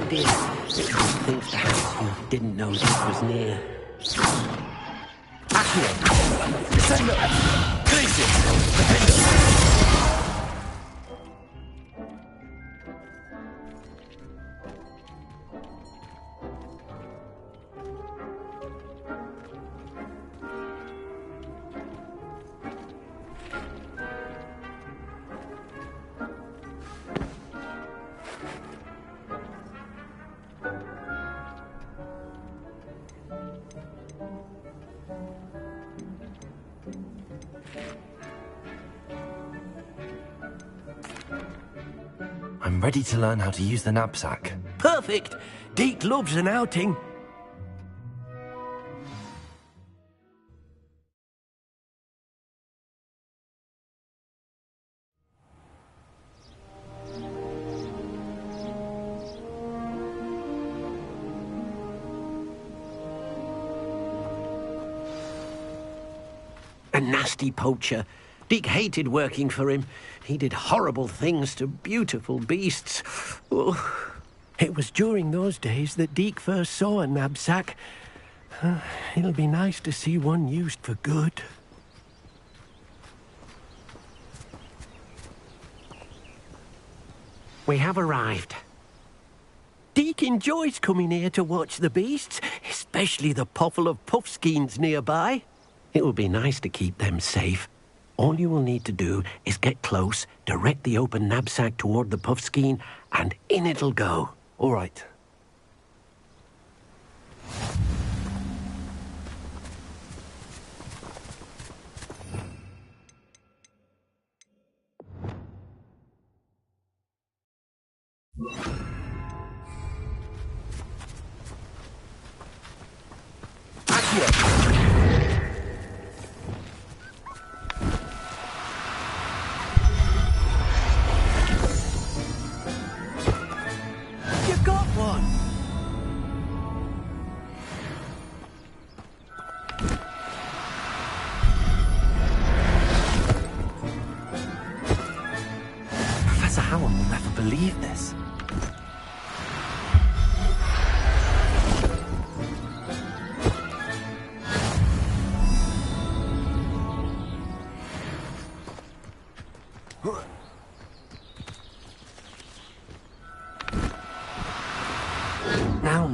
dear. He thinks perhaps you didn't know this was near. Accio! Descendo! Glacier! Defendo! I'm ready to learn how to use the knapsack. Perfect! Deke loves an outing. A nasty poacher. Deke hated working for him. He did horrible things to beautiful beasts. Oh. It was during those days that Deke first saw a knapsack. It'll be nice to see one used for good. We have arrived. Deke enjoys coming here to watch the beasts, especially the potful of puffskeins nearby. It will be nice to keep them safe. All you will need to do is get close, direct the open knapsack toward the puffskein, and in it'll go. All right. You got one! Professor Howell will never believe this.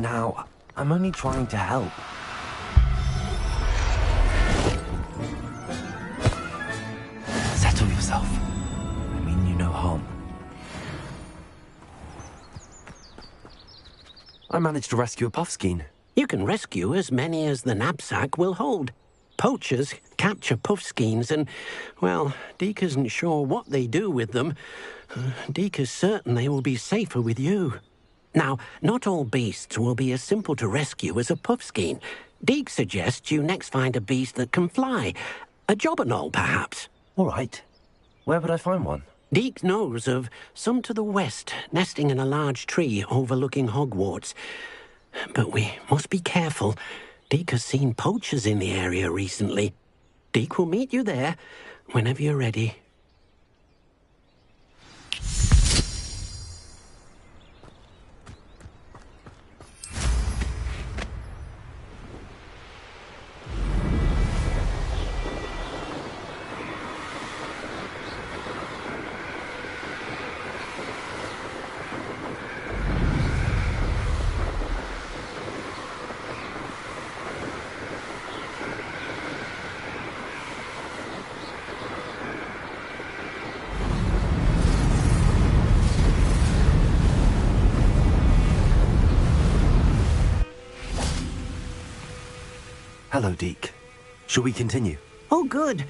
Now, I'm only trying to help. Settle yourself. I mean you no harm. I managed to rescue a puffskein. You can rescue as many as the knapsack will hold. Poachers capture puffskeins and, well, Deke isn't sure what they do with them. Deke is certain they will be safer with you. Now, not all beasts will be as simple to rescue as a puffskein. Deke suggests you next find a beast that can fly. A jobberknoll, perhaps. All right. Where would I find one? Deke knows of some to the west, nesting in a large tree overlooking Hogwarts. But we must be careful. Deke has seen poachers in the area recently. Deke will meet you there whenever you're ready. Hello, Deke. Shall we continue? Oh, good.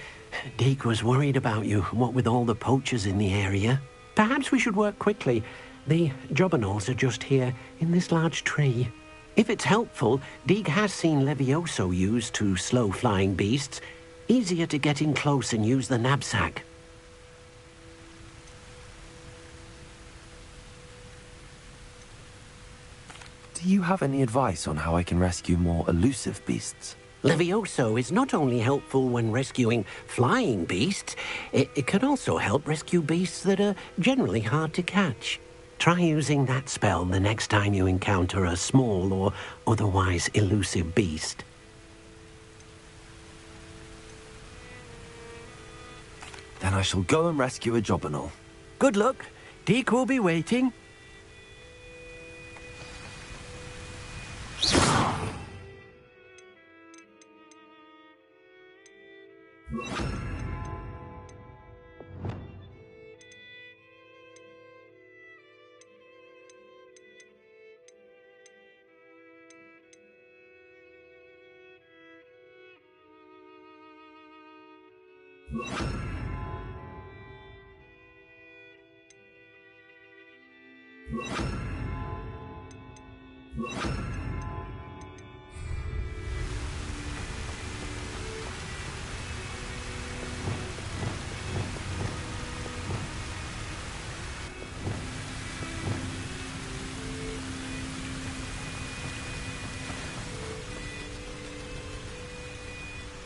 Deke was worried about you, what with all the poachers in the area. Perhaps we should work quickly. The jobberknolls are just here, in this large tree. If it's helpful, Deke has seen Levioso used to slow flying beasts. Easier to get in close and use the knapsack. Do you have any advice on how I can rescue more elusive beasts? Levioso is not only helpful when rescuing flying beasts, it can also help rescue beasts that are generally hard to catch. Try using that spell the next time you encounter a small or otherwise elusive beast. Then I shall go and rescue a Jobberknoll. Good luck. Deke will be waiting.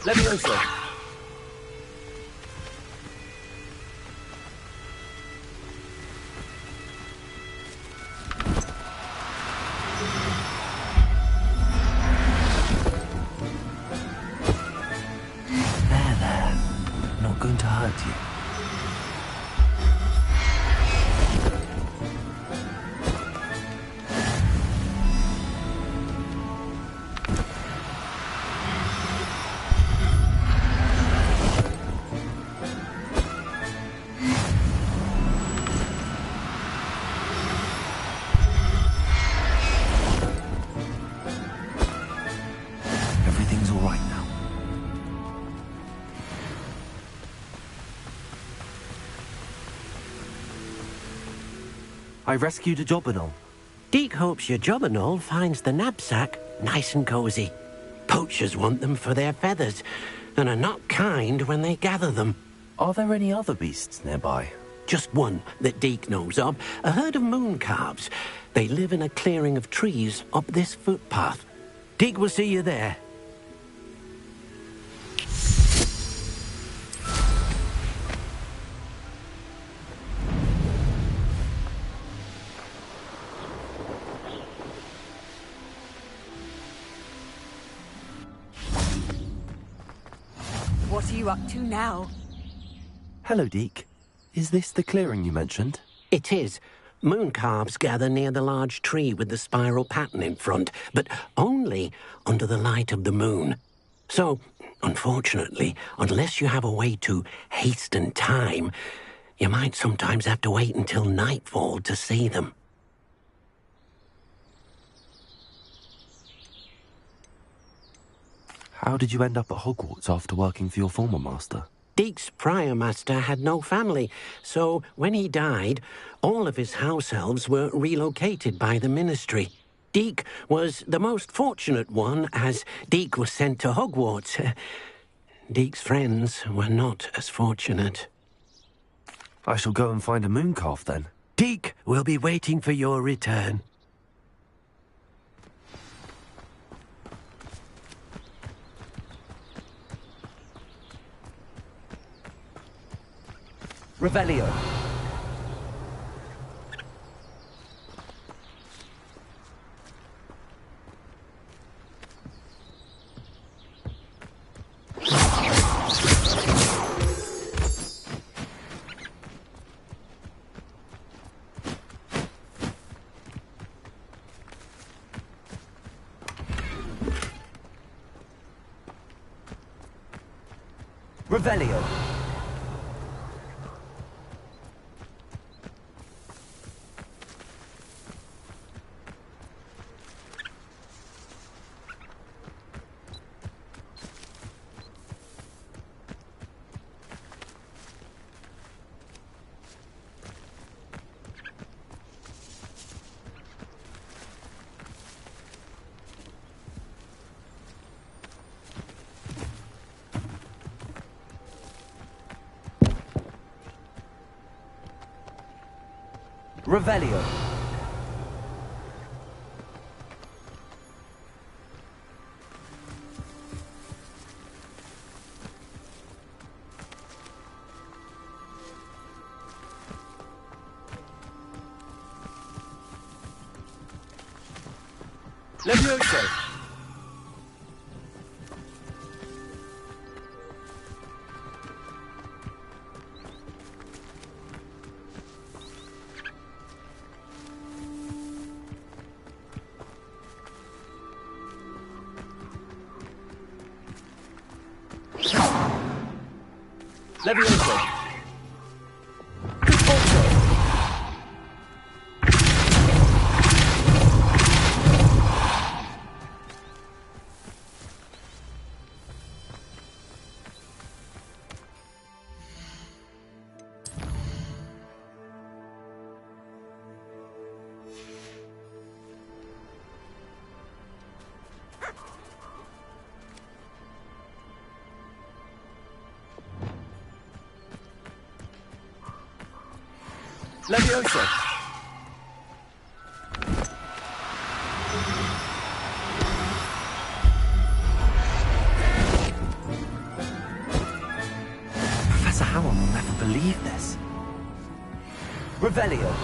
Levioso! There. Not going to hurt you. Everything's all right now. I rescued a Jobberknoll. Deke hopes your Jobberknoll finds the knapsack nice and cozy. Poachers want them for their feathers, and are not kind when they gather them. Are there any other beasts nearby? Just one that Deke knows of, a herd of moon calves. They live in a clearing of trees up this footpath. Deke will see you there. What are you up to now? Hello, Deke. Is this the clearing you mentioned? It is. Moon calves gather near the large tree with the spiral pattern in front, but only under the light of the moon. So, unfortunately, unless you have a way to hasten time, you might sometimes have to wait until nightfall to see them. How did you end up at Hogwarts after working for your former master? Deke's prior master had no family, so when he died, all of his house elves were relocated by the ministry. Deke was the most fortunate one, as Deke was sent to Hogwarts. Deke's friends were not as fortunate. I shall go and find a mooncalf then. Deke will be waiting for your return. Revelio. Revelio. Revelio. Levioso! Levioso! Levioso! Professor Howell will never believe this. Revelio!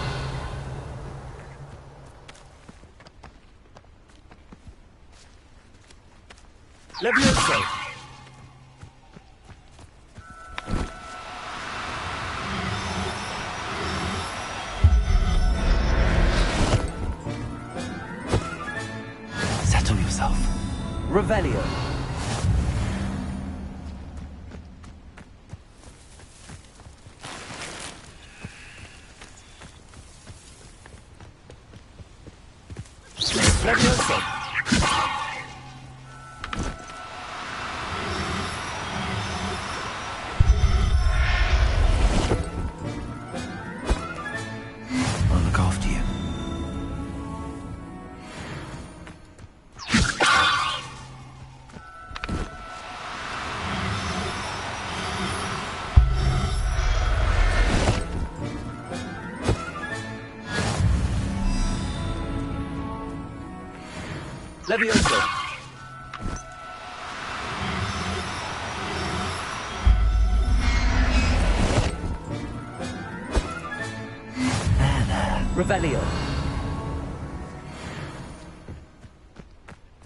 Levioso! Settle yourself. Revelio! Levioso! I'll look after you. Levioso! Revelio!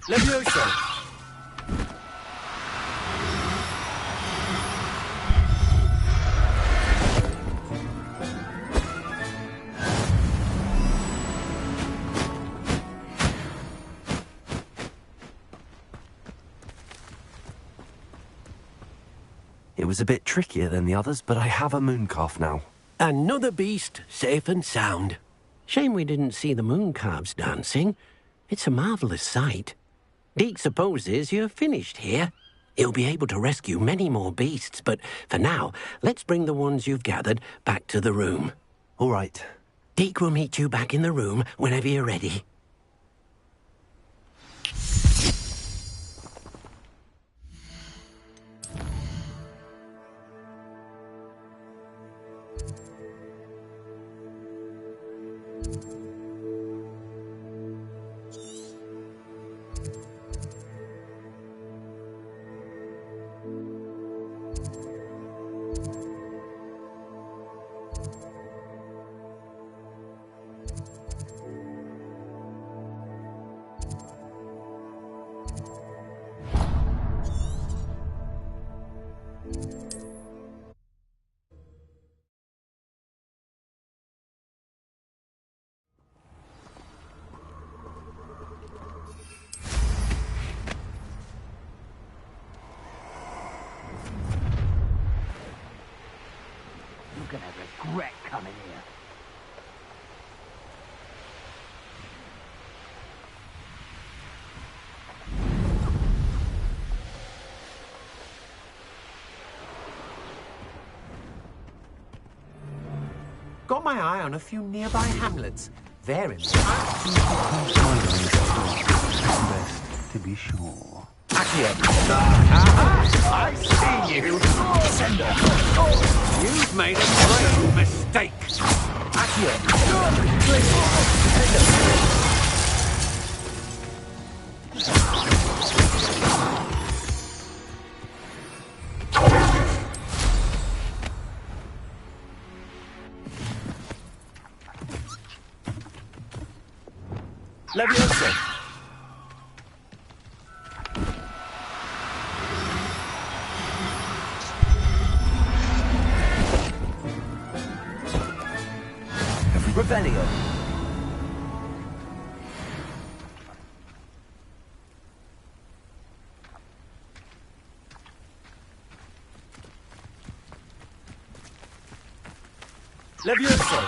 Levioso! It was a bit trickier than the others, but I have a mooncalf now. Another beast, safe and sound. Shame we didn't see the mooncalves dancing. It's a marvellous sight. Deke supposes you're finished here. He'll be able to rescue many more beasts, but for now, let's bring the ones you've gathered back to the room. All right. Deke will meet you back in the room whenever you're ready. You're gonna regret coming here. Got my eye on a few nearby hamlets. They're in. Best to be sure. Accio. Aha! I see you. Sender. Oh, you've made a great mistake. Accio. Levioso! Revelio. Levioso.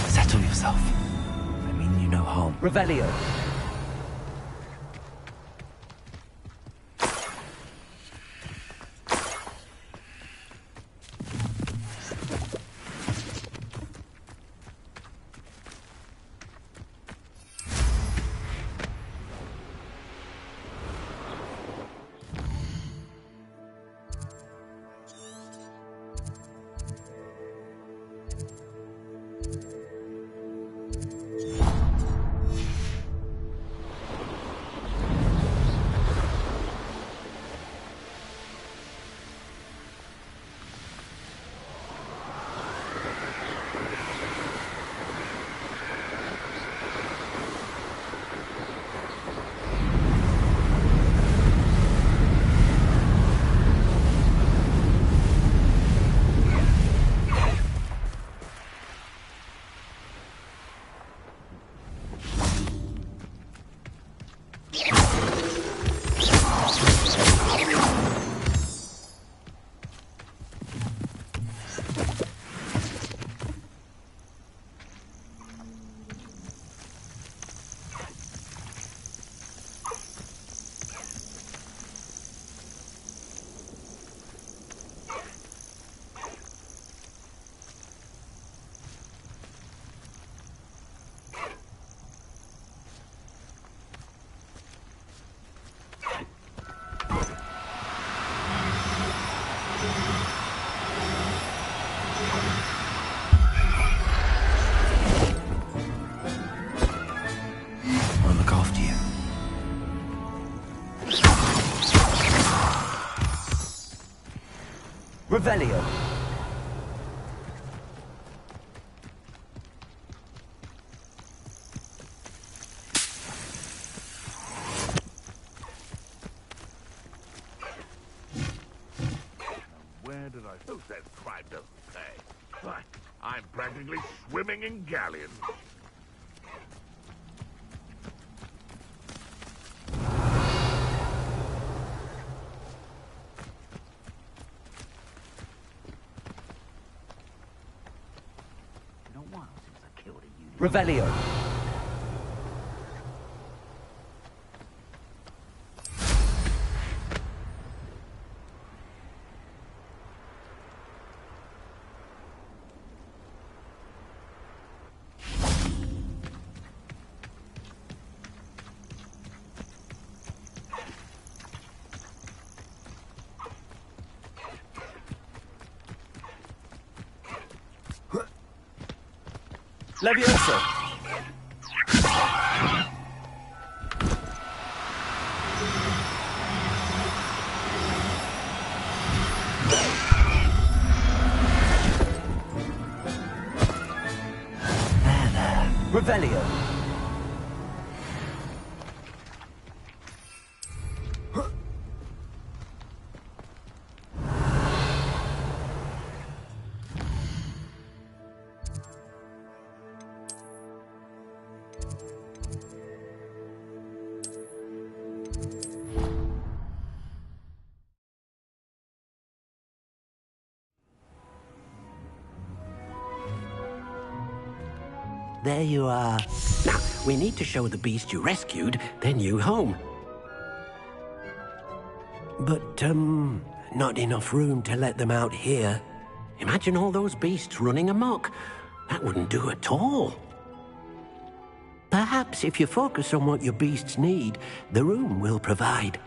Settle yourself. I mean you no harm. Revelio. I'll look after you. Revelio. Where did I... Who says crime doesn't pay? Why, I'm practically swimming in galleons. Been a while since I killed a unit. Revelio. Levioso. Revelio. There you are. Now, we need to show the beast you rescued their new home. But, not enough room to let them out here. Imagine all those beasts running amok. That wouldn't do at all. Perhaps if you focus on what your beasts need, the room will provide.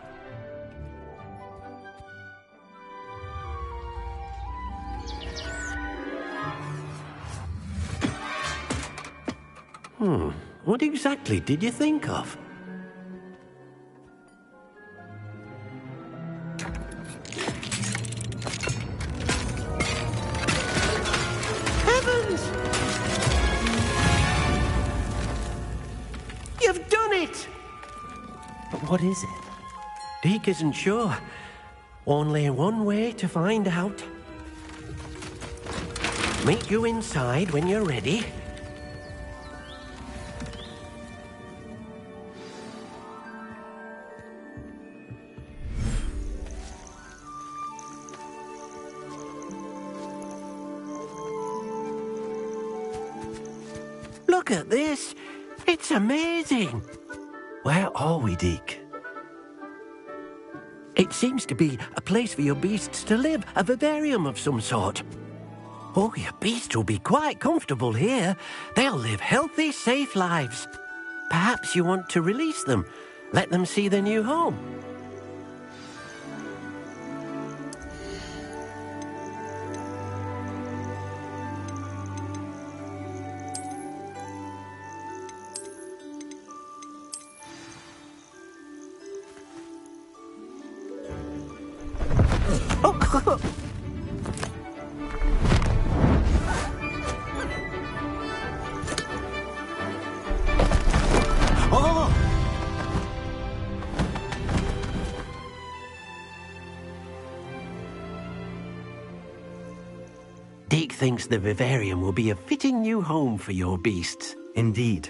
What exactly did you think of? Heavens! You've done it! But what is it? Deke isn't sure. Only one way to find out. Meet you inside when you're ready. Look at this. It's amazing. Where are we, Deke? It seems to be a place for your beasts to live, a vivarium of some sort. Oh, your beasts will be quite comfortable here. They'll live healthy, safe lives. Perhaps you want to release them, let them see their new home. Deke thinks the vivarium will be a fitting new home for your beasts. Indeed.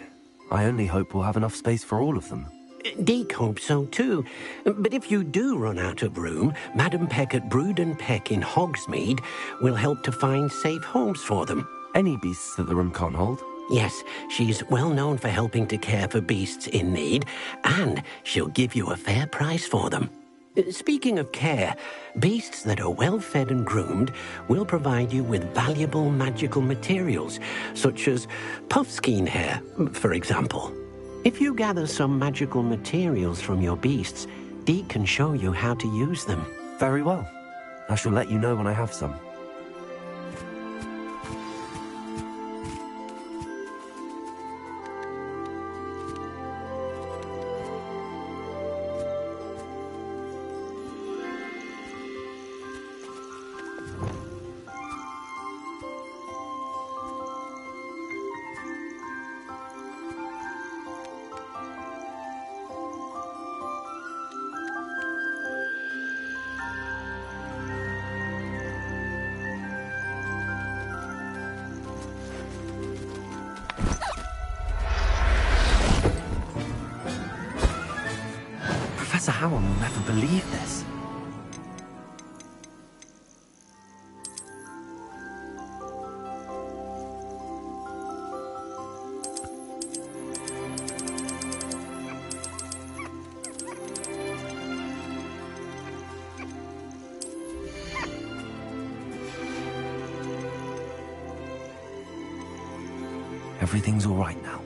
I only hope we'll have enough space for all of them. Deke hopes so too. But if you do run out of room, Madam Peck at Brood and Peck in Hogsmeade will help to find safe homes for them. Any beasts that the room can't hold? Yes, she's well known for helping to care for beasts in need, and she'll give you a fair price for them. Speaking of care, beasts that are well fed and groomed will provide you with valuable magical materials, such as puffskein hair, for example. If you gather some magical materials from your beasts, Deke can show you how to use them. Very well. I shall let you know when I have some. Professor Howell will never believe this. Everything's all right now.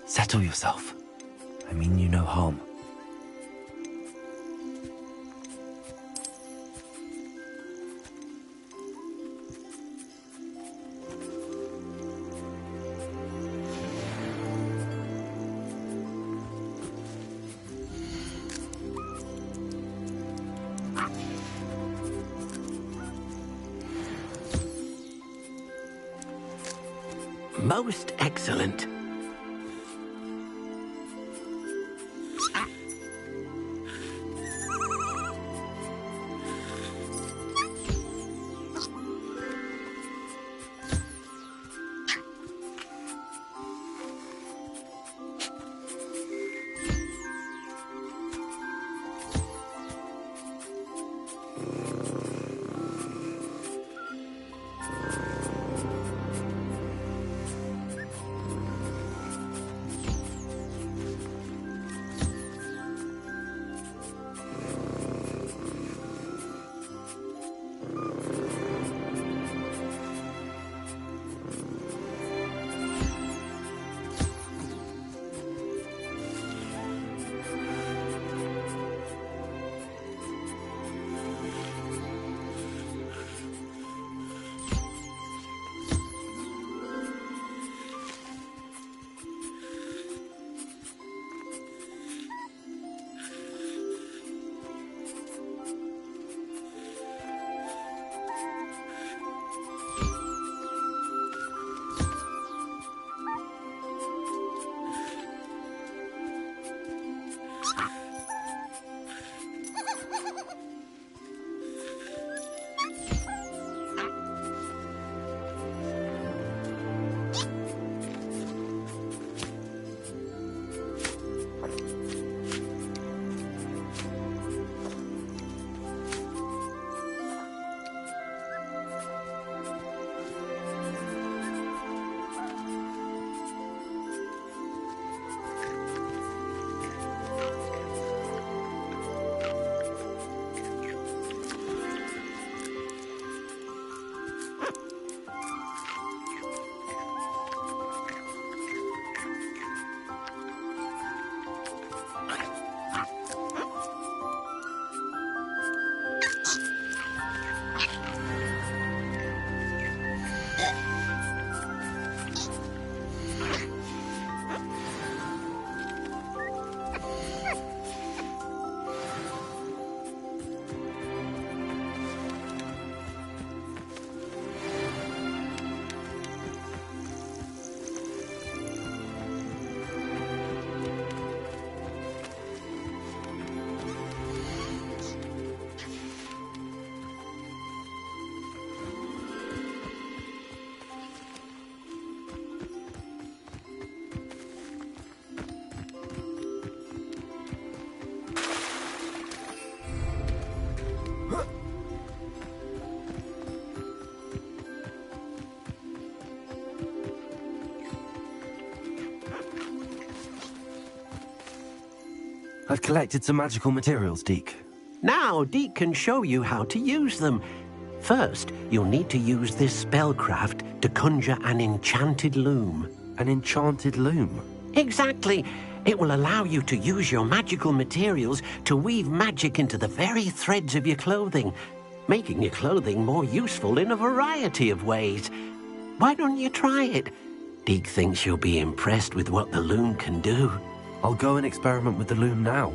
Settle yourself. I mean you no harm. Most excellent. I've collected some magical materials, Deke. Now, Deke can show you how to use them. First, you'll need to use this spellcraft to conjure an enchanted loom. An enchanted loom? Exactly. It will allow you to use your magical materials to weave magic into the very threads of your clothing, making your clothing more useful in a variety of ways. Why don't you try it? Deke thinks you'll be impressed with what the loom can do. I'll go and experiment with the loom now.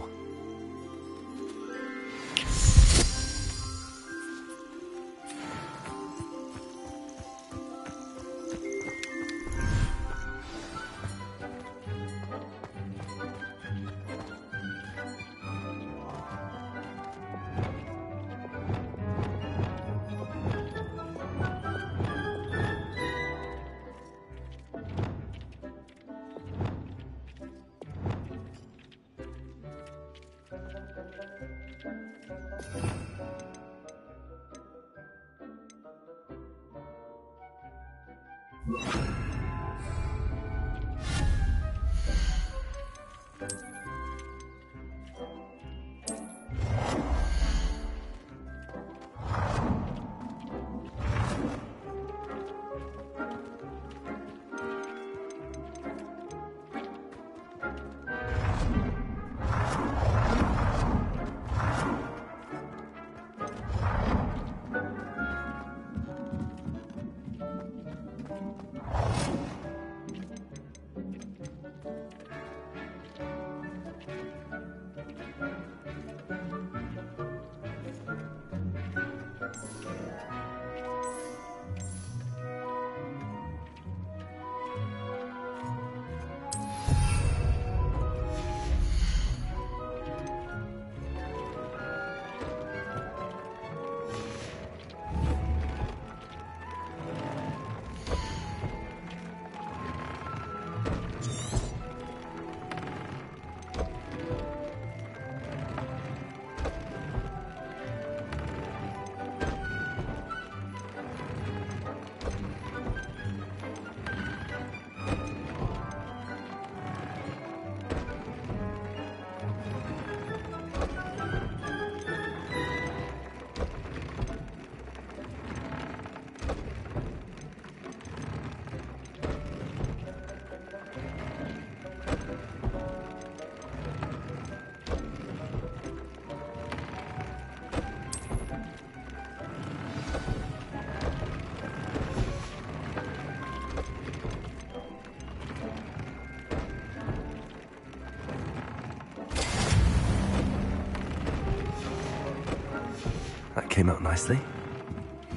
That came out nicely.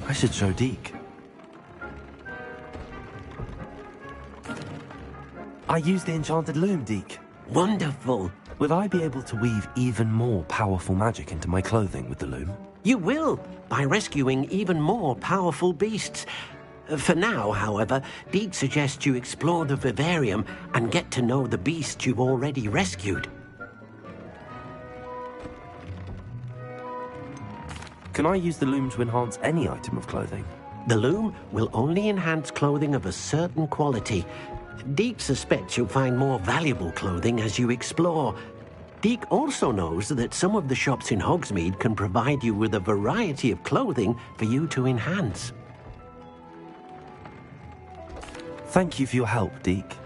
I should show Deke. I used the enchanted loom, Deke. Wonderful. Will I be able to weave even more powerful magic into my clothing with the loom? You will, by rescuing even more powerful beasts. For now, however, Deke suggests you explore the vivarium and get to know the beasts you've already rescued. Can I use the loom to enhance any item of clothing? The loom will only enhance clothing of a certain quality. Deke suspects you'll find more valuable clothing as you explore. Deke also knows that some of the shops in Hogsmeade can provide you with a variety of clothing for you to enhance. Thank you for your help, Deke.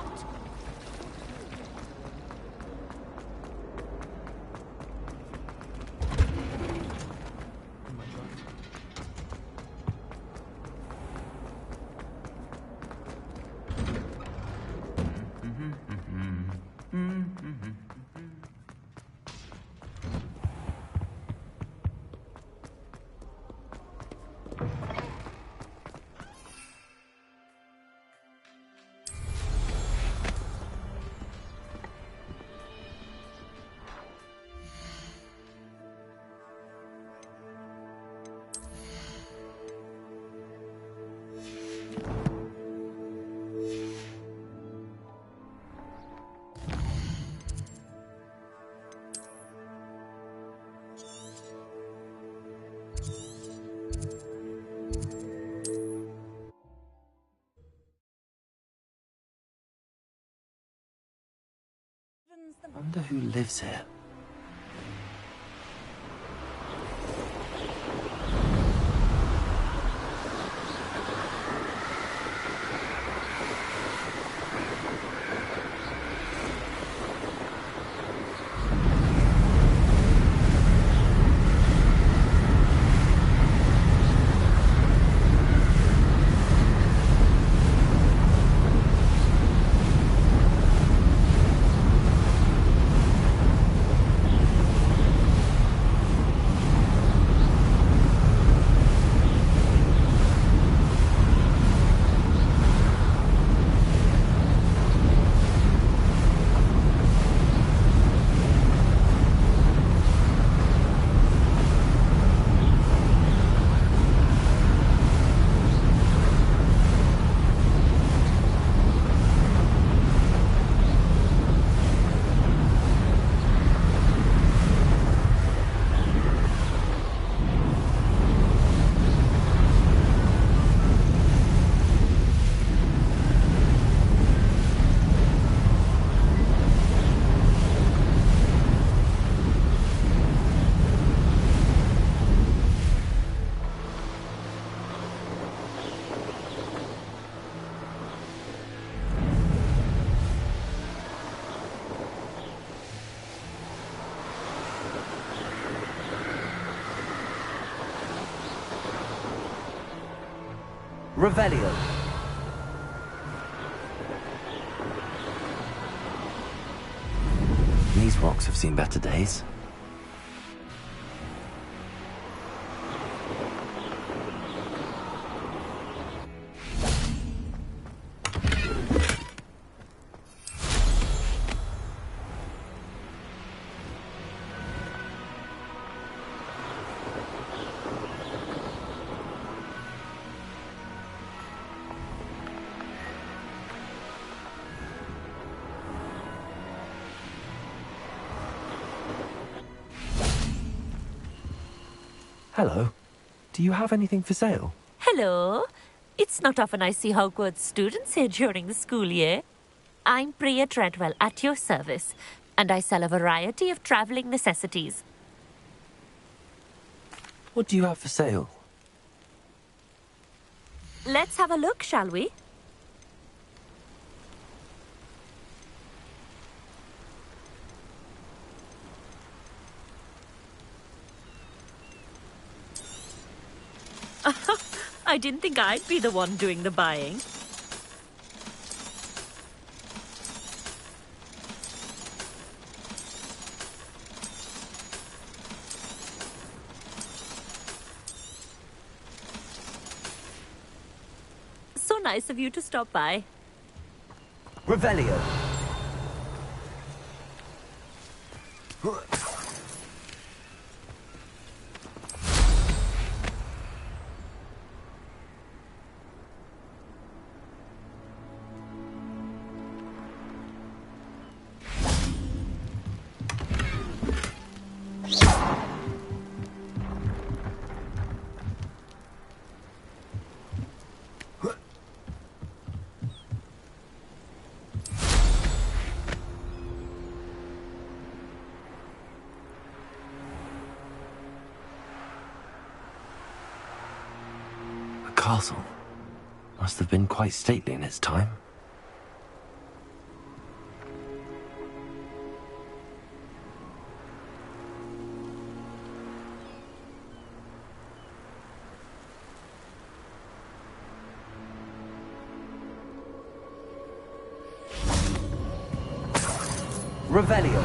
What? I wonder who lives here. Revelio. These rocks have seen better days. Hello. Do you have anything for sale? Hello. It's not often I see Hogwarts students here during the school year. I'm Priya Treadwell, at your service, and I sell a variety of travelling necessities. What do you have for sale? Let's have a look, shall we? I didn't think I'd be the one doing the buying. So nice of you to stop by. Revelio. A castle. Must have been quite stately in its time. Revelio.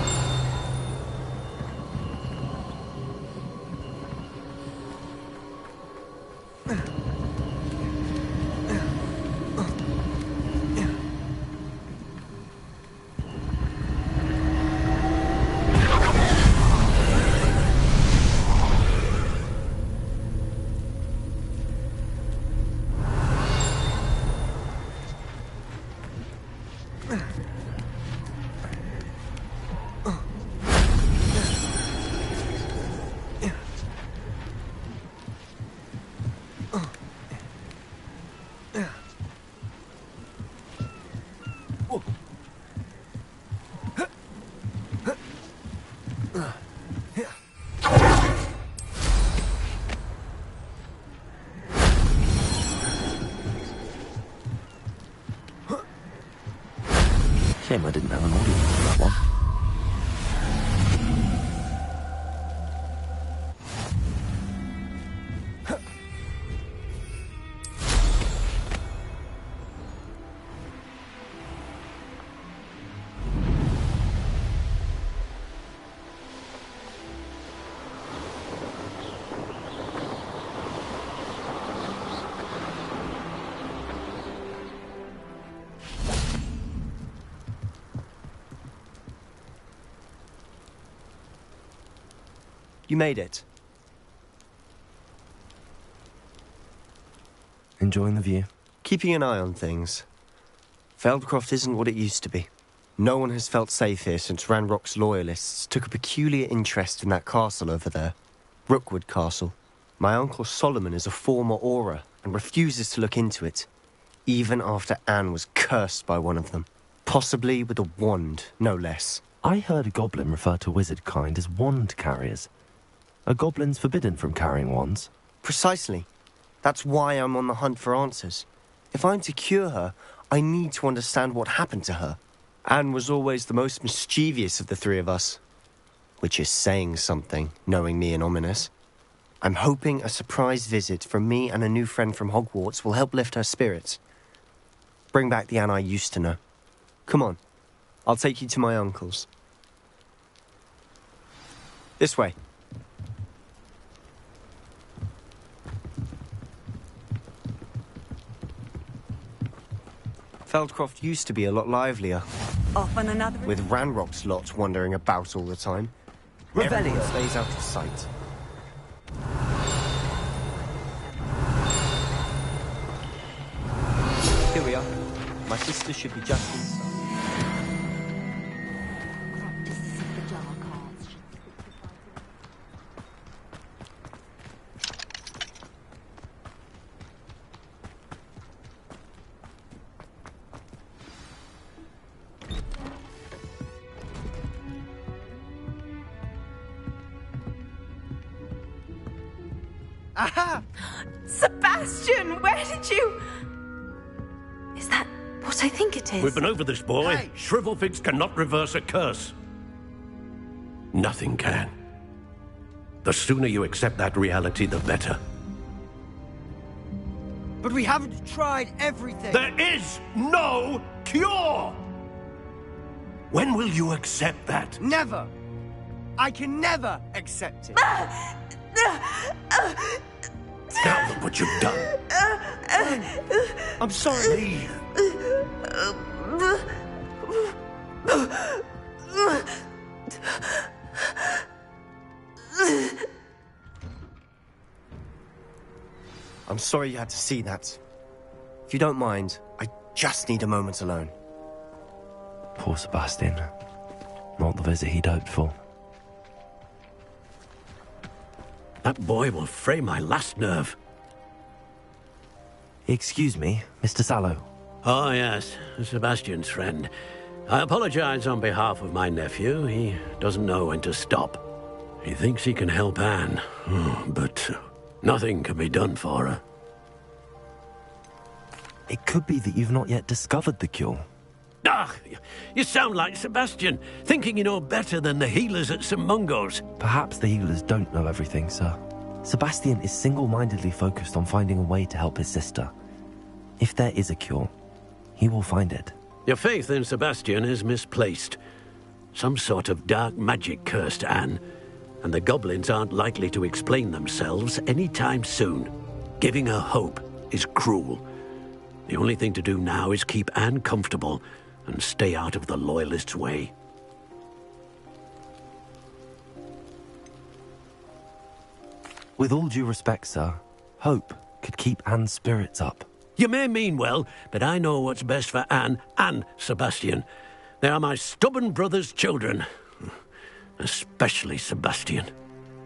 Shame I didn't have an audience for that one. You made it. Enjoying the view? Keeping an eye on things. Feldcroft isn't what it used to be. No one has felt safe here since Ranrock's loyalists took a peculiar interest in that castle over there. Rookwood Castle. My uncle Solomon is a former Auror and refuses to look into it, even after Anne was cursed by one of them. Possibly with a wand, no less. I heard a goblin refer to wizard kind as wand carriers. Are goblins forbidden from carrying wands? Precisely. That's why I'm on the hunt for answers. If I'm to cure her, I need to understand what happened to her. Anne was always the most mischievous of the three of us. Which is saying something, knowing me and Ominous. I'm hoping a surprise visit from me and a new friend from Hogwarts will help lift her spirits. Bring back the Anne I used to know. Come on. I'll take you to my uncle's. This way. Feldcroft used to be a lot livelier. Off on another... With Ranrock's lot wandering about all the time. Revelio. Everyone stays out of sight. Here we are. My sister should be just inside. Aha! Sebastian, where did you... Is that what I think it is? We've been over this, boy. Hey. Shrivelfigs cannot reverse a curse. Nothing can. The sooner you accept that reality, the better. But we haven't tried everything. There is no cure! When will you accept that? Never. I can never accept it. Now look what you've done. I'm sorry. Leave. I'm sorry you had to see that. If you don't mind, I just need a moment alone. Poor Sebastian. Not the visit he'd hoped for. That boy will fray my last nerve. Excuse me, Mr. Sallow. Oh, yes, Sebastian's friend. I apologize on behalf of my nephew. He doesn't know when to stop. He thinks he can help Anne, but nothing can be done for her. It could be that you've not yet discovered the cure. Ah, you sound like Sebastian, thinking you know better than the healers at St. Mungo's. Perhaps the healers don't know everything, sir. Sebastian is single-mindedly focused on finding a way to help his sister. If there is a cure, he will find it. Your faith in Sebastian is misplaced. Some sort of dark magic cursed Anne, and the goblins aren't likely to explain themselves anytime soon. Giving her hope is cruel. The only thing to do now is keep Anne comfortable and stay out of the Loyalists' way. With all due respect, sir, hope could keep Anne's spirits up. You may mean well, but I know what's best for Anne and Sebastian. They are my stubborn brother's children. Especially Sebastian.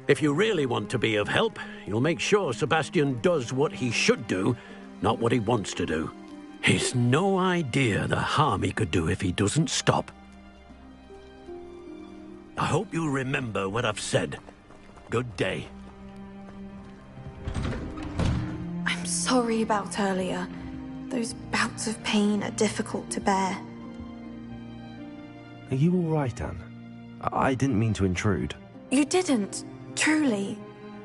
If you really want to be of help, you'll make sure Sebastian does what he should do, not what he wants to do. He's no idea the harm he could do if he doesn't stop. I hope you'll remember what I've said. Good day. I'm sorry about earlier. Those bouts of pain are difficult to bear. Are you all right, Anne? I didn't mean to intrude. You didn't, truly.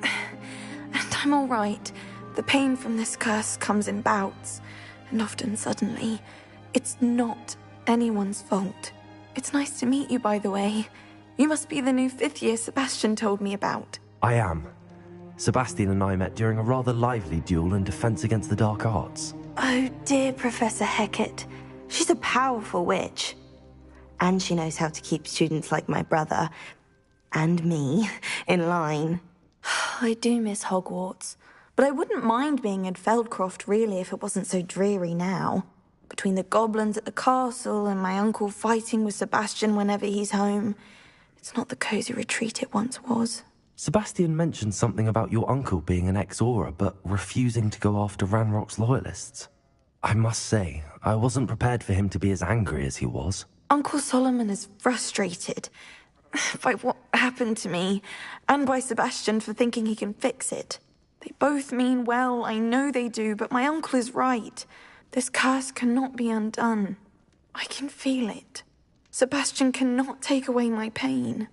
And I'm all right. The pain from this curse comes in bouts, and often suddenly. It's not anyone's fault. It's nice to meet you, by the way. You must be the new 5th year Sebastian told me about. I am. Sebastian and I met during a rather lively duel in Defense Against the Dark Arts. Oh, dear Professor Hecat. She's a powerful witch. And she knows how to keep students like my brother, and me, in line. I do miss Hogwarts, but I wouldn't mind being in Feldcroft, really, if it wasn't so dreary now. Between the goblins at the castle and my uncle fighting with Sebastian whenever he's home, it's not the cozy retreat it once was. Sebastian mentioned something about your uncle being an ex-Auror, but refusing to go after Ranrock's loyalists. I must say, I wasn't prepared for him to be as angry as he was. Uncle Solomon is frustrated by what happened to me, and by Sebastian for thinking he can fix it. They both mean well, I know they do, but my uncle is right. This curse cannot be undone. I can feel it. Sebastian cannot take away my pain.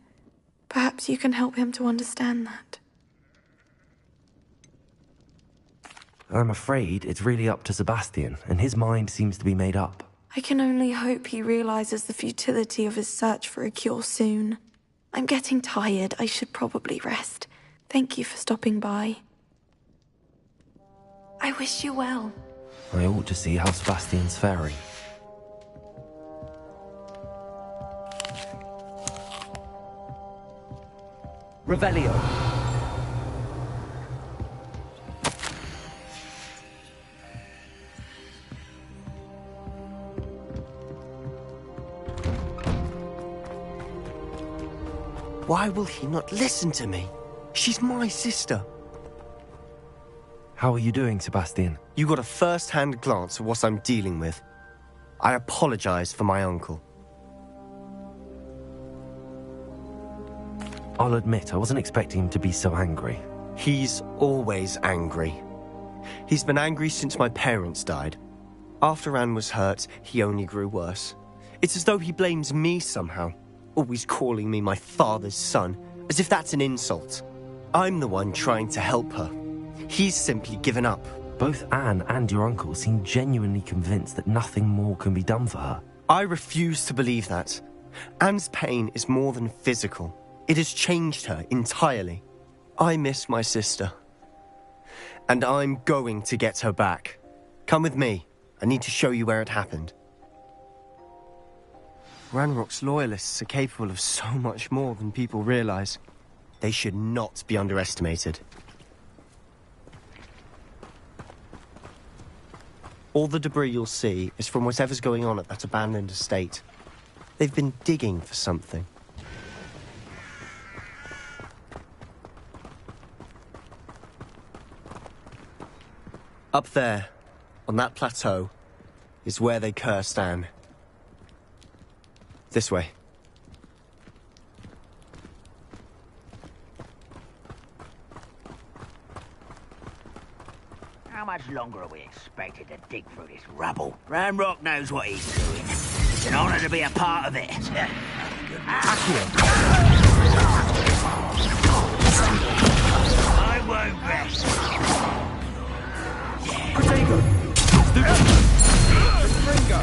Perhaps you can help him to understand that. I'm afraid it's really up to Sebastian, and his mind seems to be made up. I can only hope he realizes the futility of his search for a cure soon. I'm getting tired. I should probably rest. Thank you for stopping by. I wish you well. I ought to see how Sebastian's faring. Revelio. Why will he not listen to me? She's my sister. How are you doing, Sebastian? You got a first-hand glance at what I'm dealing with. I apologize for my uncle. I'll admit, I wasn't expecting him to be so angry. He's always angry. He's been angry since my parents died. After Anne was hurt, he only grew worse. It's as though he blames me somehow, always calling me my father's son, as if that's an insult. I'm the one trying to help her. He's simply given up. Both Anne and your uncle seem genuinely convinced that nothing more can be done for her. I refuse to believe that. Anne's pain is more than physical. It has changed her entirely. I miss my sister. And I'm going to get her back. Come with me. I need to show you where it happened. Ranrock's loyalists are capable of so much more than people realize. They should not be underestimated. All the debris you'll see is from whatever's going on at that abandoned estate. They've been digging for something. Up there, on that plateau, is where they cursed Anne. This way. How much longer are we expected to dig through this rubble? Ranrock knows what he's doing. It's an honor to be a part of it. I won't rest. Protego! Ringo!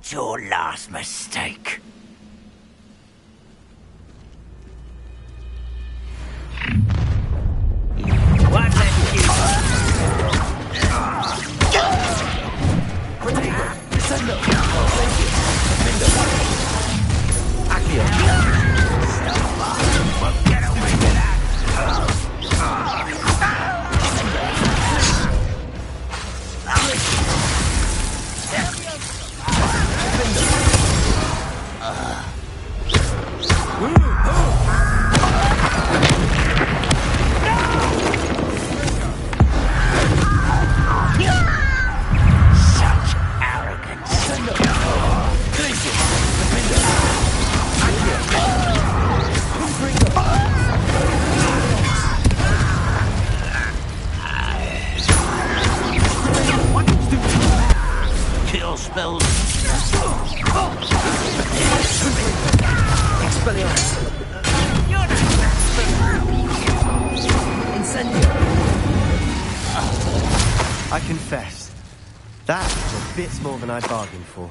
That's your last mistake. One less I confess, that was a bit more than I bargained for.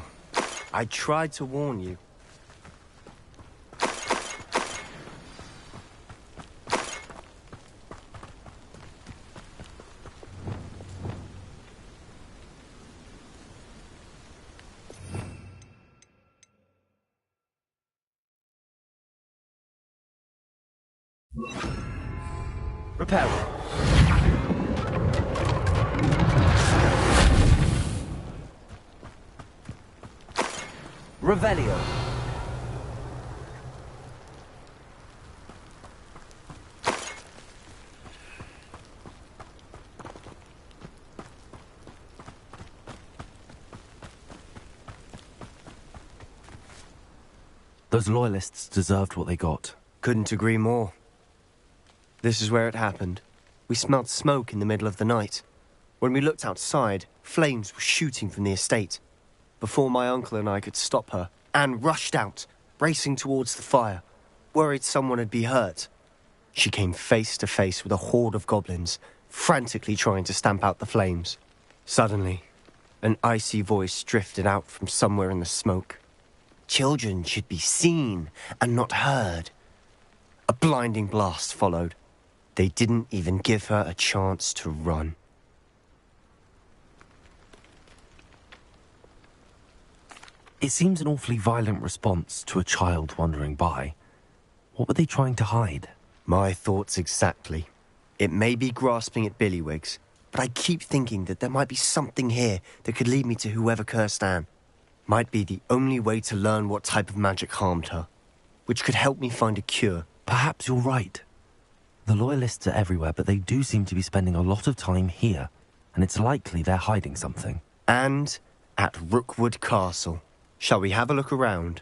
I tried to warn you. Repair. Revelio. Those loyalists deserved what they got. Couldn't agree more. This is where it happened. We smelled smoke in the middle of the night. When we looked outside, flames were shooting from the estate. Before my uncle and I could stop her, Anne rushed out, racing towards the fire, worried someone had been hurt. She came face to face with a horde of goblins, frantically trying to stamp out the flames. Suddenly, an icy voice drifted out from somewhere in the smoke. Children should be seen and not heard. A blinding blast followed. They didn't even give her a chance to run. It seems an awfully violent response to a child wandering by. What were they trying to hide? My thoughts exactly. It may be grasping at Billywigs, but I keep thinking that there might be something here that could lead me to whoever cursed Anne. Might be the only way to learn what type of magic harmed her, which could help me find a cure. Perhaps you're right. The Loyalists are everywhere, but they do seem to be spending a lot of time here, and it's likely they're hiding something. And at Rookwood Castle. Shall we have a look around?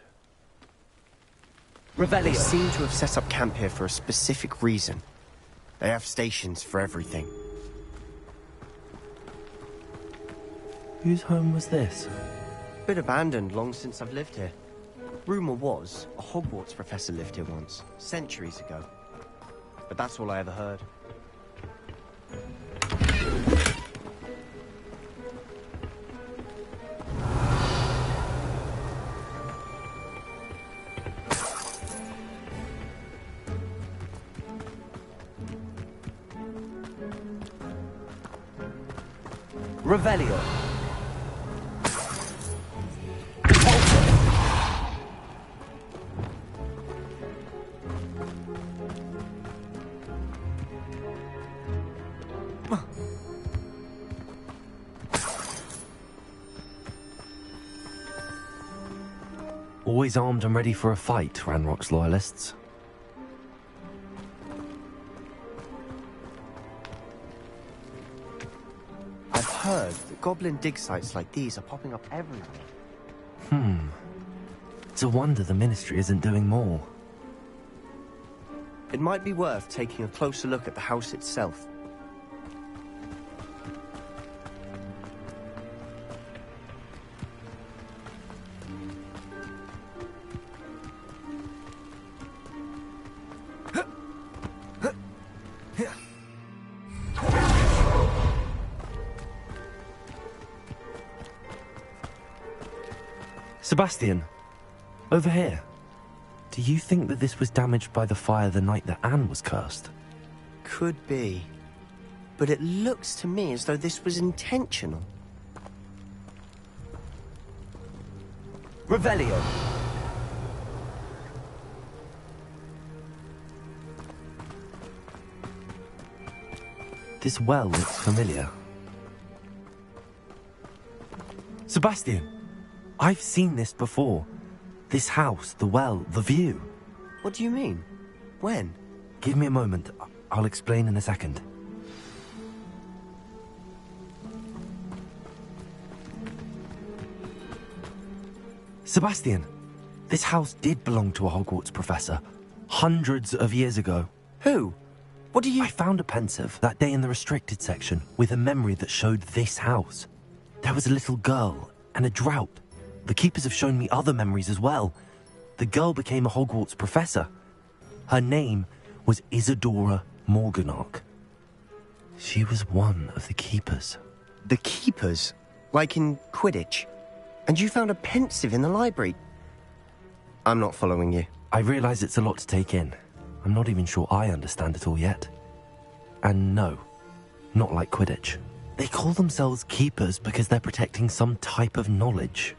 Revelio. They seem to have set up camp here for a specific reason. They have stations for everything. Whose home was this? Been abandoned long since I've lived here. Rumour was a Hogwarts professor lived here once, centuries ago. But that's all I ever heard. Revelio. Always armed and ready for a fight, Ranrock's loyalists. I've heard that goblin dig sites like these are popping up everywhere. It's a wonder the Ministry isn't doing more. It might be worth taking a closer look at the house itself. Sebastian, over here. Do you think that this was damaged by the fire the night that Anne was cursed? Could be. But it looks to me as though this was intentional. Revelio. This well looks familiar. Sebastian, I've seen this before. This house, the well, the view. What do you mean? When? Give me a moment. I'll explain in a second. Sebastian, this house did belong to a Hogwarts professor. Hundreds of years ago. Who? What do you... I found a pensive that day in the restricted section with a memory that showed this house. There was a little girl and a drought. The keepers have shown me other memories as well. The girl became a Hogwarts professor. Her name was Isadora Morganach. She was one of the keepers. The keepers? Like in Quidditch? And you found a pensive in the library? I'm not following you. I realize it's a lot to take in. I'm not even sure I understand it all yet. And no, not like Quidditch. They call themselves keepers because they're protecting some type of knowledge.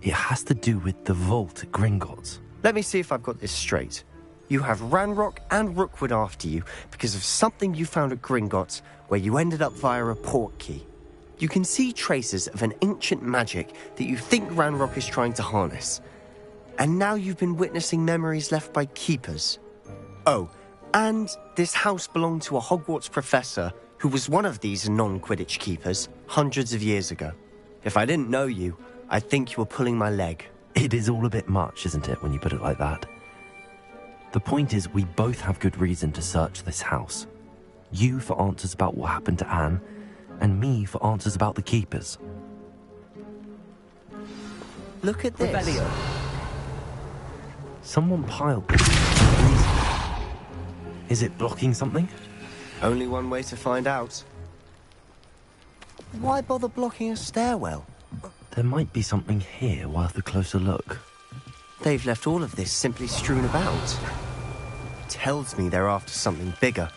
It has to do with the vault at Gringotts. Let me see if I've got this straight. You have Ranrock and Rookwood after you because of something you found at Gringotts where you ended up via a port key. You can see traces of an ancient magic that you think Ranrock is trying to harness. And now you've been witnessing memories left by keepers. Oh, and this house belonged to a Hogwarts professor who was one of these non-Quidditch keepers hundreds of years ago. If I didn't know you, I'd think you were pulling my leg. It is all a bit much, isn't it, when you put it like that? The point is, we both have good reason to search this house. You for answers about what happened to Anne, and me for answers about the keepers. Look at this. Revelio. Someone piled this. Is it blocking something? Only one way to find out. Why bother blocking a stairwell? There might be something here worth a closer look. They've left all of this simply strewn about. Tells me they're after something bigger.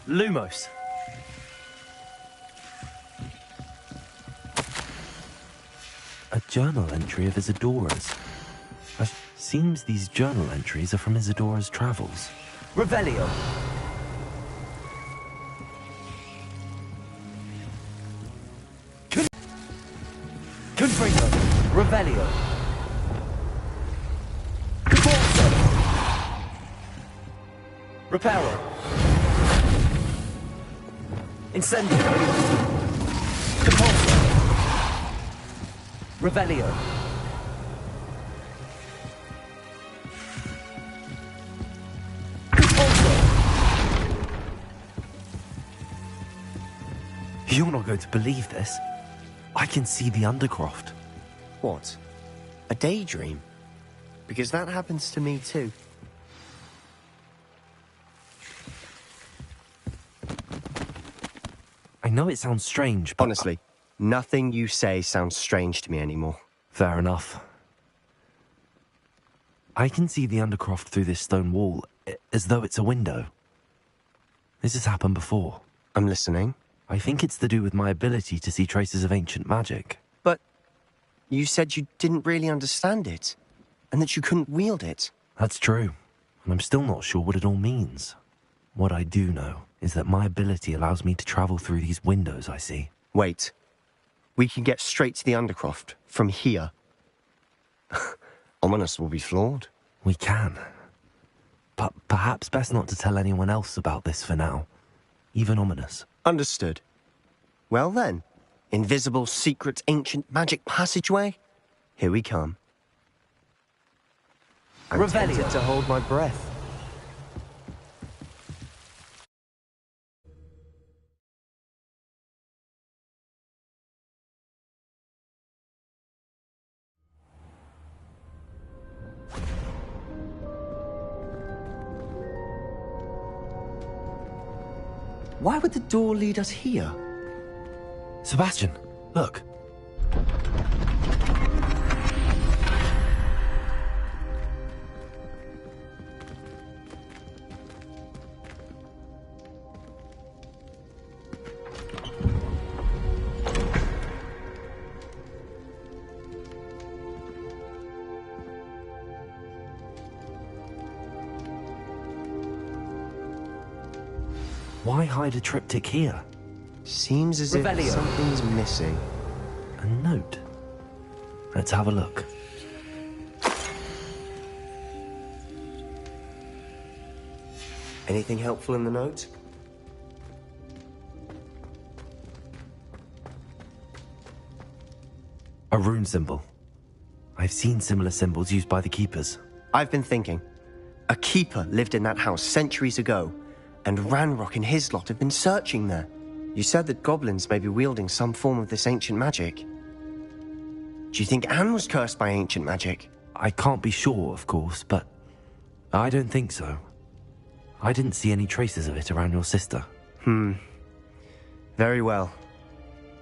Lumos. A journal entry of Isadora's. Seems these journal entries are from Isadora's travels. Revelio. Confringo. Revelio. Conforto. Reparo. Incendio. Compulso. Revelio. You're not going to believe this. I can see the Undercroft. What? A daydream? Because that happens to me too. I know it sounds strange, but... Honestly, nothing you say sounds strange to me anymore. Fair enough. I can see the Undercroft through this stone wall, as though it's a window. This has happened before. I'm listening. I think it's to do with my ability to see traces of ancient magic. But you said you didn't really understand it, and that you couldn't wield it. That's true, and I'm still not sure what it all means. What I do know is that my ability allows me to travel through these windows I see. Wait. We can get straight to the Undercroft from here. Ominous will be flawed. We can. But perhaps best not to tell anyone else about this for now. Even Ominous. Understood. Well then, invisible, secret, ancient magic passageway? Here we come. I'm tempted to hold my breath. Why would the door lead us here? Sebastian, look. Why hide a triptych here? Seems as if Revelio. something's missing. A note. Let's have a look. Anything helpful in the note? A rune symbol. I've seen similar symbols used by the keepers. I've been thinking. A keeper lived in that house centuries ago, and Ranrock and his lot have been searching there. You said that goblins may be wielding some form of this ancient magic. Do you think Anne was cursed by ancient magic? I can't be sure, of course, but I don't think so. I didn't see any traces of it around your sister. Very well.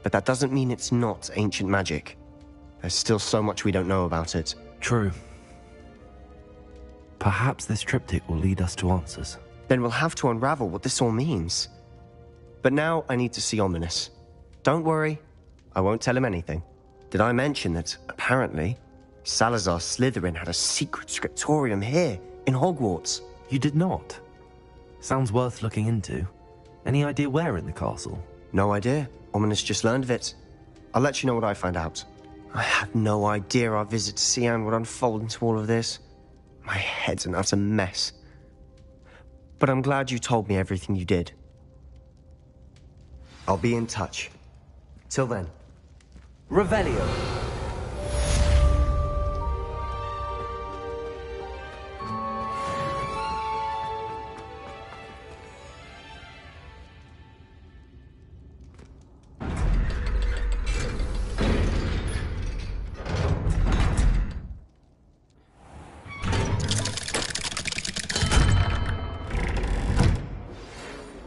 But that doesn't mean it's not ancient magic. There's still so much we don't know about it. True. Perhaps this triptych will lead us to answers. Then we'll have to unravel what this all means. But now I need to see Ominous. Don't worry, I won't tell him anything. Did I mention that, apparently, Salazar Slytherin had a secret scriptorium here, in Hogwarts? You did not? Sounds worth looking into. Any idea where in the castle? No idea. Ominous just learned of it. I'll let you know what I find out. I had no idea our visit to Cian would unfold into all of this. My head's an utter mess. But I'm glad you told me everything you did. I'll be in touch. Till then. Revelio.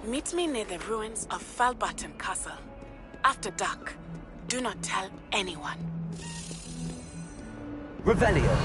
Meet me near the ruins of Falbaton Castle. After dark. Do not tell anyone. Revelio.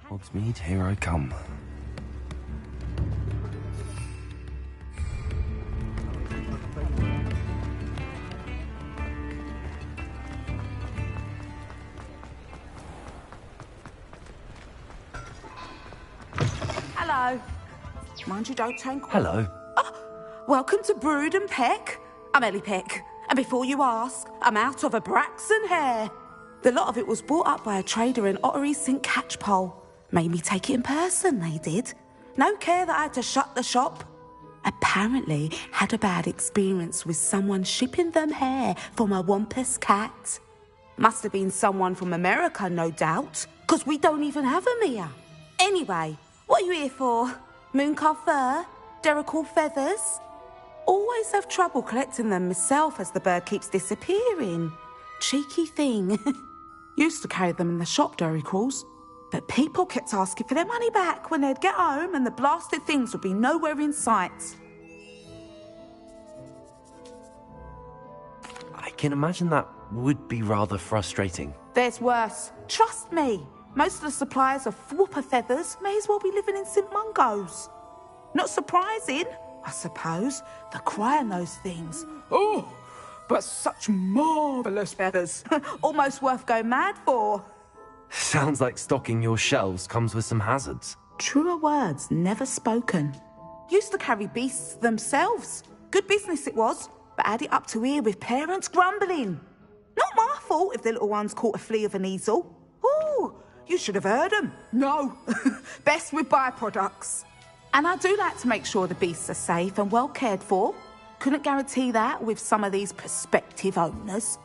Hogsmeade, here I come. Hello. Mind you don't turn quick. Hello. Welcome to Brood and Peck. I'm Ellie Peck. And before you ask, I'm out of a Braxton hair. The lot of it was bought up by a trader in Ottery St. Catchpole. Made me take it in person, they did. No care that I had to shut the shop. Apparently had a bad experience with someone shipping them hair from a Wampus cat. Must have been someone from America, no doubt, because we don't even have them here. Anyway, what are you here for? Mooncar fur? Derrickle feathers? Always have trouble collecting them myself as the bird keeps disappearing. Cheeky thing. Used to carry them in the shop, Derricles. But people kept asking for their money back when they'd get home and the blasted things would be nowhere in sight. I can imagine that would be rather frustrating. There's worse. Trust me. Most of the suppliers of whooper feathers may as well be living in St. Mungo's. Not surprising, I suppose. The cry on those things. Oh, but such marvellous feathers. Almost worth going mad for. Sounds like stocking your shelves comes with some hazards. Truer words never spoken. Used to carry beasts themselves. Good business it was, but had it up to here with parents grumbling. Not my fault if the little ones caught a flea of an easel. Ooh, you should have heard them. No, best with byproducts. And I do like to make sure the beasts are safe and well cared for. Couldn't guarantee that with some of these prospective owners.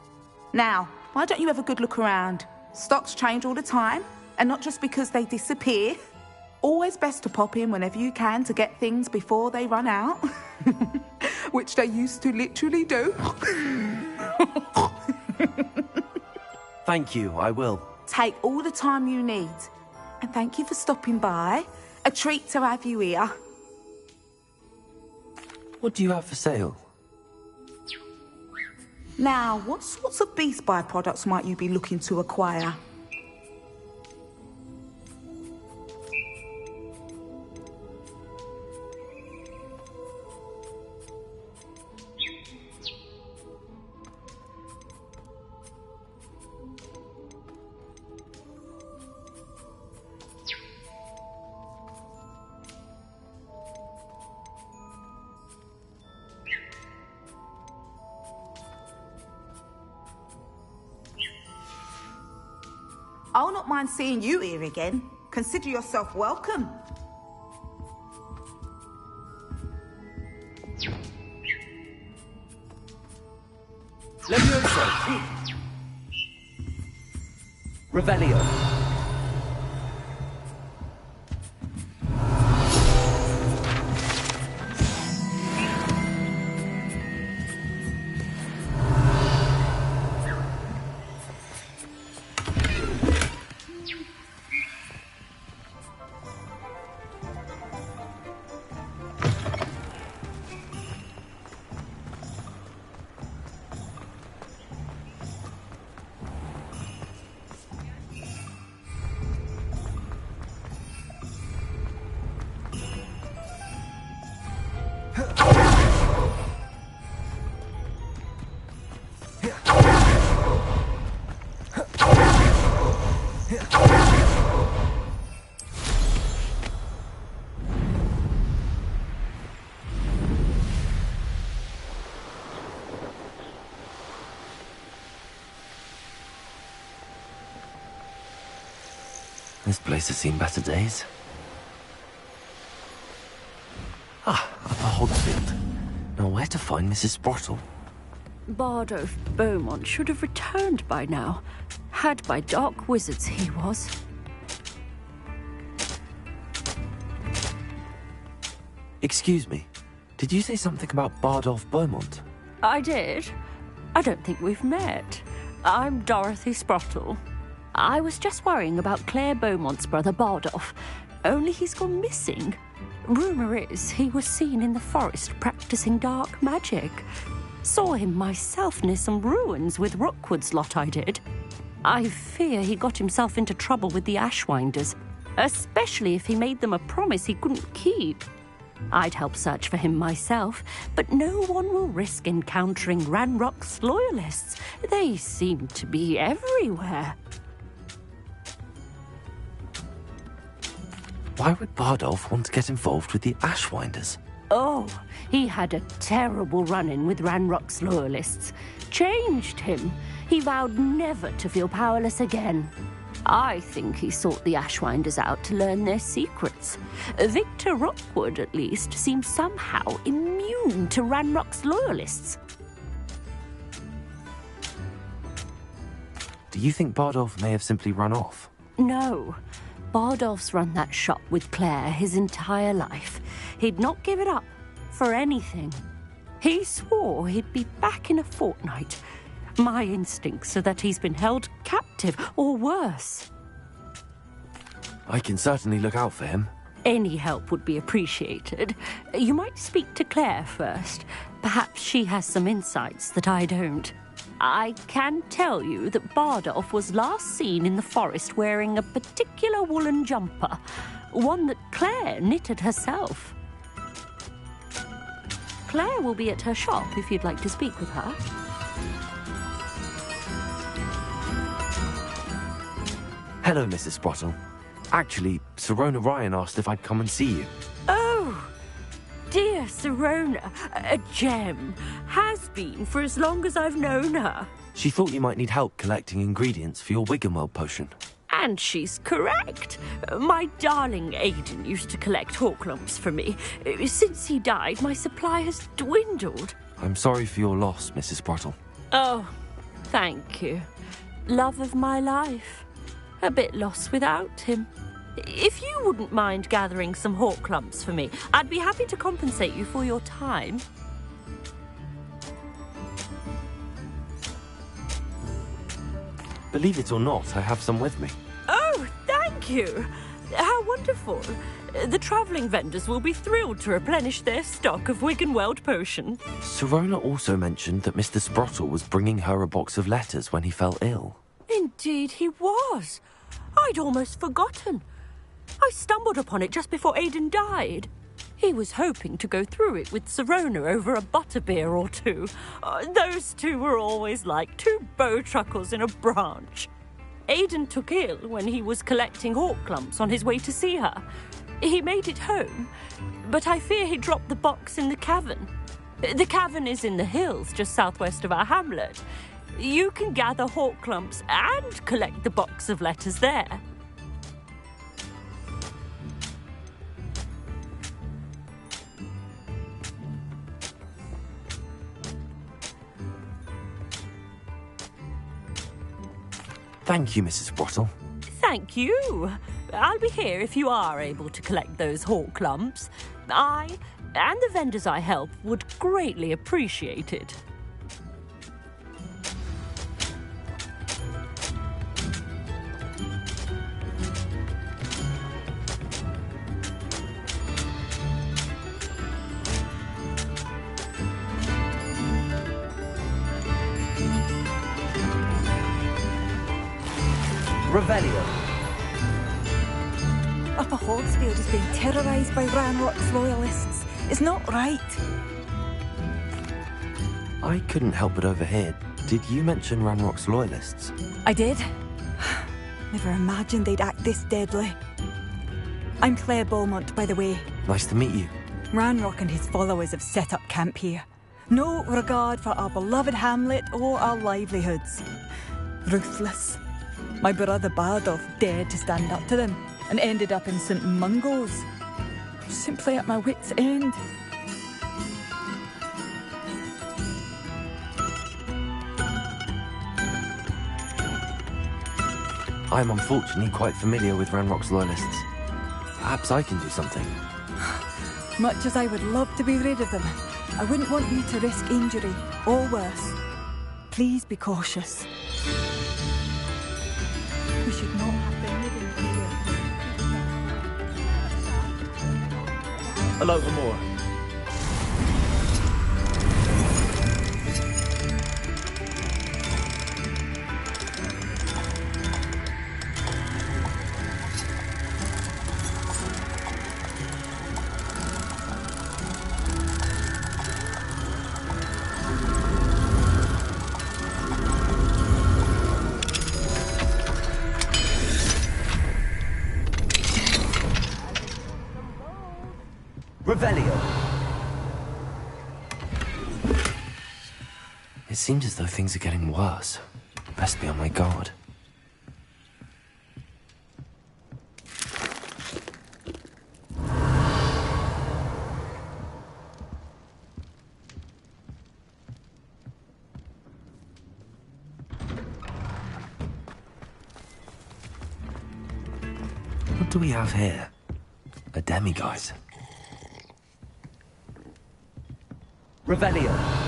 Now, why don't you have a good look around? Stocks change all the time, and not just because they disappear. Always best to pop in whenever you can to get things before they run out. Which they used to literally do. Thank you, I will. Take all the time you need. And thank you for stopping by. A treat to have you here. What do you have for sale? Now, what sorts of beast byproducts might you be looking to acquire? I'll not mind seeing you here again. Consider yourself welcome. Levioso! Revelio! This place has seen better days. Ah, Upper Hogsfield. Now where to find Mrs. Sprottle? Bardolph Beaumont should have returned by now. Had by dark wizards he was. Excuse me, did you say something about Bardolph Beaumont? I did. I don't think we've met. I'm Dorothy Sprottle. I was just worrying about Claire Beaumont's brother Bardolph, only he's gone missing. Rumour is he was seen in the forest practicing dark magic. Saw him myself near some ruins with Rookwood's lot I did. I fear he got himself into trouble with the Ashwinders, especially if he made them a promise he couldn't keep. I'd help search for him myself, but no one will risk encountering Ranrock's loyalists. They seem to be everywhere. Why would Bardolph want to get involved with the Ashwinders? Oh, he had a terrible run-in with Ranrock's loyalists. Changed him. He vowed never to feel powerless again. I think he sought the Ashwinders out to learn their secrets. Victor Rookwood, at least, seems somehow immune to Ranrock's loyalists. Do you think Bardolph may have simply run off? No. Bardolph's run that shop with Claire his entire life. He'd not give it up for anything. He swore he'd be back in a fortnight. My instincts are that he's been held captive, or worse. I can certainly look out for him. Any help would be appreciated. You might speak to Claire first. Perhaps she has some insights that I don't. I can tell you that Bardolph was last seen in the forest wearing a particular woolen jumper, one that Claire knitted herself. Claire will be at her shop if you'd like to speak with her. Hello, Mrs. Sprottle. Actually, Sirona Ryan asked if I'd come and see you. Oh, dear Sirona, a gem. Has been for as long as I've known her. She thought you might need help collecting ingredients for your Wiggenweld potion. And she's correct. My darling Aidan used to collect hawklumps for me. Since he died, my supply has dwindled. I'm sorry for your loss, Mrs. Sprottle. Oh, thank you. Love of my life. A bit lost without him. If you wouldn't mind gathering some hawklumps for me, I'd be happy to compensate you for your time. Believe it or not, I have some with me. Oh, thank you. How wonderful. The travelling vendors will be thrilled to replenish their stock of Wiggenweld potion. Sirona also mentioned that Mr. Sprottle was bringing her a box of letters when he fell ill. Indeed he was. I'd almost forgotten. I stumbled upon it just before Aidan died. He was hoping to go through it with Sirona over a butterbeer or two. Those two were always like two bowtruckles in a branch. Aidan took ill when he was collecting hawklumps on his way to see her. He made it home, but I fear he dropped the box in the cavern. The cavern is in the hills just southwest of our hamlet. You can gather hawklumps and collect the box of letters there. Thank you, Mrs. Sprottle. Thank you. I'll be here if you are able to collect those hawklumps. I and the vendors I help would greatly appreciate it. Revelio. Upper Hogsfield is being terrorised by Ranrock's loyalists. It's not right. I couldn't help but overhear. Did you mention Ranrock's loyalists? I did. Never imagined they'd act this deadly. I'm Claire Beaumont, by the way. Nice to meet you. Ranrock and his followers have set up camp here. No regard for our beloved hamlet or our livelihoods. Ruthless. My brother Bardolph dared to stand up to them and ended up in St Mungo's. Simply at my wit's end. I'm unfortunately quite familiar with Ranrock's loyalists. Perhaps I can do something. Much as I would love to be rid of them, I wouldn't want you to risk injury, or worse. Please be cautious. We should not have been living here. Hello, Gamora. Revelio! It seems as though things are getting worse. Best be on my guard. What do we have here? A demiguise. Revelio.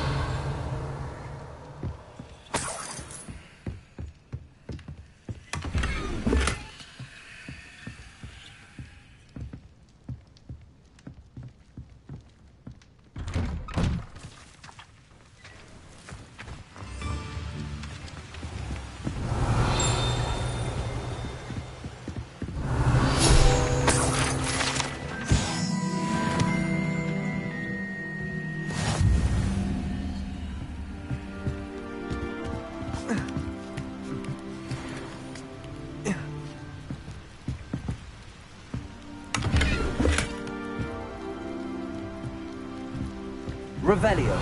Revelio.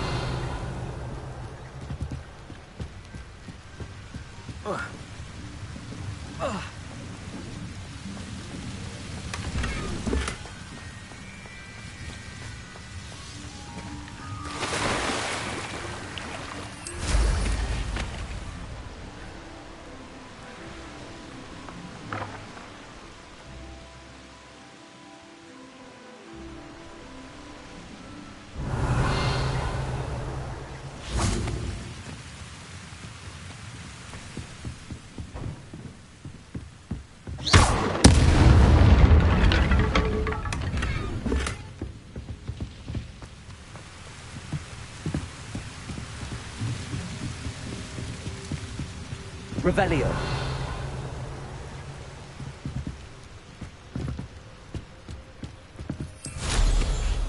Revelio.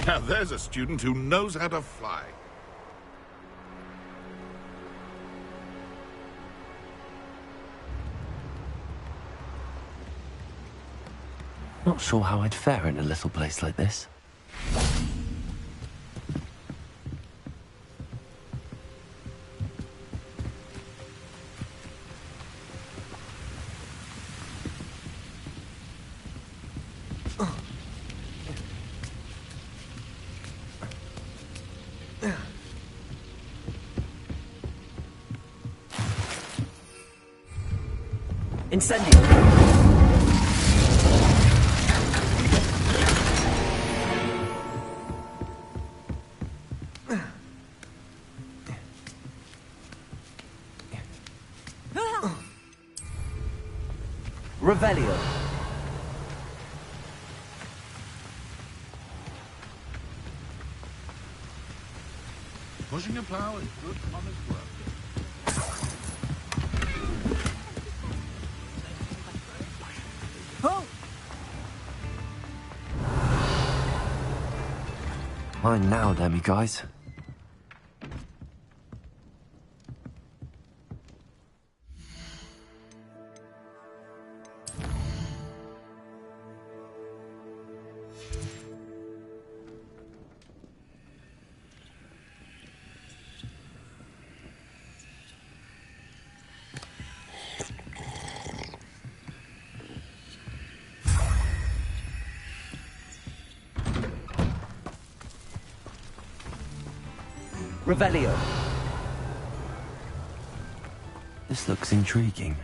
Now there's a student who knows how to fly. Not sure how I'd fare in a little place like this. Incendio! Revelio! Pushing a plow is good honest work. Mine now, demiguise. Revelio. This looks intriguing.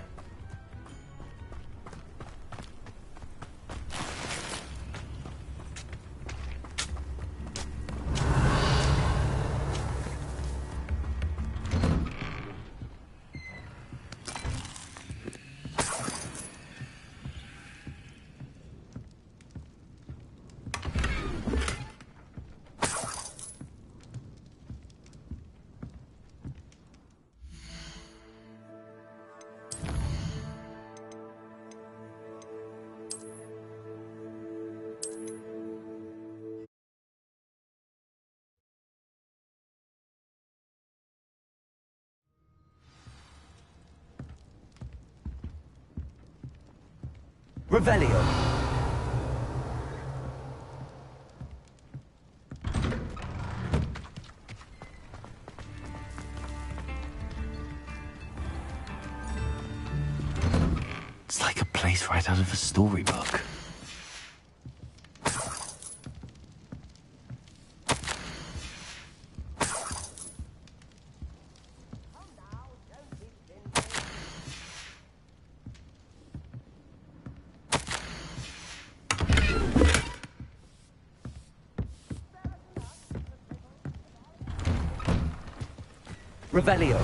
Revelio. It's like a place right out of a storybook. Revelio.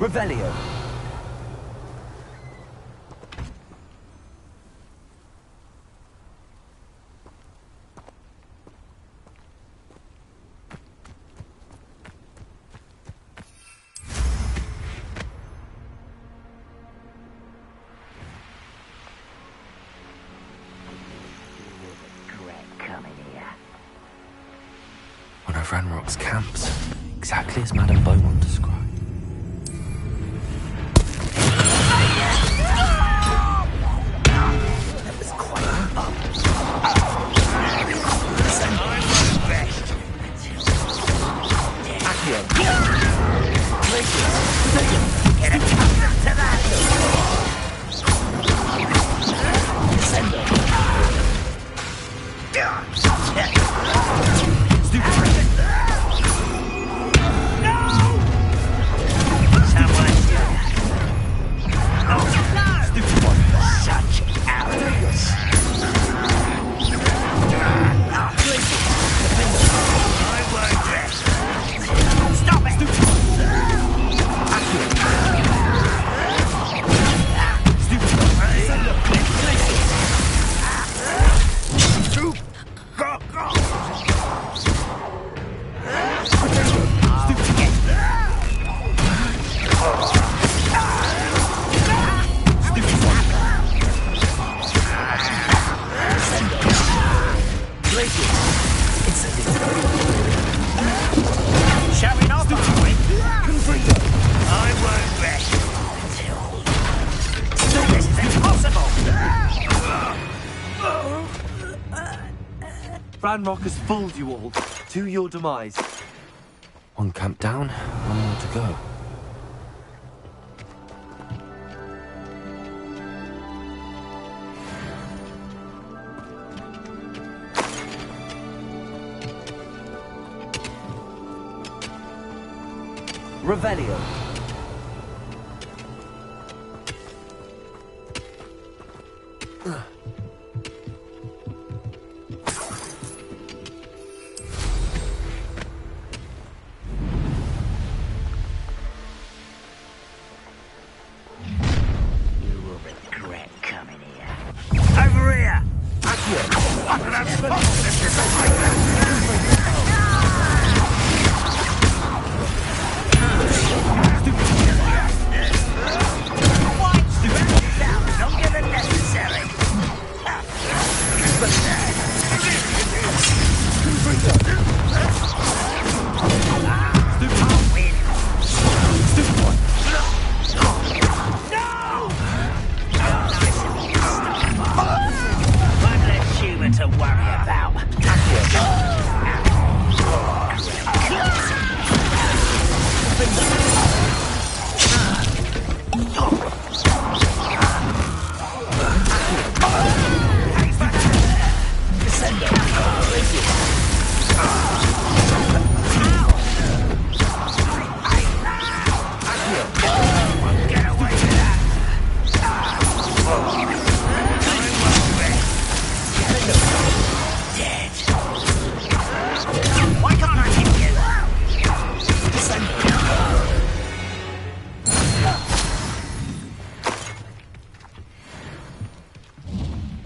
Revelio. One of Ranrock's camps, exactly as Madame Beaumont described. That was quite up. Accio. Get accustomed to that. Ranrock has fooled you all to your demise. One camp down, one more to go. Revelio.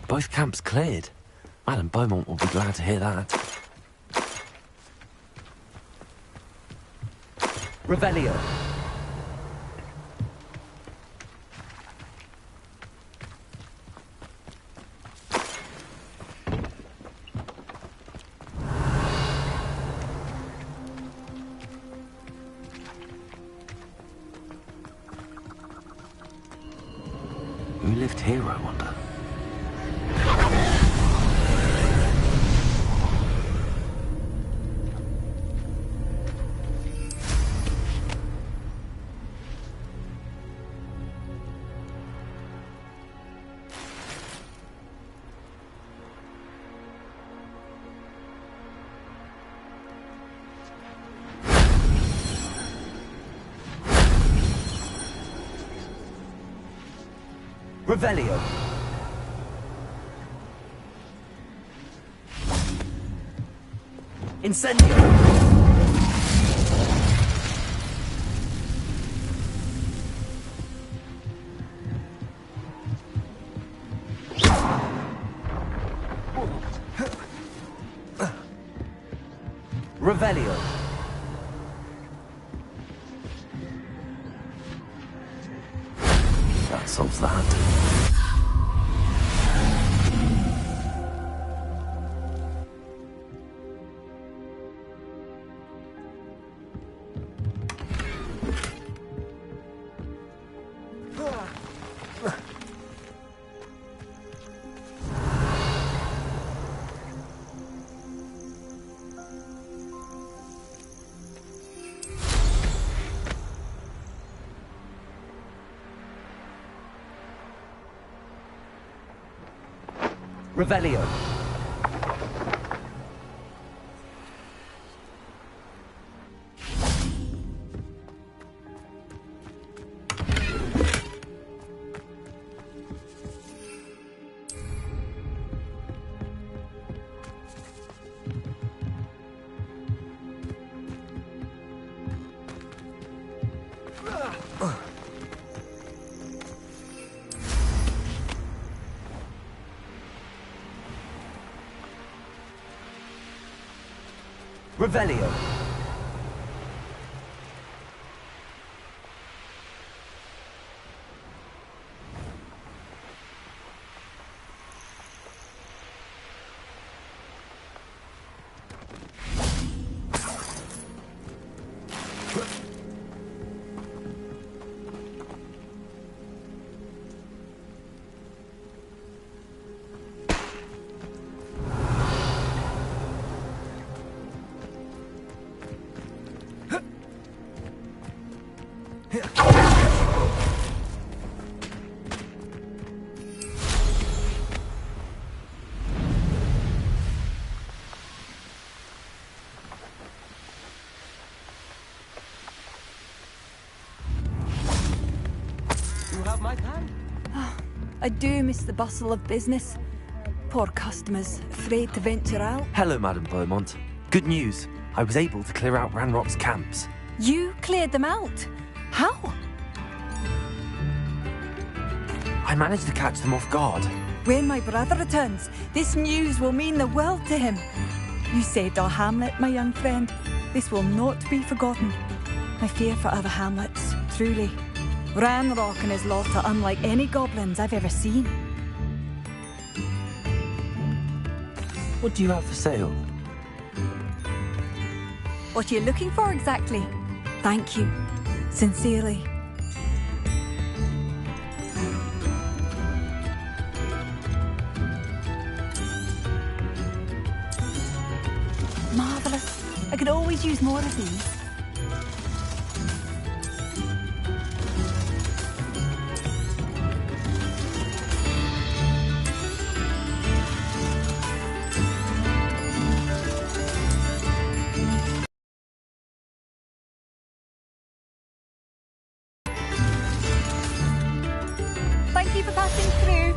Both camps cleared. Madame Beaumont will be glad to hear that. Revelio. Who lived here, I wonder? Revelio. Incendio. Revelio. That solves that. Revelio. Revelio. I do miss the bustle of business. Poor customers, afraid to venture out. Hello, Madame Beaumont. Good news. I was able to clear out Ranrock's camps. You cleared them out? How? I managed to catch them off guard. When my brother returns, this news will mean the world to him. You saved our hamlet, my young friend. This will not be forgotten. I fear for other hamlets, truly. Ranrock and his lot are unlike any goblins I've ever seen. What do you have for sale? What are you looking for exactly? Thank you. Sincerely. Marvellous. I could always use more of these. Thank you for passing through.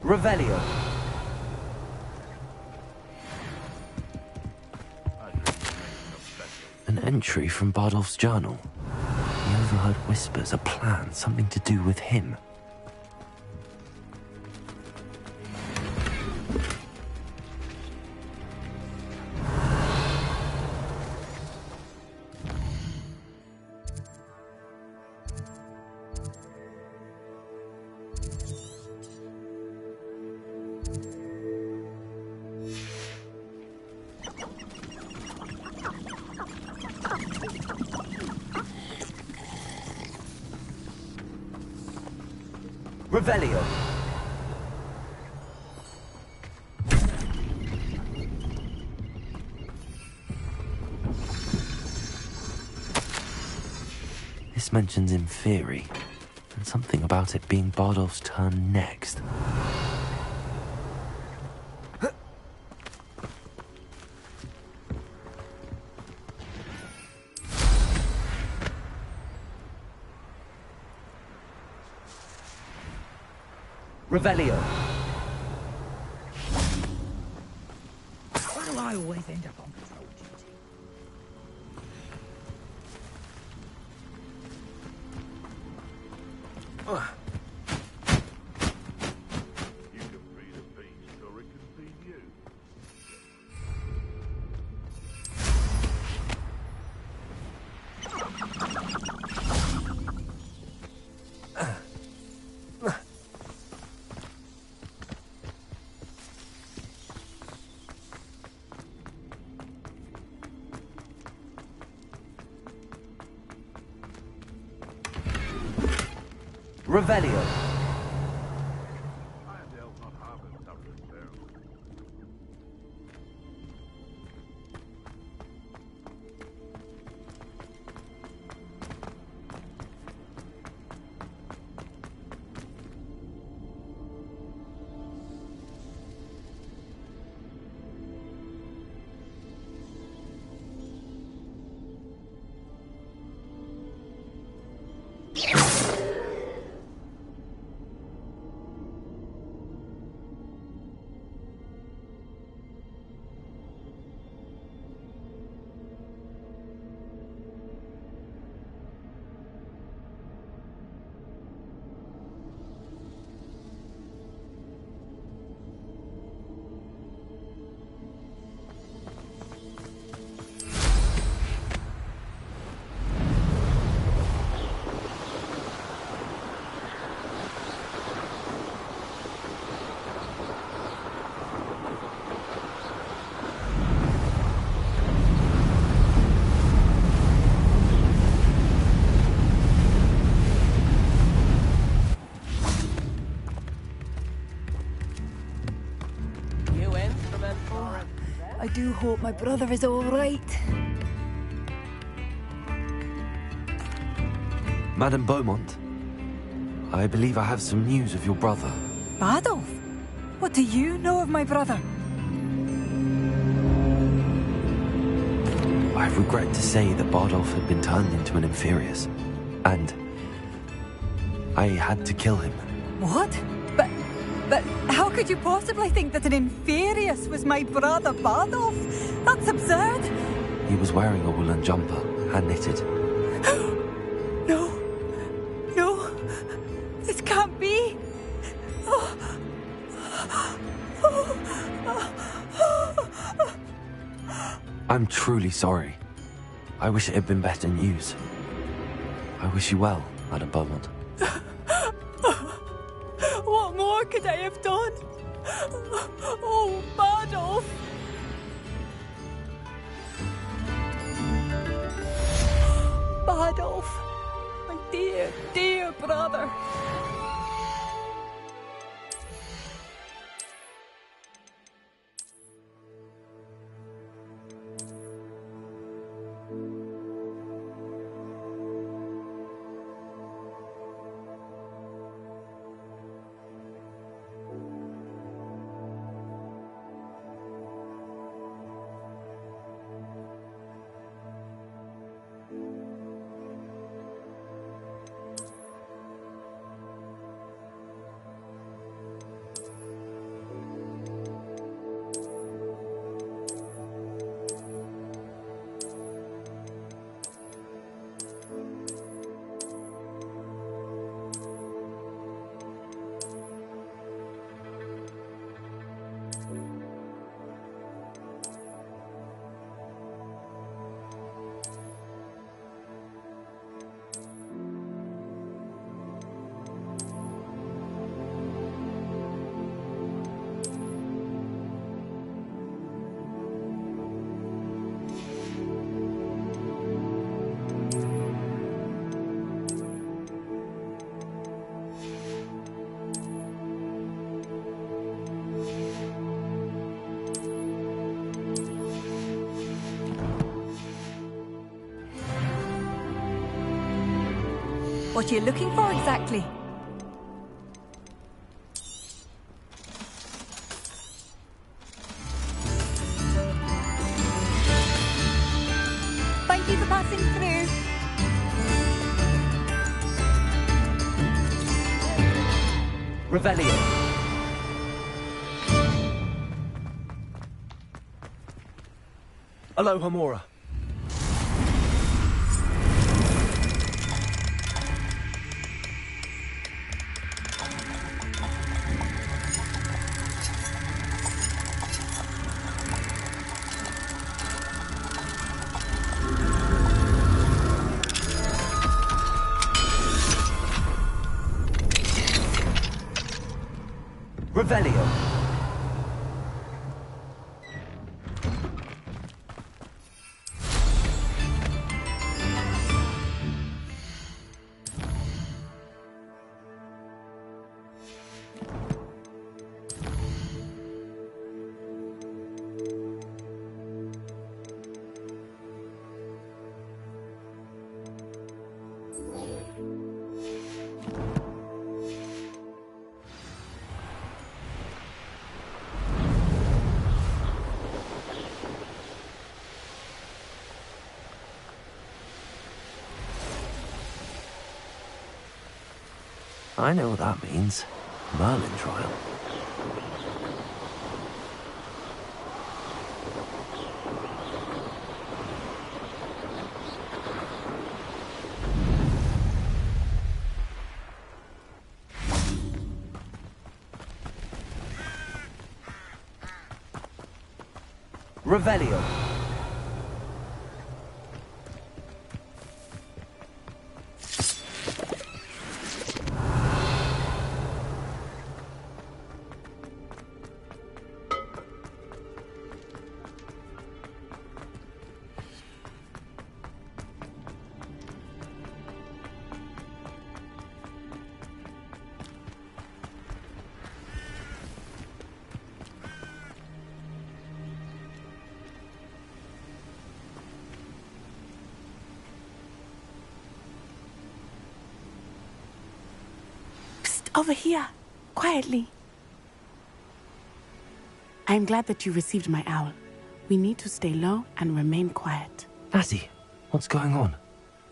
Revelio. An entry from Bardolph's journal. He overheard whispers, a plan, something to do with him. Revelio. This mentions Inferi, and something about it being Bardolph's turn next. Revelio. Why do I always end up on patrol duty? You can feed a beast, or it can feed you. Revelio. Iredale's not half as tough as Beryl. I do hope my brother is all right. Madame Beaumont, I believe I have some news of your brother. Bardolph? What do you know of my brother? I regret to say that Bardolph had been turned into an Inferius, and I had to kill him. What? But how could you possibly think that an Inferius was my brother Bardolph? That's absurd. He was wearing a woolen jumper, hand-knitted. No. This can't be. I'm truly sorry. I wish it had been better news. I wish you well, Madame Beaumont. What more could I have done? Oh, Bardolph! Bardolph, my dear, dear brother. What are you looking for exactly? Thank you for passing through. Revelio. Aloha Mora. Revelio. I know what that means. Merlin trial. Revelio. Over here, quietly. I am glad that you received my owl. We need to stay low and remain quiet. Natty, what's going on?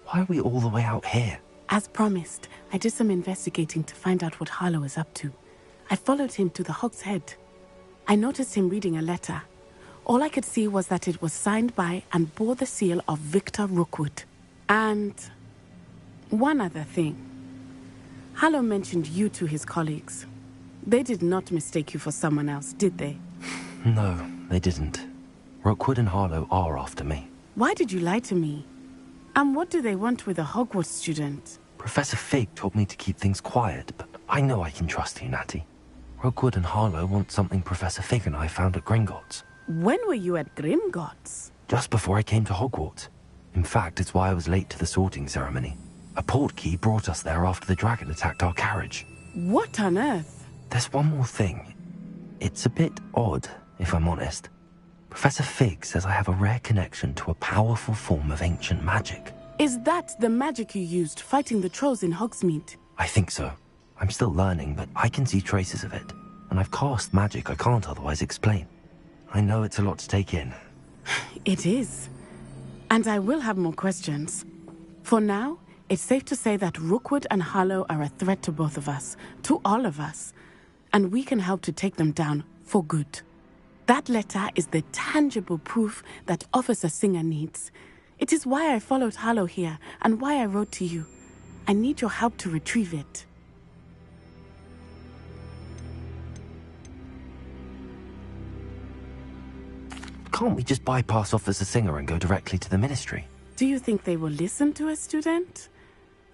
Why are we all the way out here? As promised, I did some investigating to find out what Harlow is up to. I followed him to the Hog's Head. I noticed him reading a letter. All I could see was that it was signed by and bore the seal of Victor Rookwood. And one other thing. Harlow mentioned you to his colleagues. They did not mistake you for someone else, did they? No, they didn't. Rookwood and Harlow are after me. Why did you lie to me? And what do they want with a Hogwarts student? Professor Fig told me to keep things quiet, but I know I can trust you, Natty. Rookwood and Harlow want something Professor Fig and I found at Gringotts. When were you at Gringotts? Just before I came to Hogwarts. In fact, it's why I was late to the sorting ceremony. A portkey brought us there after the dragon attacked our carriage. What on earth? There's one more thing. It's a bit odd, if I'm honest. Professor Fig says I have a rare connection to a powerful form of ancient magic. Is that the magic you used fighting the trolls in Hogsmeade? I think so. I'm still learning, but I can see traces of it. And I've cast magic I can't otherwise explain. I know it's a lot to take in. It is. And I will have more questions. For now, it's safe to say that Rookwood and Harlow are a threat to both of us, to all of us, and we can help to take them down for good. That letter is the tangible proof that Officer Singer needs. It is why I followed Harlow here and why I wrote to you. I need your help to retrieve it. Can't we just bypass Officer Singer and go directly to the Ministry? Do you think they will listen to a student?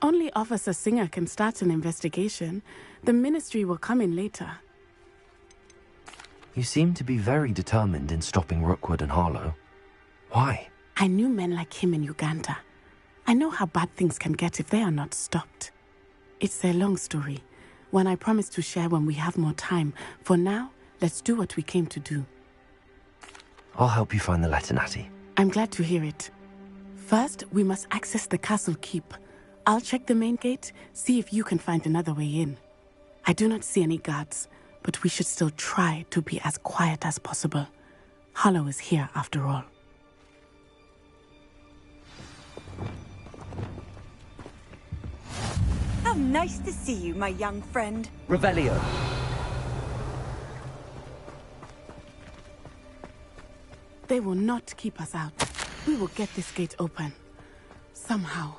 Only Officer Singer can start an investigation. The Ministry will come in later. You seem to be very determined in stopping Rookwood and Harlow. Why? I knew men like him in Uganda. I know how bad things can get if they are not stopped. It's a long story, one I promise to share when we have more time. For now, let's do what we came to do. I'll help you find the letter, Natty. I'm glad to hear it. First, we must access the castle keep. I'll check the main gate, see if you can find another way in. I do not see any guards, but we should still try to be as quiet as possible. Hollow is here after all. How nice to see you, my young friend. Revelio. They will not keep us out. We will get this gate open. Somehow.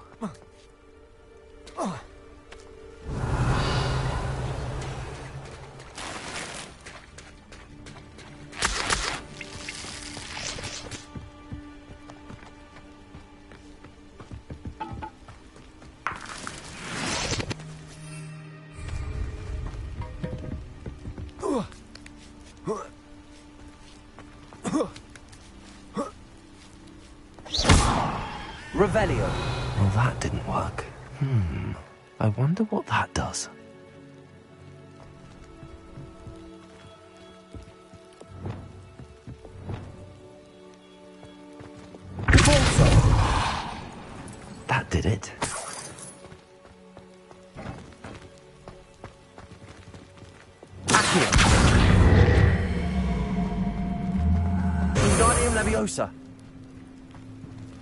Revelio. Well, that didn't work. I wonder what that does. That did it. Accio. Wingardium Leviosa.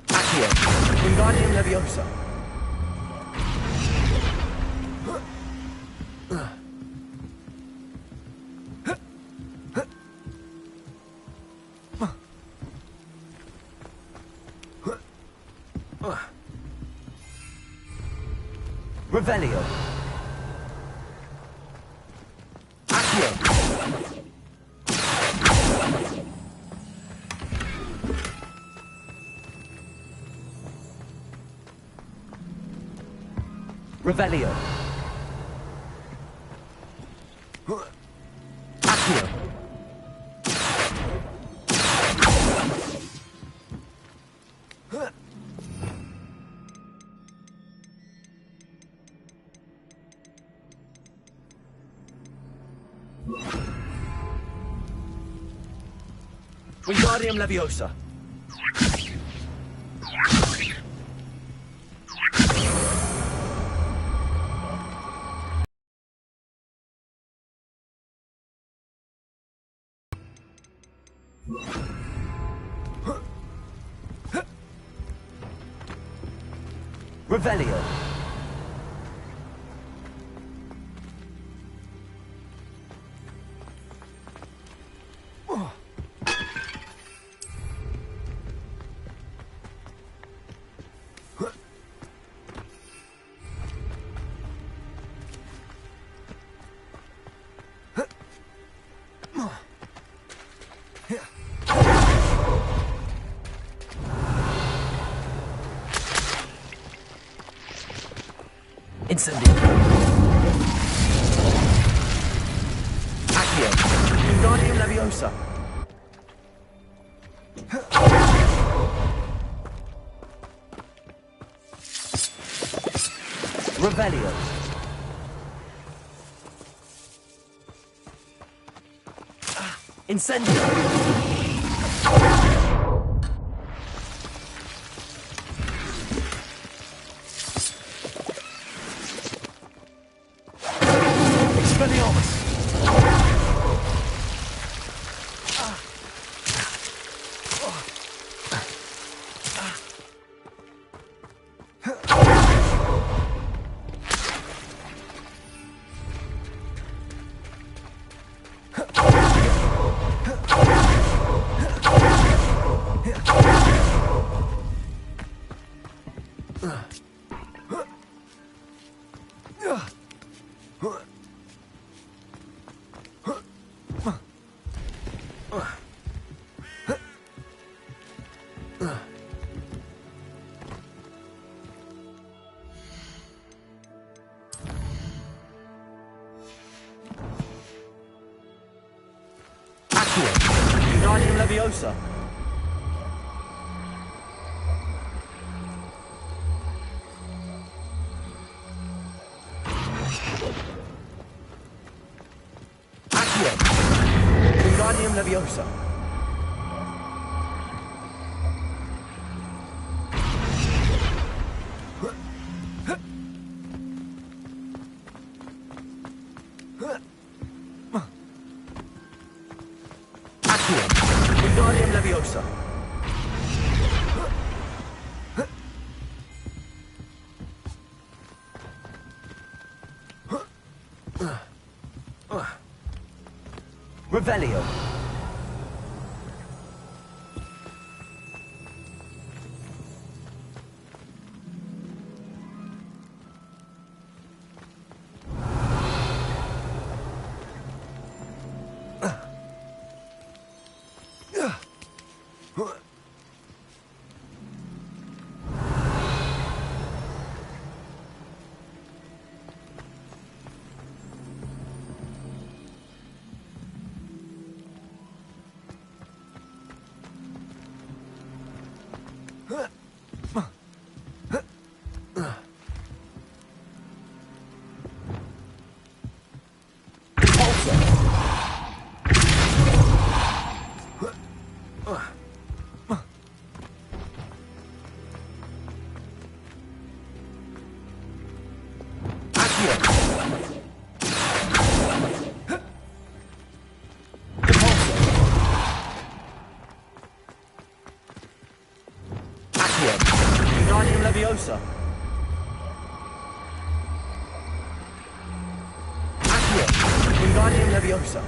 Accio. Wingardium Leviosa. Revelio. Accio. Revelio. Accio. Wingardium Leviosa. Revelio. Incendio. Accio. Wingardium Leviosa. Revelio. Incendio. Wingardium Leviosa. Accio. Wingardium Leviosa. Leviosa. Revelio. Leviosa. Accio. Wingardium Leviosa.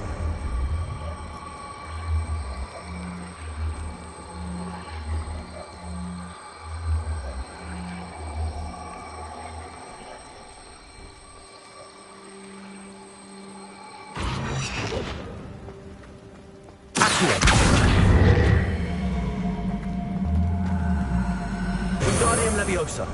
Wingardium Leviosa.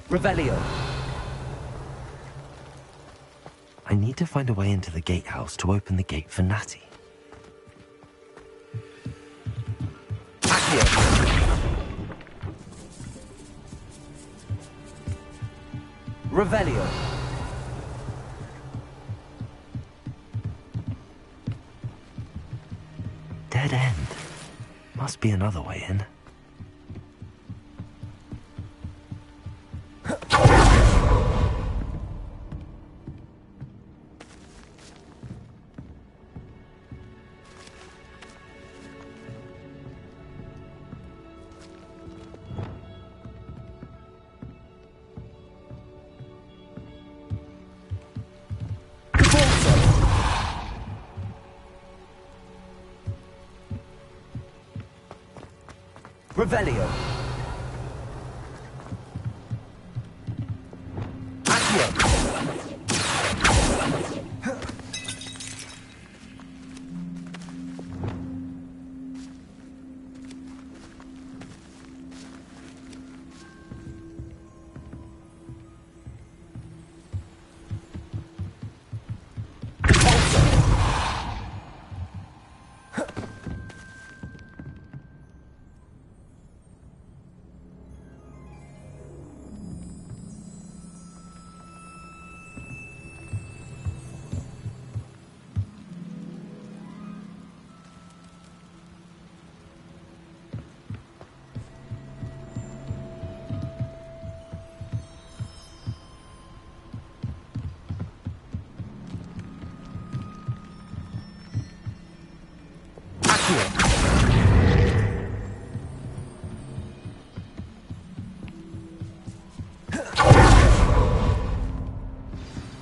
Revelio. I need to find a way into the gatehouse to open the gate for Natty. Revelio. Dead end. Must be another way in. Revelio. Accio.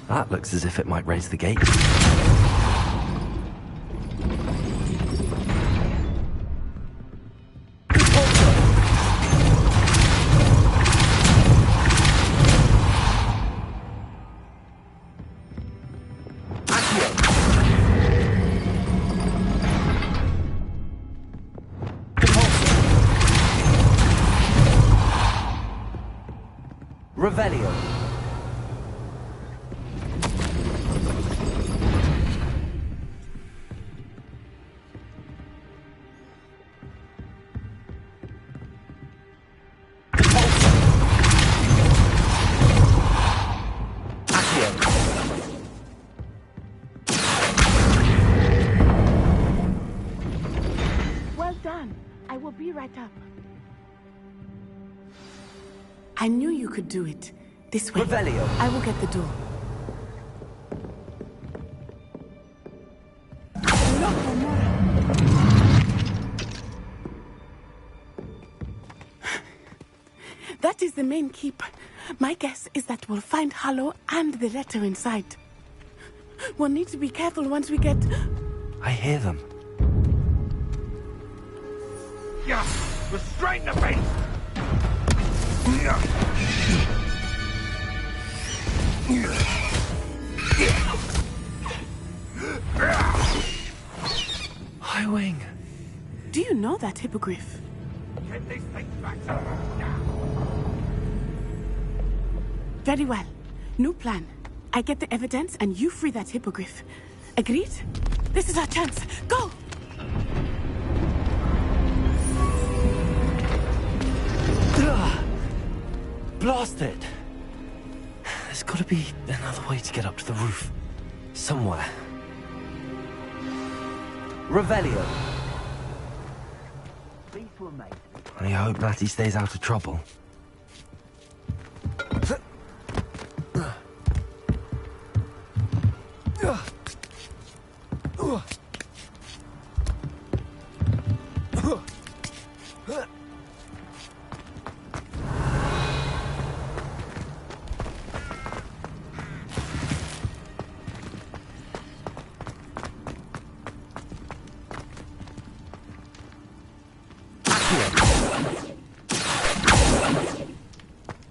That looks as if it might raise the gate. Revelio. right up. I knew you could do it. This way. Revelio. I will get the door. That is the main keep. My guess is that we'll find Hollow and the letter inside. We'll need to be careful once we get... I hear them. Yeah, restrain the beast! High Wing. Do you know that hippogriff? Get these things back to now. Very well. New plan. I get the evidence and you free that hippogriff. Agreed? This is our chance. Go! Blast it! There's got to be another way to get up to the roof. Somewhere. Revelio. I hope Matty stays out of trouble.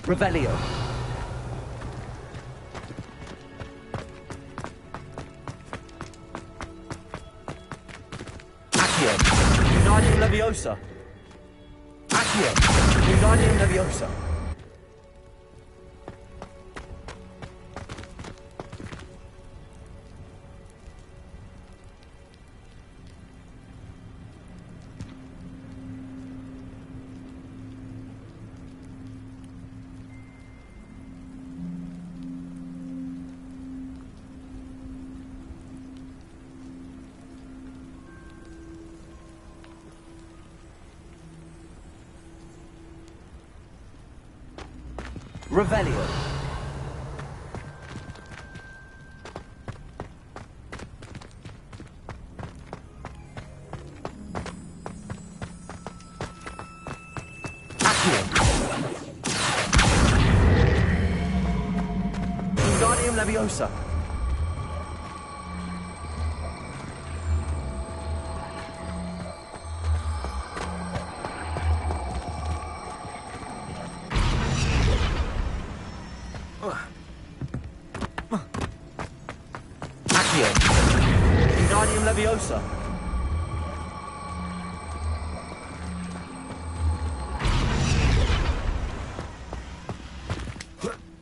Revelio. Accio. Uniting Leviosa. Accio. Uniting Leviosa. Revelio. Accio. Wingardium Leviosa. Wingardium Leviosa.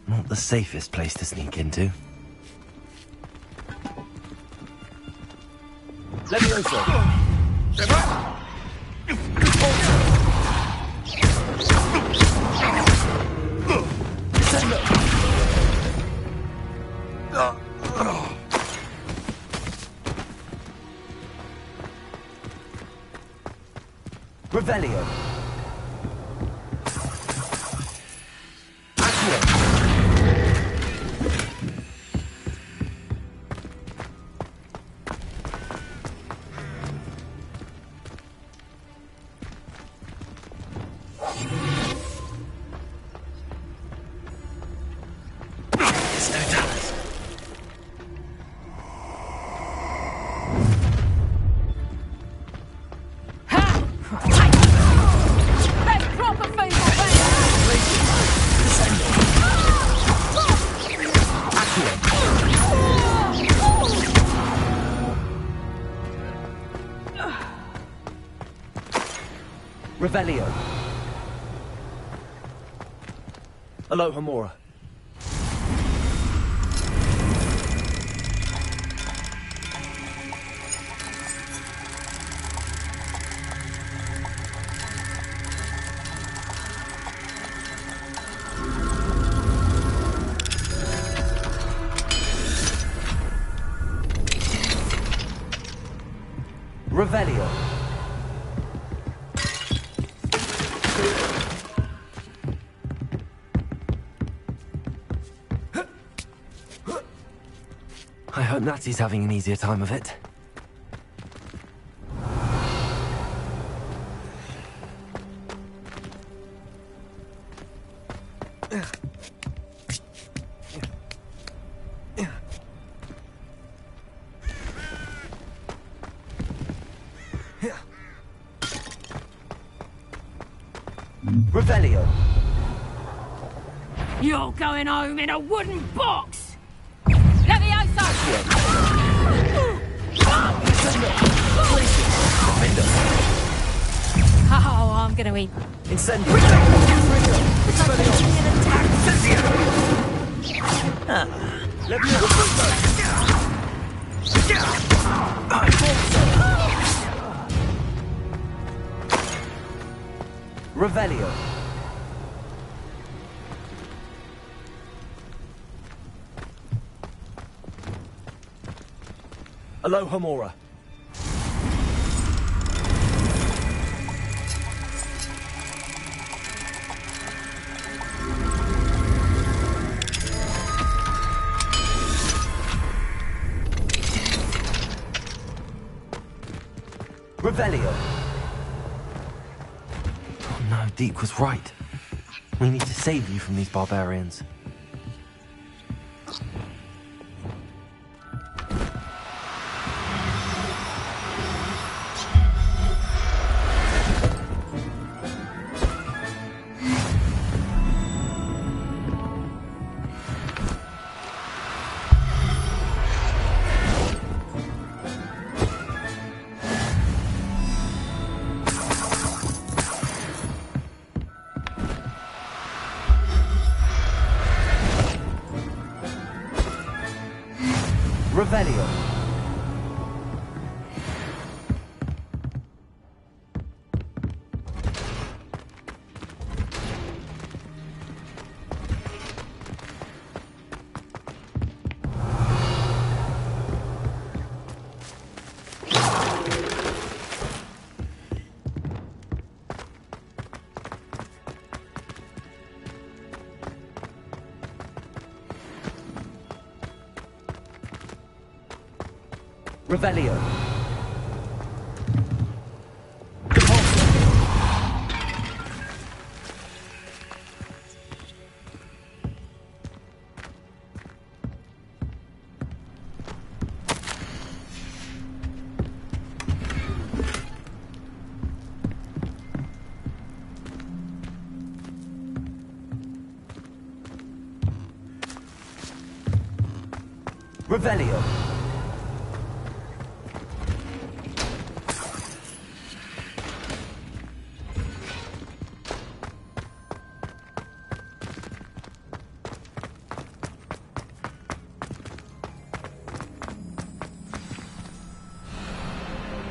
Not the safest place to sneak into. Leviosa. Revelio. Revelio. Aloha Mora. Revelio. I hope Natty's having an easier time of it. Revelio. You're going home in a wooden box! Levioso! Oh, I'm gonna eat. Incendio. Revelio. Aloha Mora. Revelio. Oh no, Deke was right. We need to save you from these barbarians. Revelio. Revelio. Revelio.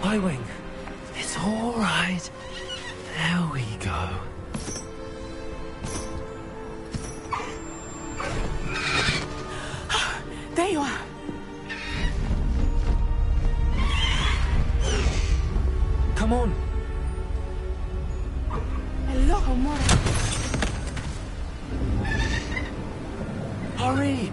Y-Wing, it's all right. There we go. There you are. Come on. Hello, Mora. Hurry.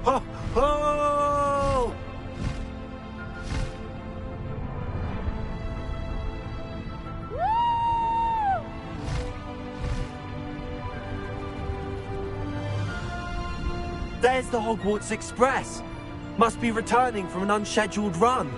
Oh! There's the Hogwarts Express. Must be returning from an unscheduled run.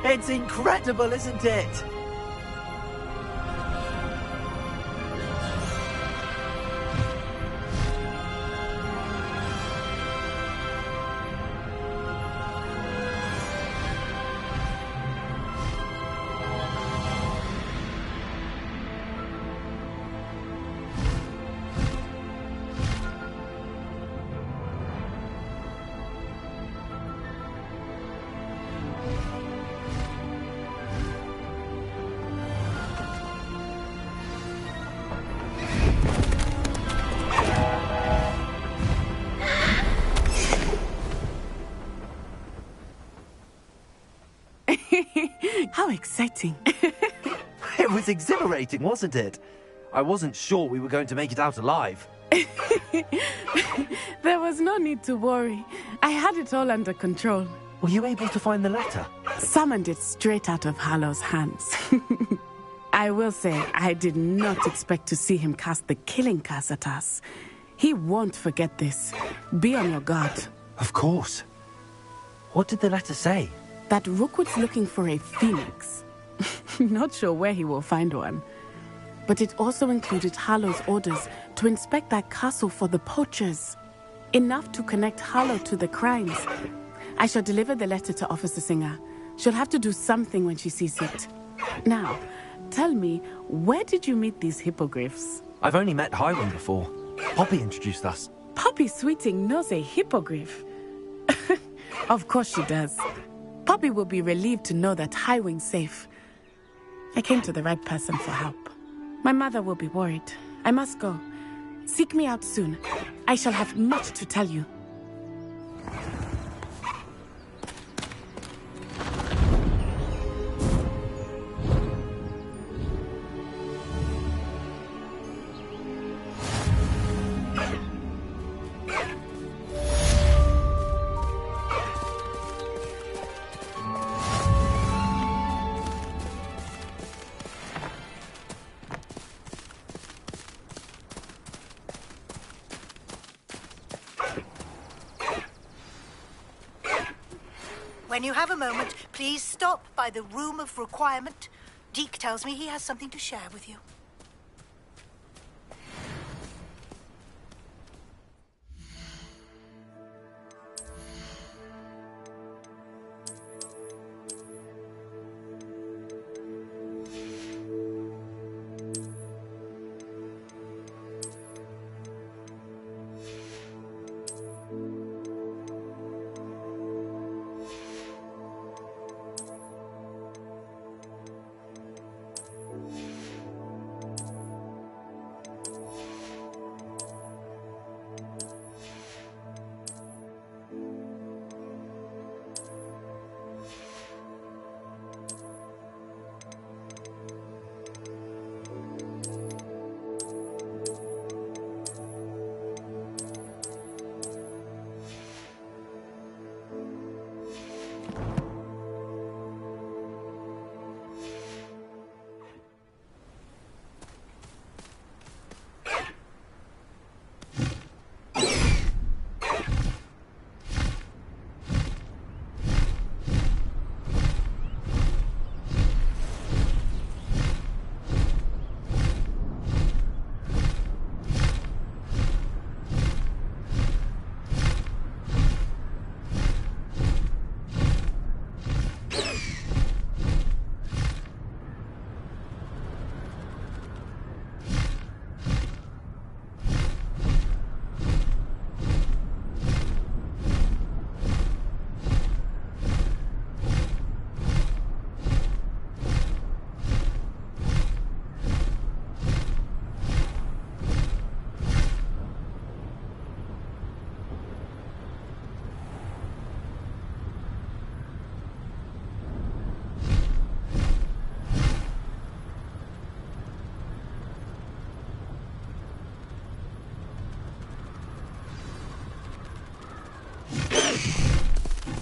It's incredible, isn't it? How exciting. It was exhilarating, wasn't it? I wasn't sure we were going to make it out alive. There was no need to worry. I had it all under control. Were you able to find the letter? Summoned it straight out of Harlow's hands. I will say, I did not expect to see him cast the killing curse at us. He won't forget this. Be on your guard. Of course. What did the letter say? That Rookwood's looking for a phoenix. Not sure where he will find one. But it also included Harlow's orders to inspect that castle for the poachers. Enough to connect Harlow to the crimes. I shall deliver the letter to Officer Singer. She'll have to do something when she sees it. Now, tell me, where did you meet these hippogriffs? I've only met Highwing before. Poppy introduced us. Poppy Sweeting knows a hippogriff. Of course she does. Poppy will be relieved to know that Highwing's safe. I came to the right person for help. My mother will be worried. I must go. Seek me out soon. I shall have much to tell you. When you have a moment, please stop by the Room of Requirement. Deke tells me he has something to share with you.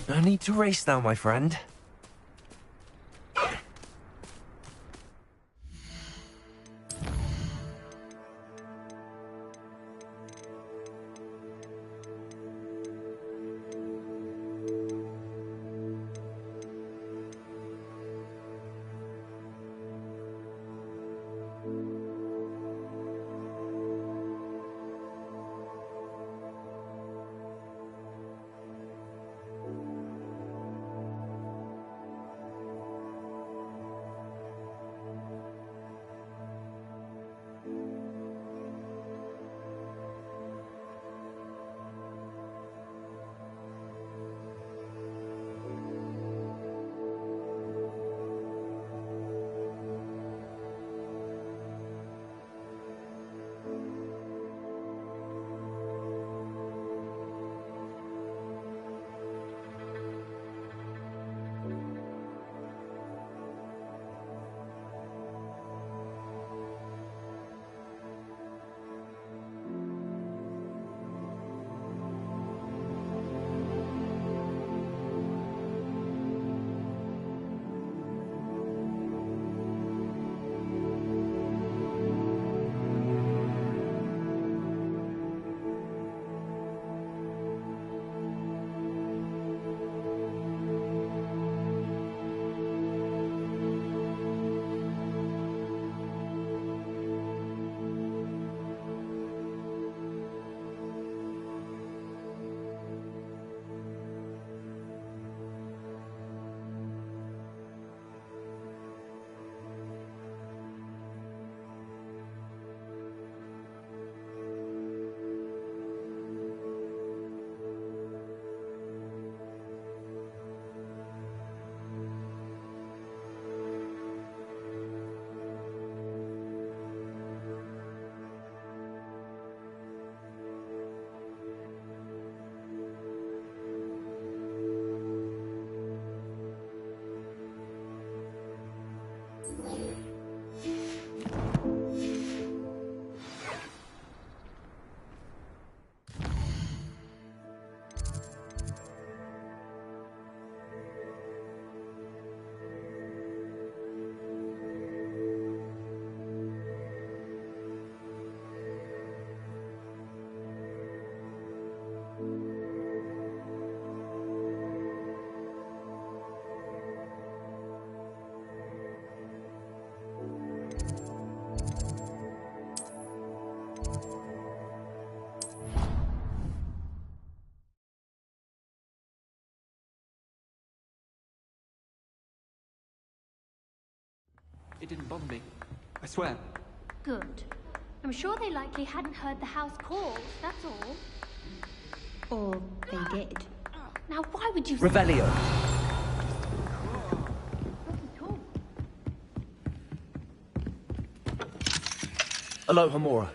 No need to race now, my friend. It didn't bother me. I swear. Good. I'm sure they likely hadn't heard the house calls, that's all. Or they did. Now why would you... Revelio. Aloha Mora.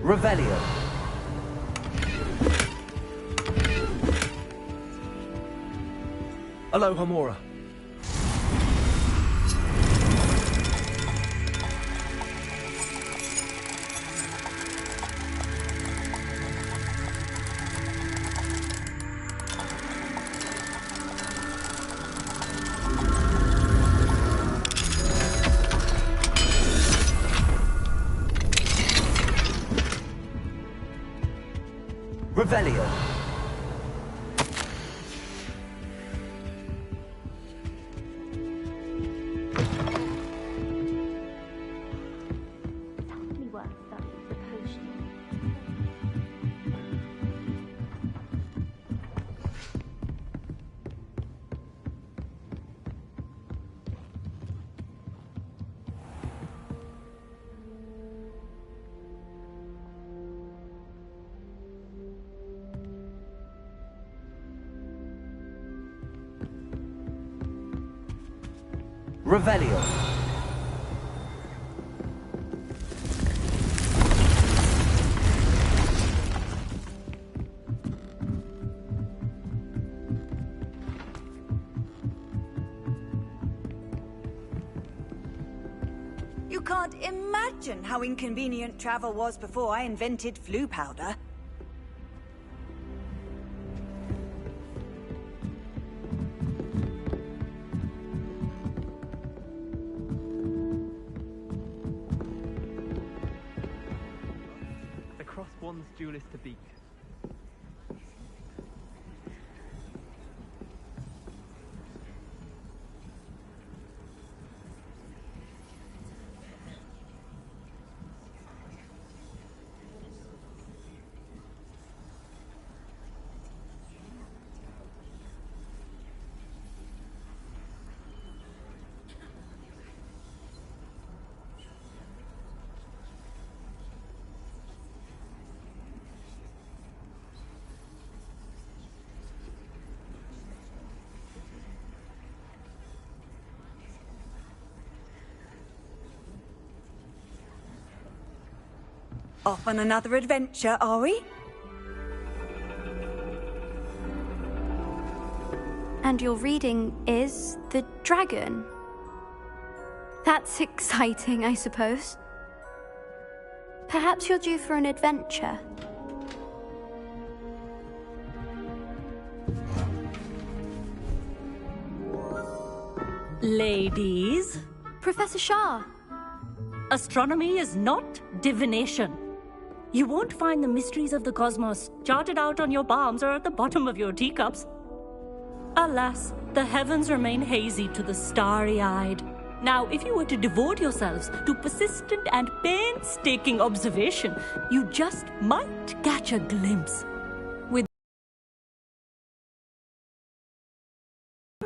Revelio. Aloha Mora. Revelio. Something worth studying the potion. Revelio. You can't imagine how inconvenient travel was before I invented flu powder. The Crosswands duelist to beat. Off on another adventure, are we? And your reading is The Dragon. That's exciting, I suppose. Perhaps you're due for an adventure. Ladies, Professor Shah. astronomy is not divination. You won't find the mysteries of the cosmos charted out on your palms or at the bottom of your teacups. Alas, the heavens remain hazy to the starry-eyed. Now, if you were to devote yourselves to persistent and painstaking observation, you just might catch a glimpse. With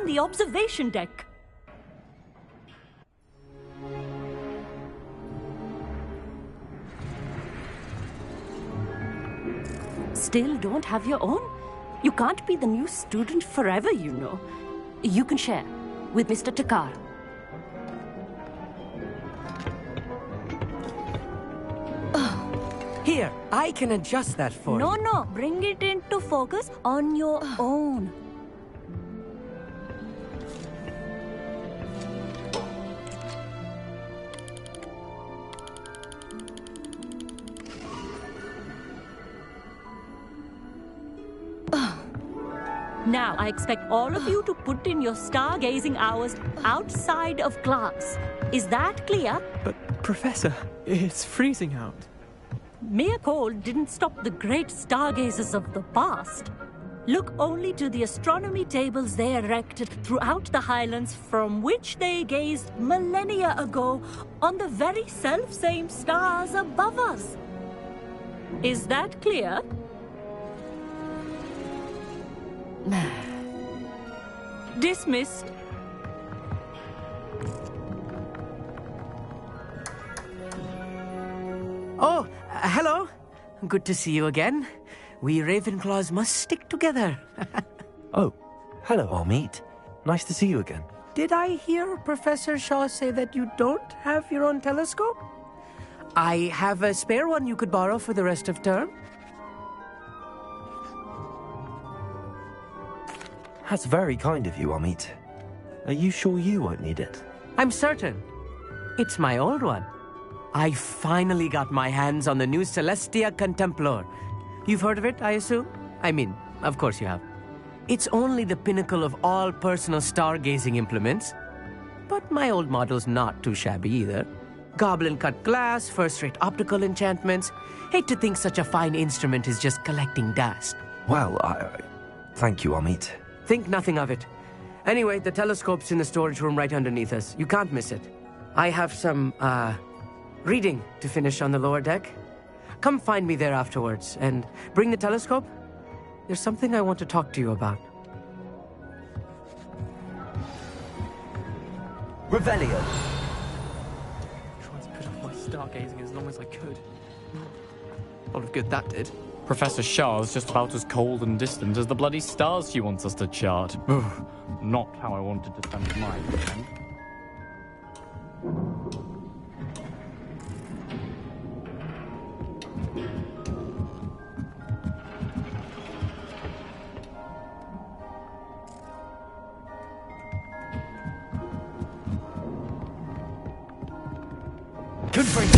the observation deck. Still don't have your own? You can't be the new student forever, you know. You can share with Mr. Takar. Here, I can adjust that for you. No, bring it into focus on your own. Now, I expect all of you to put in your stargazing hours outside of class. Is that clear? But, Professor, it's freezing out. Mere cold didn't stop the great stargazers of the past. Look only to the astronomy tables they erected throughout the highlands from which they gazed millennia ago on the very self-same stars above us. Is that clear? Dismissed. Oh, hello. Good to see you again. We Ravenclaws must stick together. Oh, hello, Amit. Nice to see you again. Did I hear Professor Shaw say that you don't have your own telescope? I have a spare one you could borrow for the rest of term. That's very kind of you, Amit. Are you sure you won't need it? I'm certain. It's my old one. I finally got my hands on the new Celestia Contemplar. You've heard of it, I assume? I mean, of course you have. It's only the pinnacle of all personal stargazing implements. But my old model's not too shabby either. Goblin-cut glass, first-rate optical enchantments. Hate to think such a fine instrument is just collecting dust. Well, thank you, Amit. Think nothing of it. Anyway, the telescope's in the storage room right underneath us. You can't miss it. I have some, reading to finish on the lower deck. Come find me there afterwards, and bring the telescope. There's something I want to talk to you about. Revelio. Tried to put off my stargazing as long as I could. A lot of good that did. Professor Shah's just about as cold and distant as the bloody stars she wants us to chart. Ugh, not how I wanted to spend my weekend. Good for you.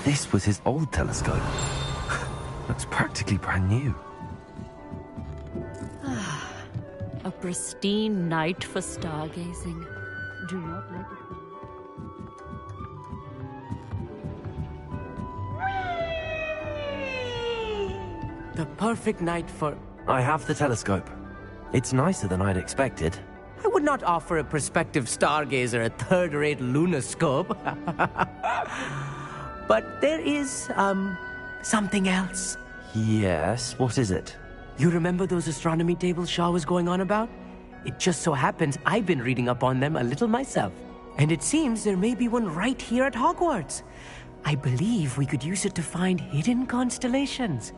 This was his old telescope. Looks practically brand new. A pristine night for stargazing. Do not let it go. The perfect night for... I have the telescope. It's nicer than I'd expected. I would not offer a prospective stargazer a third-rate lunoscope. But there is, something else. Yes, what is it? You remember those astronomy tables Shaw was going on about? It just so happens I've been reading up on them a little myself. And it seems there may be one right here at Hogwarts. I believe we could use it to find hidden constellations.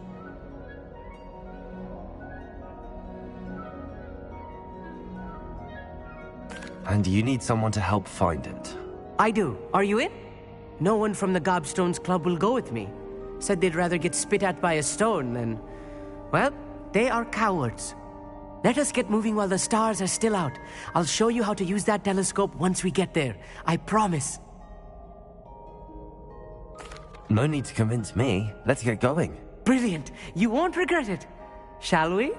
And you need someone to help find it. I do. Are you in? No one from the Gobstones Club will go with me. Said they'd rather get spit at by a stone than... Well, they are cowards. Let us get moving while the stars are still out. I'll show you how to use that telescope once we get there. I promise. No need to convince me. Let's get going. Brilliant. You won't regret it. Shall we?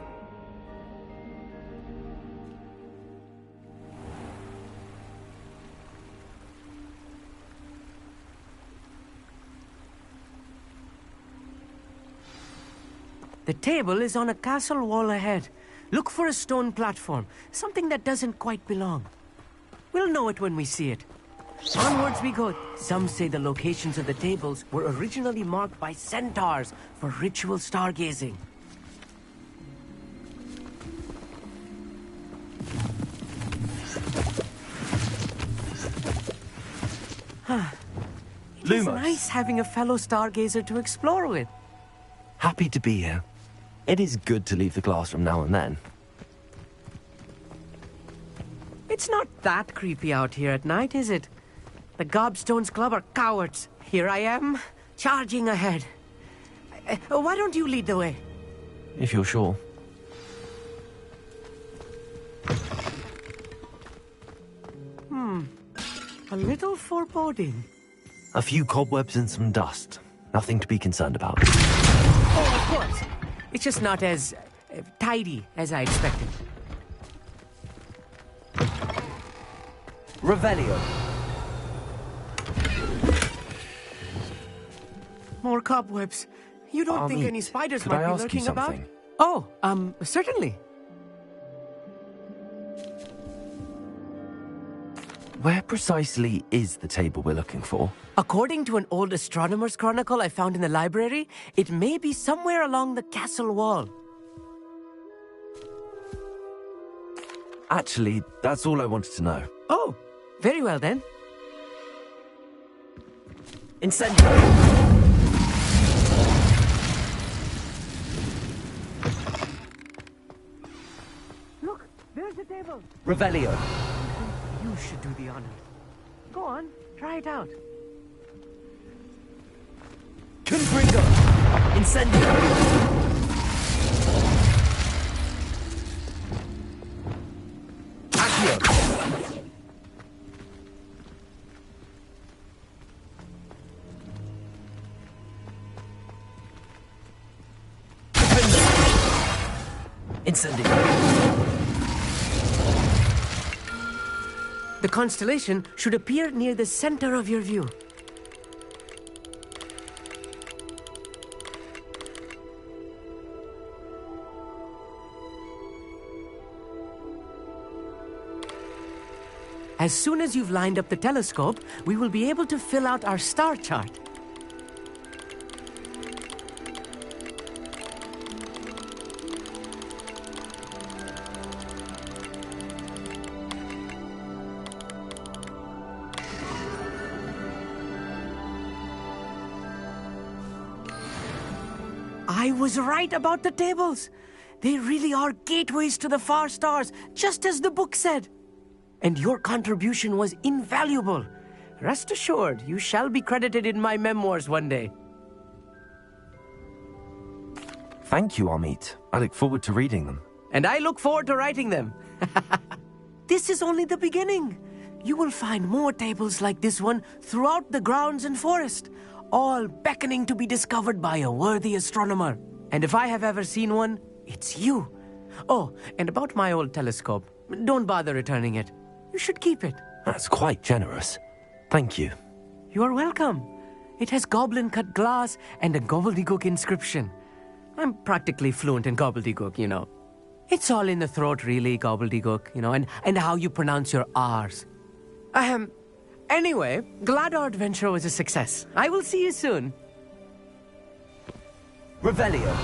The table is on a castle wall ahead. Look for a stone platform, something that doesn't quite belong. We'll know it when we see it. Onwards we go. Some say the locations of the tables were originally marked by centaurs for ritual stargazing. It is nice having a fellow stargazer to explore with. Happy to be here. It is good to leave the classroom now and then. It's not that creepy out here at night, is it? The Gobstones Club are cowards. Here I am, charging ahead. Why don't you lead the way? If you're sure. A little foreboding. A few cobwebs and some dust. Nothing to be concerned about. Oh, of course. It's just not as tidy as I expected. Revelio. More cobwebs. You don't think any spiders might be lurking about? Oh, certainly. Where precisely is the table we're looking for? According to an old astronomer's chronicle I found in the library, it may be somewhere along the castle wall. Actually, that's all I wanted to know. Oh, very well then. Incendio! Look, there's the table. Revelio. You should do the honor. Go on, try it out. Confringo! Incendio! Accio! Incendio! The constellation should appear near the center of your view. As soon as you've lined up the telescope, we will be able to fill out our star chart. I was right about the tables. They really are gateways to the far stars, just as the book said. And your contribution was invaluable. Rest assured, you shall be credited in my memoirs one day. Thank you, Amit. I look forward to reading them. And I look forward to writing them. This is only the beginning. You will find more tables like this one throughout the grounds and forest, all beckoning to be discovered by a worthy astronomer. And if I have ever seen one, it's you. Oh, and about my old telescope, don't bother returning it. You should keep it. That's quite generous. Thank you. You're welcome. It has goblin-cut glass and a gobbledygook inscription. I'm practically fluent in gobbledygook, you know. It's all in the throat, really, gobbledygook, you know, and how you pronounce your R's. Anyway, glad our adventure was a success. I will see you soon. Revelio.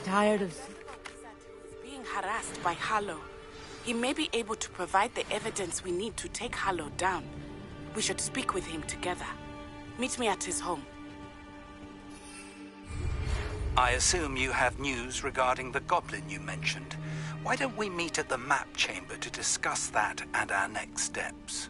Tired of being harassed by Harlow. He may be able to provide the evidence we need to take Harlow down. We should speak with him together. Meet me at his home. I assume you have news regarding the goblin you mentioned. Why don't we meet at the map chamber to discuss that and our next steps?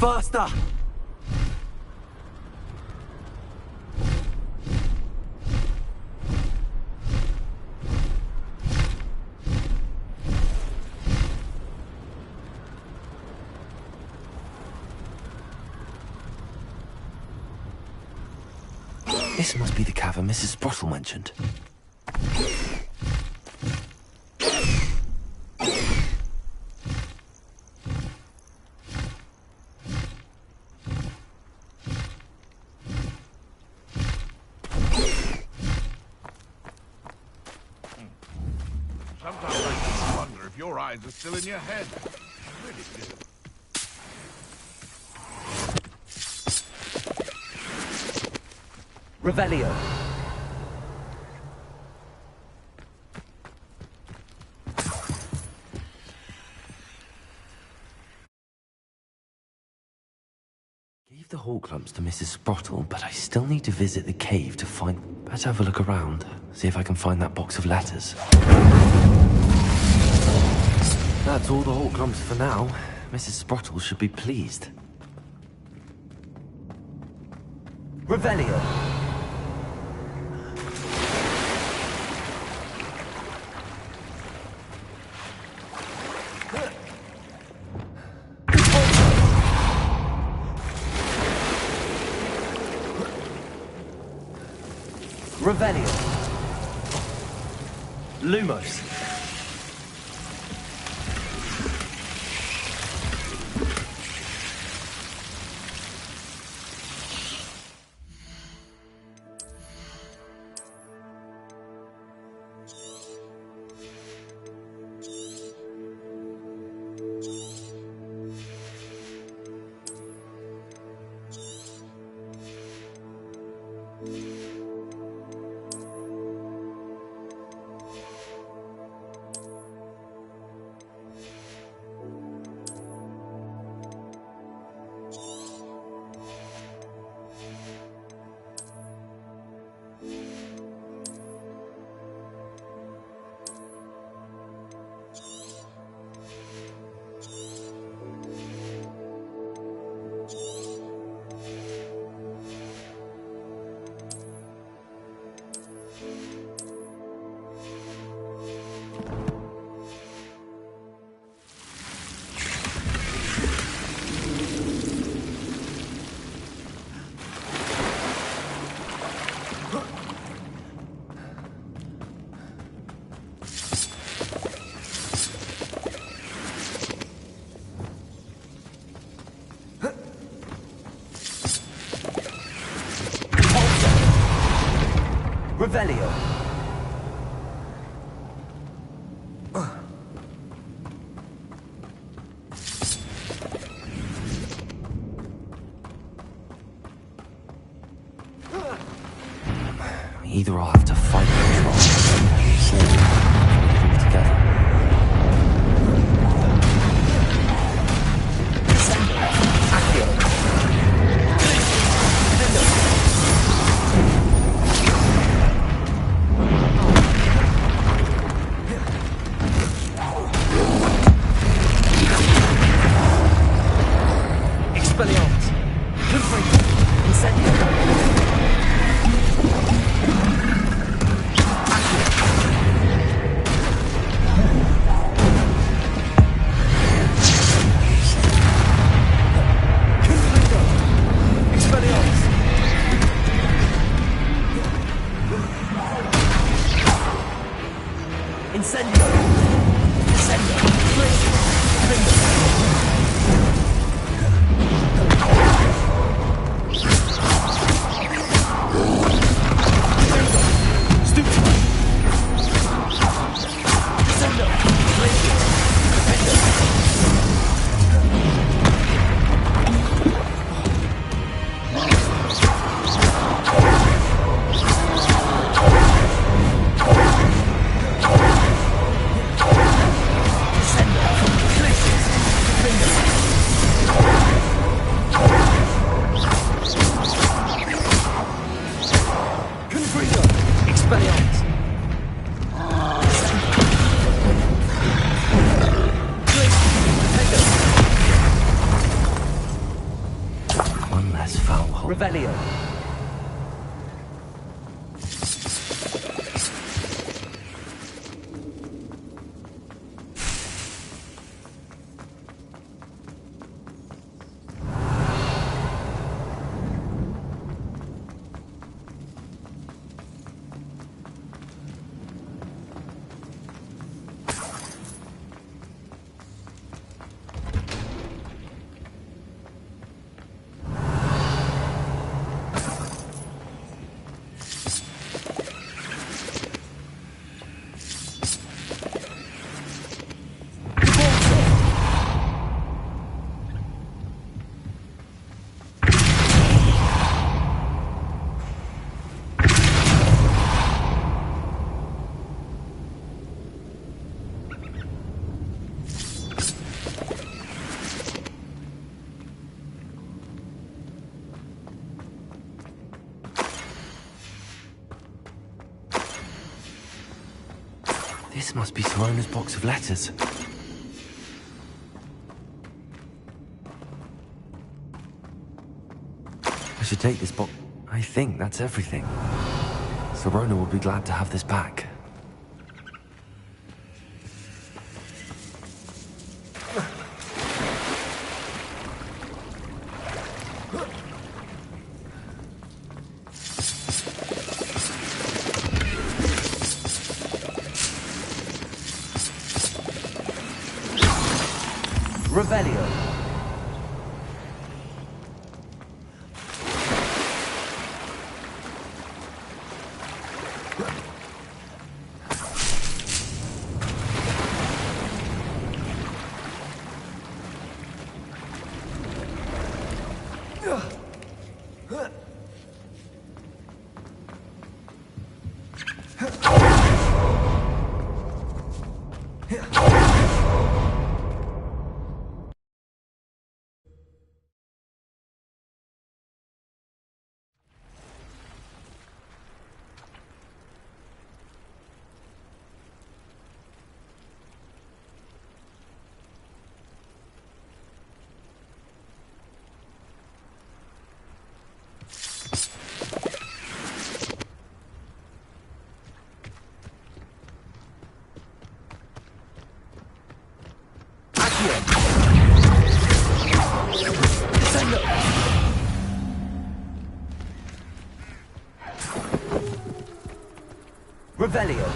Faster! This must be the cavern Mrs. Sprottle mentioned. Sometimes I just wonder if your eyes are still in your head. I really do. Revelio. Gave the hawk lumps to Mrs. Sprottle, but I still need to visit the cave to find... Better have a look around, see if I can find that box of letters. That's all the hawk lumps for now. Mrs. Sprottle should be pleased. Revelio. Revelio. Lumos. Revelio. Either I'll have to fight control, or together. Revelio. This must be Sirona's box of letters. I should take this box. I think that's everything. Sirona will be glad to have this back. Revelio. Revelio.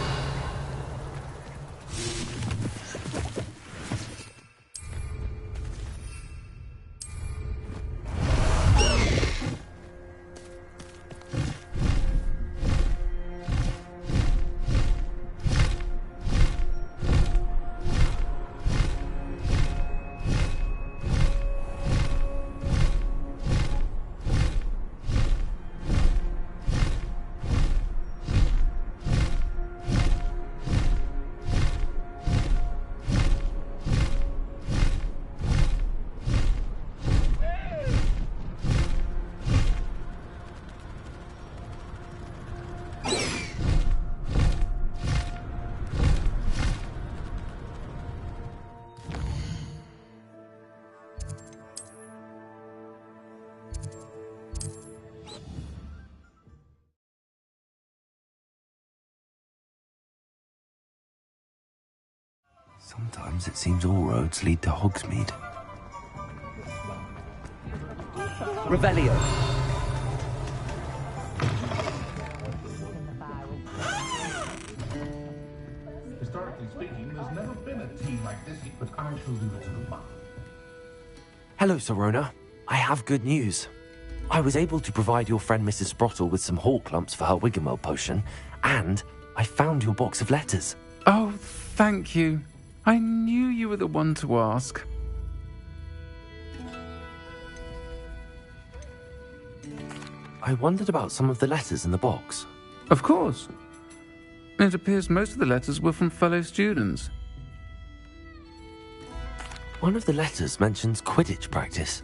Sometimes it seems all roads lead to Hogsmeade. Revelio. Historically speaking, there's never been a tea like this, but I shall do it to the mark. Hello, Sorona. I have good news. I was able to provide your friend Mrs. Sprottle with some Hawk lumps for her Wiggenweld potion, and I found your box of letters. Oh, thank you. I knew you were the one to ask. I wondered about some of the letters in the box. Of course. It appears most of the letters were from fellow students. One of the letters mentions Quidditch practice.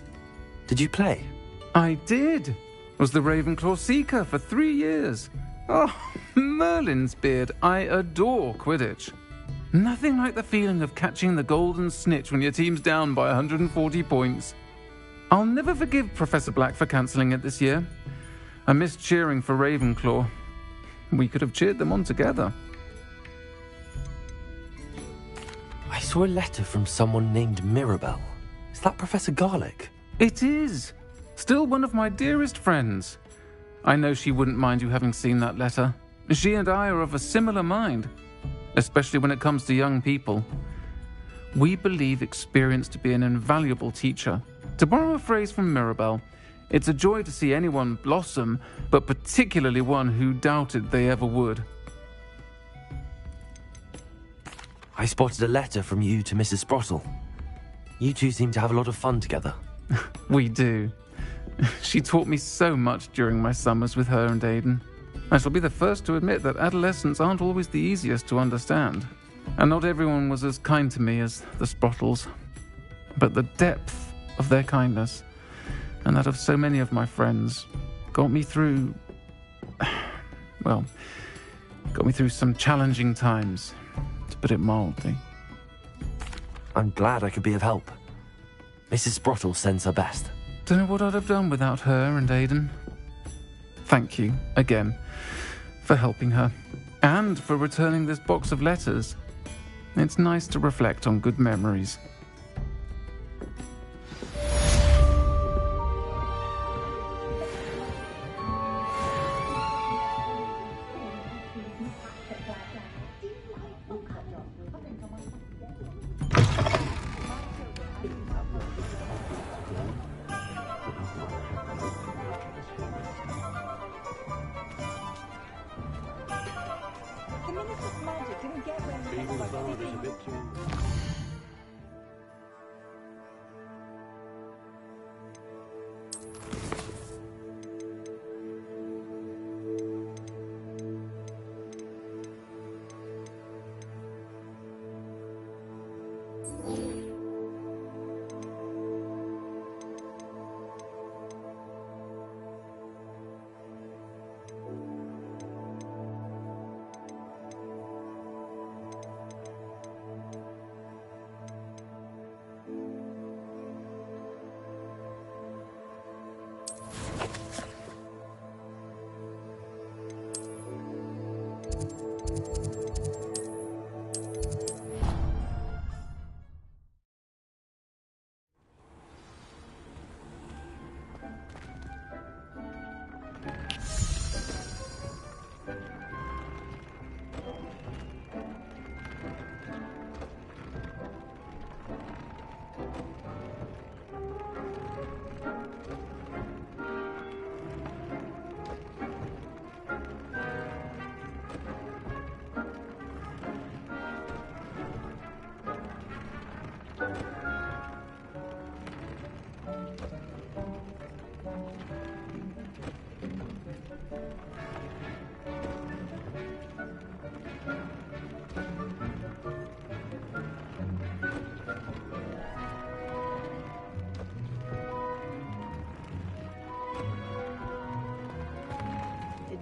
Did you play? I did. Was the Ravenclaw Seeker for 3 years. Oh, Merlin's beard. I adore Quidditch. Nothing like the feeling of catching the golden snitch when your team's down by 140 points. I'll never forgive Professor Black for cancelling it this year. I missed cheering for Ravenclaw. We could have cheered them on together. I saw a letter from someone named Mirabelle. Is that Professor Garlick? It is. Still one of my dearest friends. I know she wouldn't mind you having seen that letter. She and I are of a similar mind, especially when it comes to young people. We believe experience to be an invaluable teacher. To borrow a phrase from Mirabelle, it's a joy to see anyone blossom, but particularly one who doubted they ever would. I spotted a letter from you to Mrs. Sprottle. You two seem to have a lot of fun together. We do. She taught me so much during my summers with her and Aidan. I shall be the first to admit that adolescents aren't always the easiest to understand. And not everyone was as kind to me as the Sprottles. But the depth of their kindness, and that of so many of my friends, got me through... well, got me through some challenging times, to put it mildly. I'm glad I could be of help. Mrs. Sprottle sends her best. Don't know what I'd have done without her and Aidan. Thank you, again, for helping her, and for returning this box of letters. It's nice to reflect on good memories.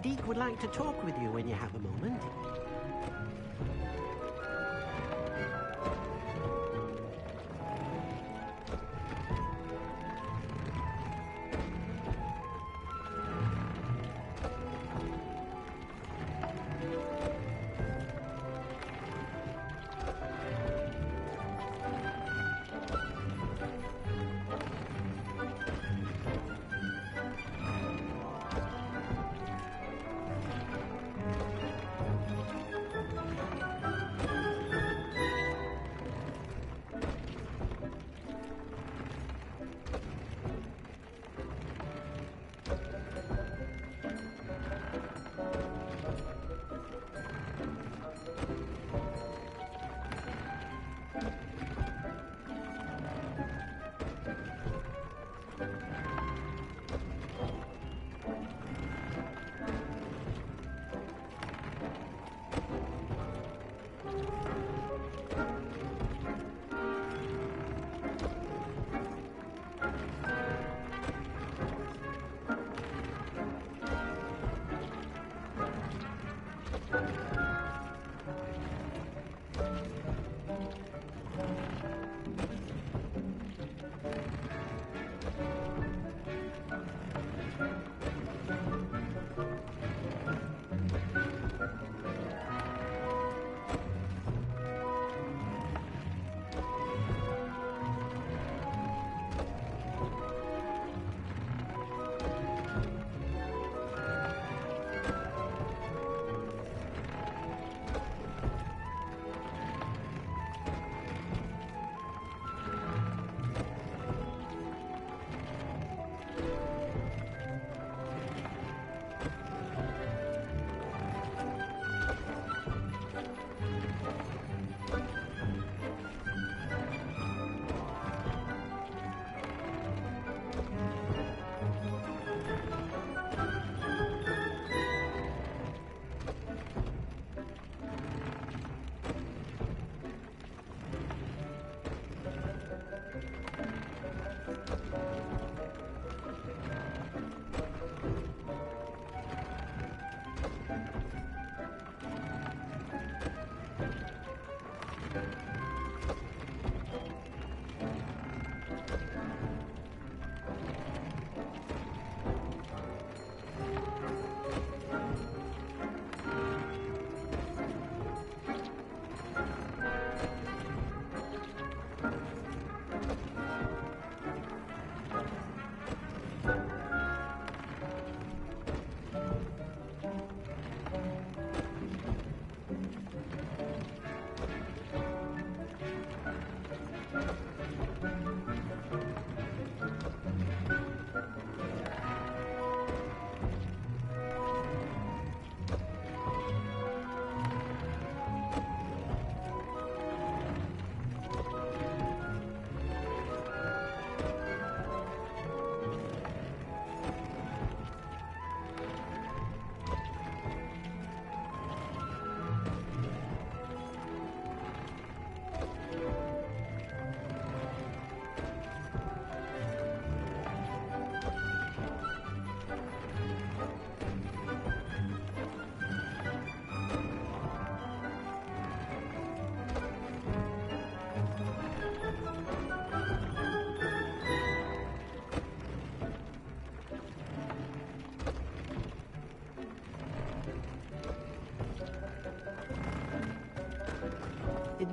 Deke would like to talk with you when you have a moment.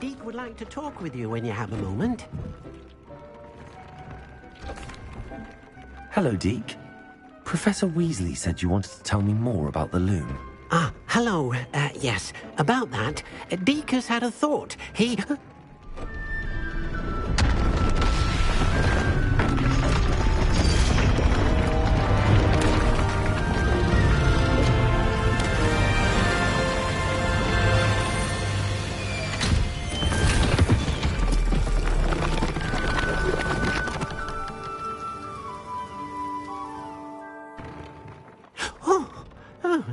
Deke would like to talk with you when you have a moment. Hello, Deke. Professor Weasley said you wanted to tell me more about the loom. Ah, hello. Yes, about that. Deke has had a thought. He...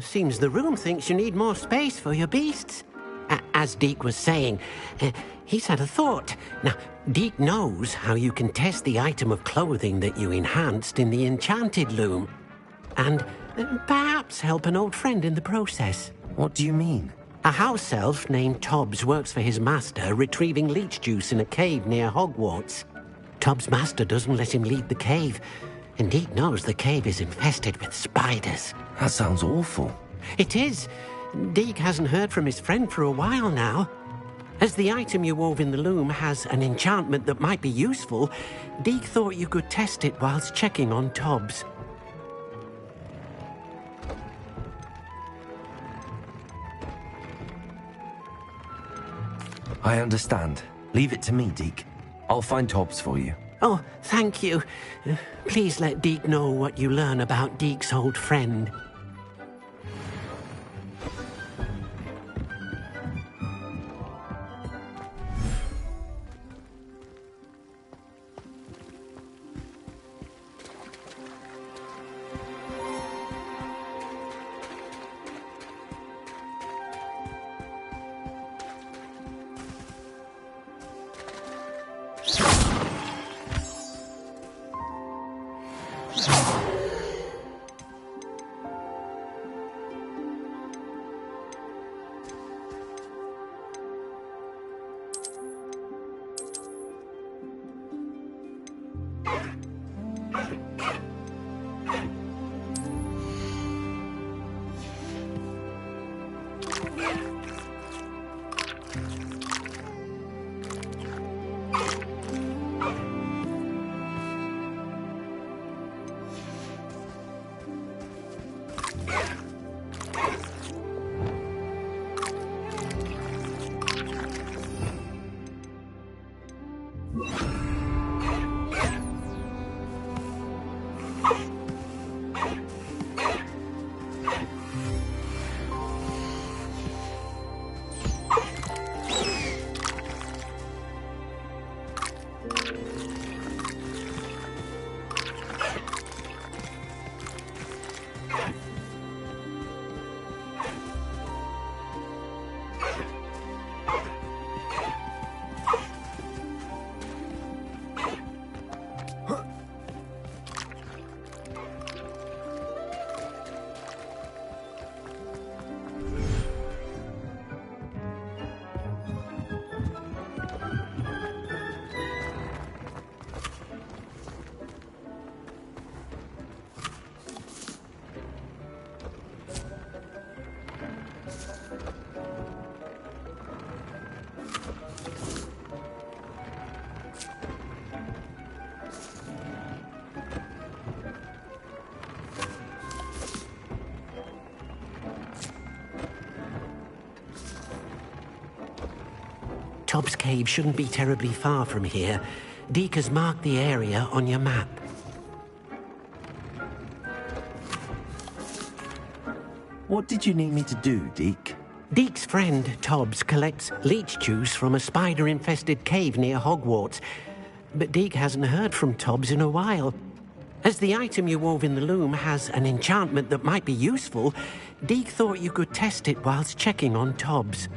Seems the room thinks you need more space for your beasts. As Deke was saying, he's had a thought. Now, Deke knows how you can test the item of clothing that you enhanced in the enchanted loom. And perhaps help an old friend in the process. What do you mean? A house elf named Tobbs works for his master, retrieving leech juice in a cave near Hogwarts. Tobbs' master doesn't let him leave the cave, and Deke knows the cave is infested with spiders. That sounds awful. It is. Deke hasn't heard from his friend for a while now. As the item you wove in the loom has an enchantment that might be useful, Deke thought you could test it whilst checking on Tobbs. I understand. Leave it to me, Deke. I'll find Tobbs for you. Oh, thank you. Please let Deke know what you learn about Deke's old friend. Tobbs Cave shouldn't be terribly far from here. Deke has marked the area on your map. What did you need me to do, Deke? Deke's friend, Tobbs, collects leech juice from a spider-infested cave near Hogwarts. But Deke hasn't heard from Tobbs in a while. As the item you wove in the loom has an enchantment that might be useful, Deke thought you could test it whilst checking on Tobbs.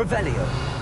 Revelio.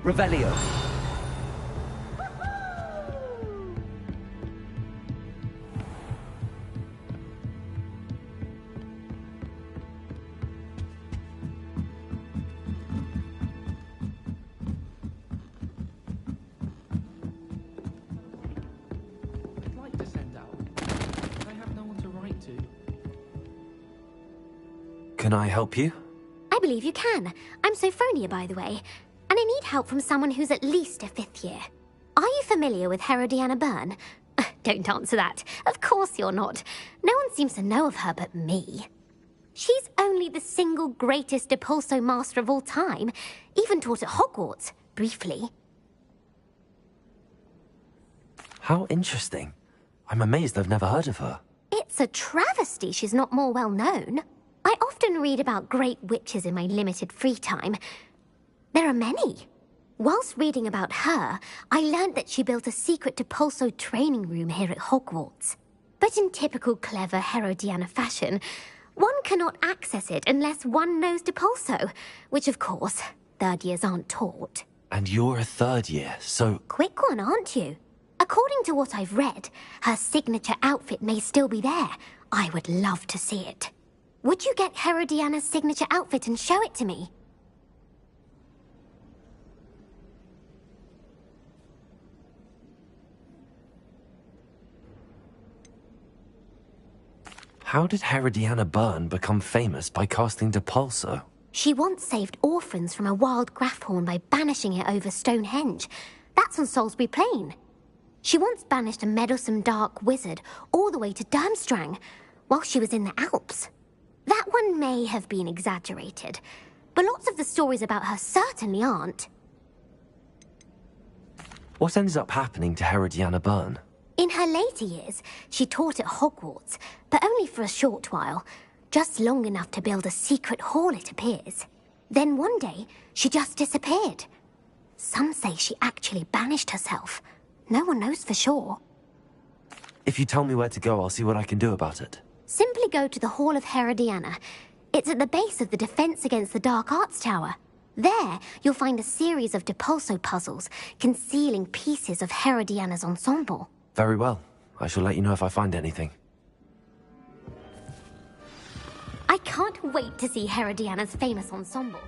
Revelio. I'd like to send out, but I have no one to write to. Can I help you? I believe you can. I'm Sophronia, by the way, and I need help from someone who's at least a 5th year. Are you familiar with Herodiana Byrne? Don't answer that. Of course you're not. No one seems to know of her but me. She's only the single greatest Depulso master of all time, even taught at Hogwarts, briefly. How interesting. I'm amazed I've never heard of her. It's a travesty she's not more well known. I often read about great witches in my limited free time. There are many. Whilst reading about her, I learned that she built a secret Depulso training room here at Hogwarts. But in typical clever Herodiana fashion, one cannot access it unless one knows Depulso, which of course, 3rd years aren't taught. And you're a 3rd year, so... Quick one, aren't you? According to what I've read, her signature outfit may still be there. I would love to see it. Would you get Herodiana's signature outfit and show it to me? How did Herodiana Byrne become famous by casting Depulso? She once saved orphans from a wild Grafhorn by banishing it over Stonehenge. That's on Salisbury Plain. She once banished a meddlesome dark wizard all the way to Durmstrang, while she was in the Alps. That one may have been exaggerated, but lots of the stories about her certainly aren't. What ended up happening to Herodiana Byrne? In her later years, she taught at Hogwarts, but only for a short while, just long enough to build a secret hall, it appears. Then one day, she just disappeared. Some say she actually banished herself. No one knows for sure. If you tell me where to go, I'll see what I can do about it. Simply go to the Hall of Herodiana. It's at the base of the Defense Against the Dark Arts Tower. There, you'll find a series of Depulso puzzles concealing pieces of Herodiana's ensemble. Very well. I shall let you know if I find anything. I can't wait to see Herodiana's famous ensemble.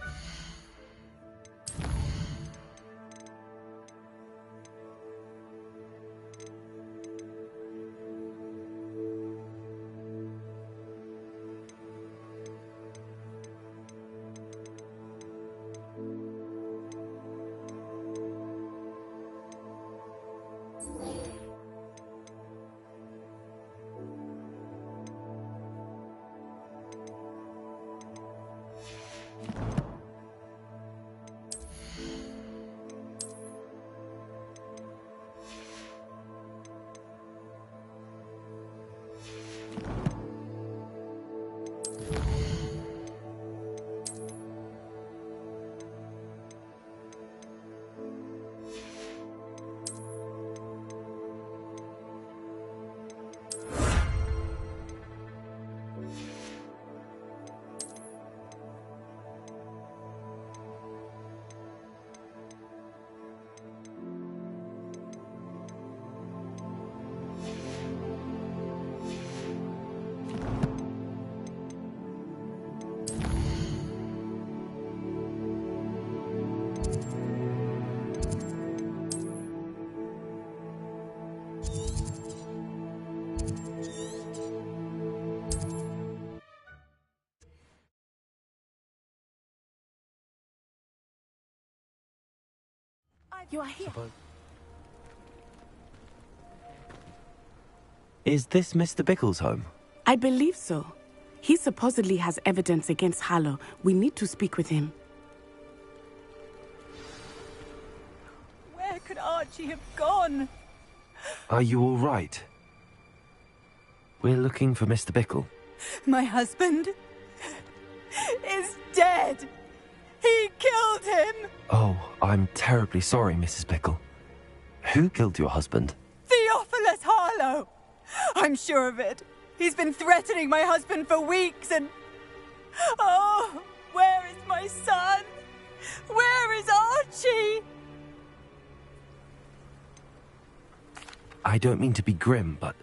You are here. Is this Mr. Bickle's home? I believe so. He supposedly has evidence against Harlow. We need to speak with him. Where could Archie have gone? Are you all right? We're looking for Mr. Bickle. My husband is dead. He killed him. Oh, I'm terribly sorry, Mrs. Bickle. Who killed your husband? Theophilus Harlow. I'm sure of it. He's been threatening my husband for weeks and... Oh, where is my son? Where is Archie? I don't mean to be grim, but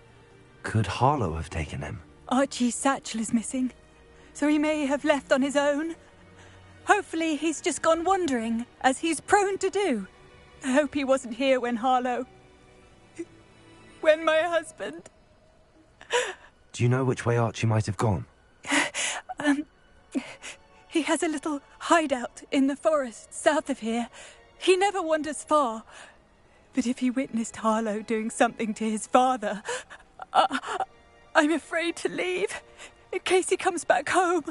could Harlow have taken him? Archie's satchel is missing, so he may have left on his own. Hopefully he's just gone wandering, as he's prone to do. I hope he wasn't here when Harlow... when my husband... Do you know which way Archie might have gone? He has a little hideout in the forest south of here. He never wanders far. But if he witnessed Harlow doing something to his father, I'm afraid to leave, in case he comes back home.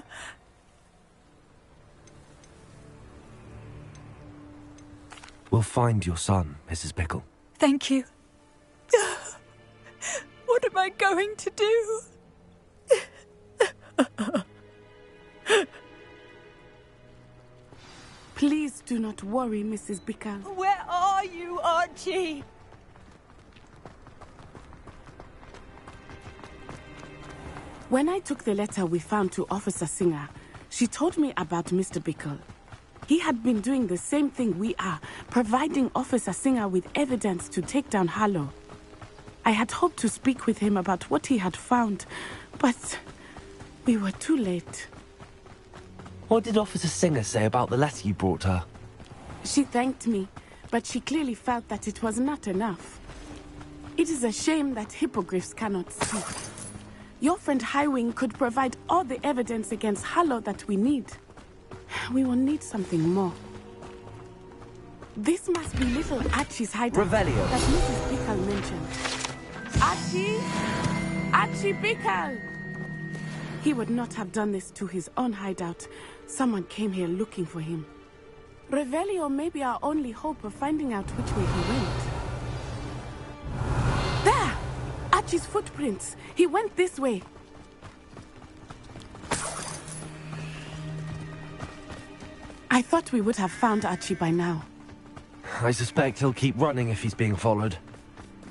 We'll find your son, Mrs. Bickle. Thank you. What am I going to do? Please do not worry, Mrs. Bickle. Where are you, Archie? When I took the letter we found to Officer Singer, she told me about Mr. Bickle. He had been doing the same thing we are, providing Officer Singer with evidence to take down Harlow. I had hoped to speak with him about what he had found, but we were too late. What did Officer Singer say about the letter you brought her? She thanked me, but she clearly felt that it was not enough. It is a shame that hippogriffs cannot speak. Your friend Highwing could provide all the evidence against Harlow that we need. We will need something more. This must be little Archie's hideout Revelio. that Mrs. Bickle mentioned. Archie! Archie Bickle! He would not have done this to his own hideout. Someone came here looking for him. Revelio may be our only hope of finding out which way he went. There! Archie's footprints. He went this way. I thought we would have found Archie by now. I suspect he'll keep running if he's being followed.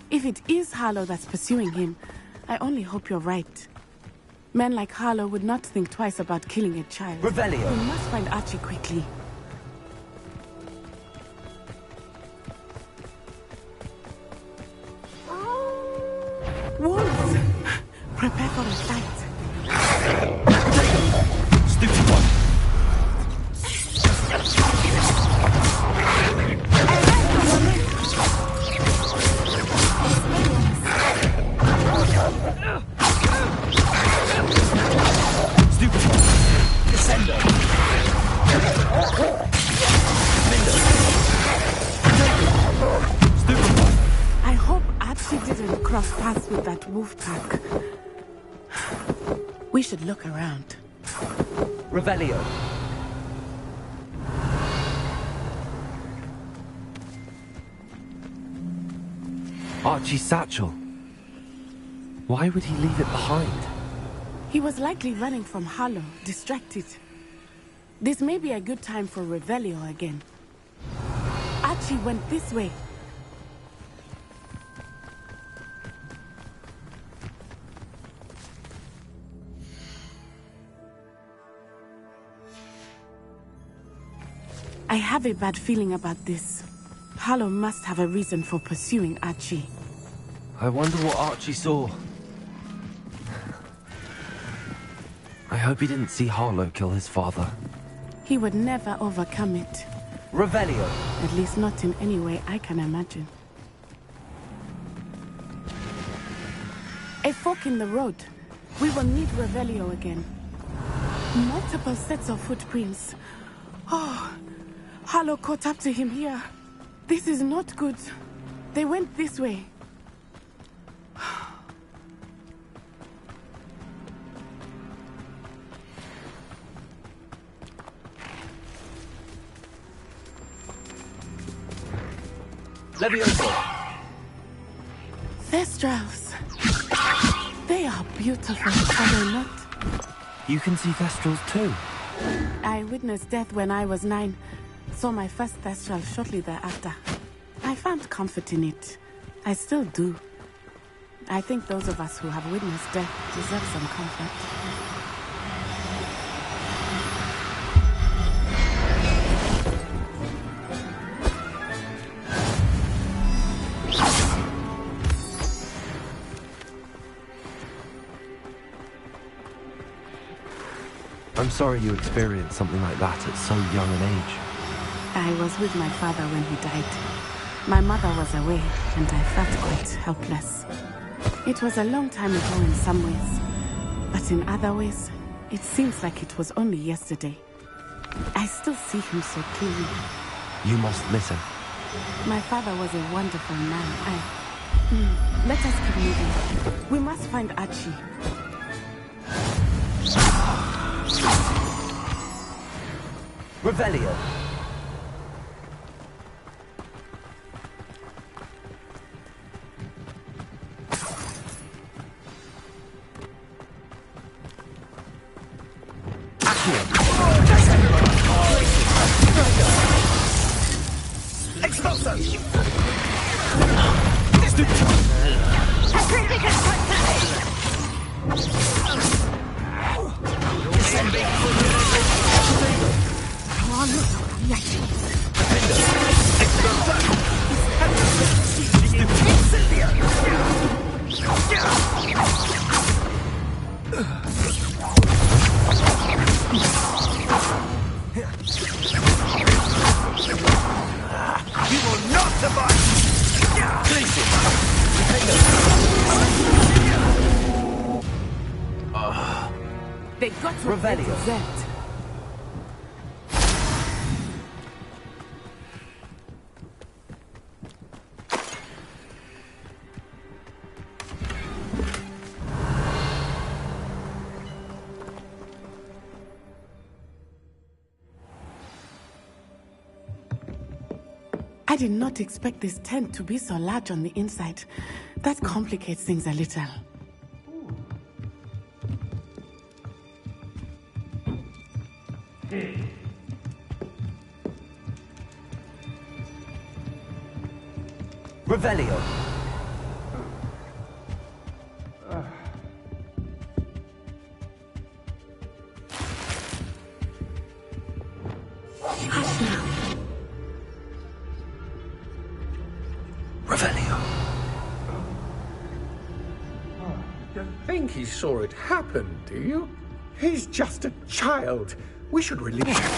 If it is Harlow that's pursuing him, I only hope you're right. Men like Harlow would not think twice about killing a child. Revelio! We must find Archie quickly. Wolves! Prepare for a fight. Stupid one! Stupid one! Descendo! Stupid one! I hope Archie didn't cross paths with that wolf pack. We should look around. Revelio. Archie's satchel. Why would he leave it behind? He was likely running from Harlow, distracted. This may be a good time for Revelio again. Archie went this way. I have a bad feeling about this. Harlow must have a reason for pursuing Archie. I wonder what Archie saw. I hope he didn't see Harlow kill his father. He would never overcome it. Revelio! At least not in any way I can imagine. A fork in the road. We will need Revelio again. Multiple sets of footprints. Oh, Harlow caught up to him here. This is not good. They went this way. Levioso! Thestrals. They are beautiful, are they not? You can see Thestrals too? I witnessed death when I was 9. Saw my first Thestral shortly thereafter. I found comfort in it. I still do. I think those of us who have witnessed death deserve some comfort. I'm sorry you experienced something like that at so young an age. I was with my father when he died. My mother was away, and I felt quite helpless. It was a long time ago in some ways, but in other ways, it seems like it was only yesterday. I still see him so clearly. You must miss him. My father was a wonderful man. Let us keep moving. We must find Archie. Revelio. They got what they deserved. I did not expect this tent to be so large on the inside. That complicates things a little. Revelio. Hush now. Revelio. You think he saw it happen, do you? He's just a child. We should release him.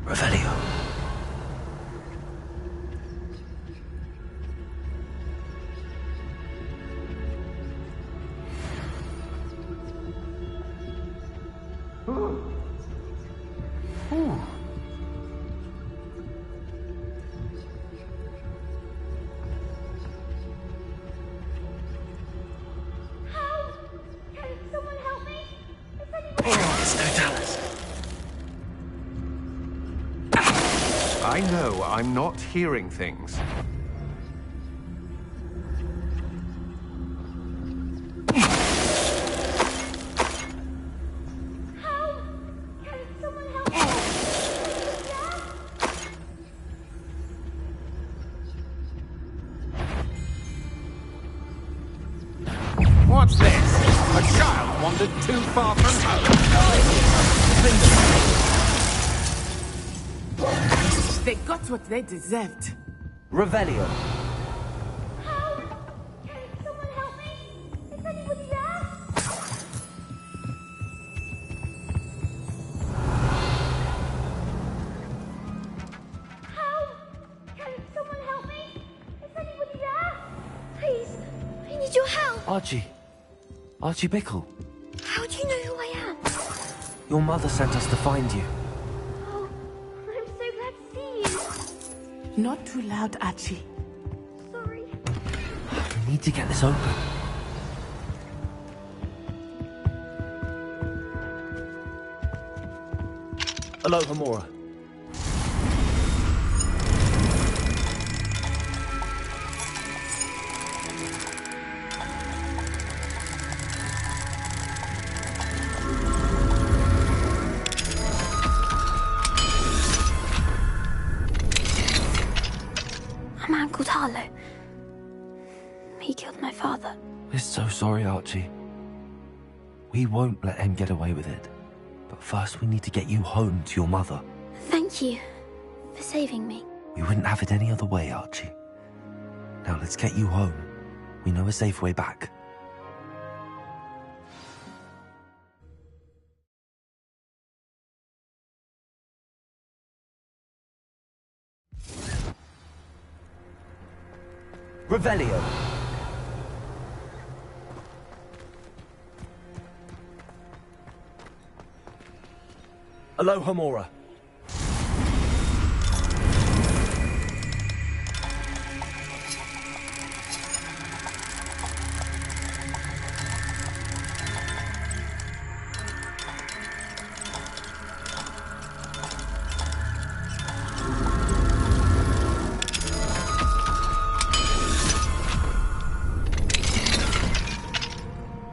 Revelio. I know I'm not hearing things. What's this? A child wandered too far from home. They got what they deserved. Revelio. Please, I need your help. Archie, Archie Bickle, How do you know who I am? your mother sent us to find you. Oh, I'm so glad to see you. Not too loud, Archie. Sorry. We need to get this open. Hello, Hamora. A man called Harlow. He killed my father. We're so sorry, Archie. We won't let him get away with it. But first we need to get you home to your mother. Thank you for saving me. We wouldn't have it any other way, Archie. Now let's get you home. We know a safe way back. Revelio. Hello, Hamora.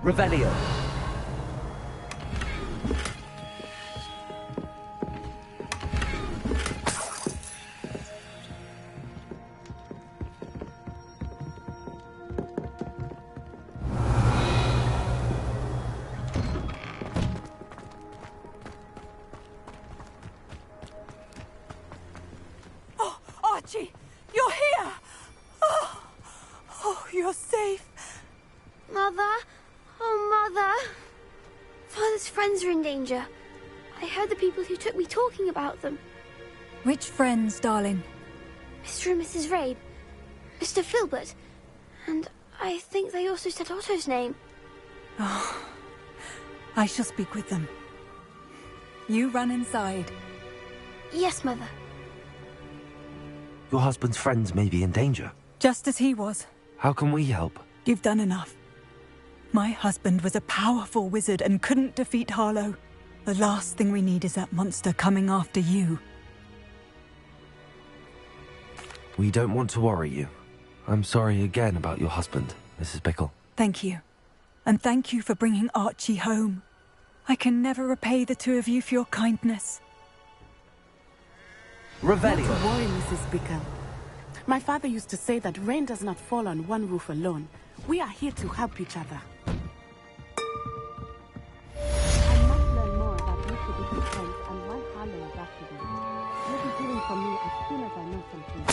Revelio. Oh, Archie, you're here! Oh, you're safe. Mother? Oh, Mother. Father's friends are in danger. I heard the people who took me talking about them. Which friends, darling? Mr. and Mrs. Rabe, Mr. Filbert, and I think they also said Otto's name. Oh, I shall speak with them. You run inside. Yes, Mother. Your husband's friends may be in danger. Just as he was. How can we help? You've done enough. My husband was a powerful wizard and couldn't defeat Harlow. The last thing we need is that monster coming after you. We don't want to worry you. I'm sorry again about your husband, Mrs. Bickle. Thank you. And thank you for bringing Archie home. I can never repay the two of you for your kindness. Revelio. Not to worry, Mrs. Bickle. My father used to say that rain does not fall on one roof alone. We are here to help each other. I must learn more about Mr. Bickle's friends and why Harlow is after them. You'll be hearing from me as soon as I know something.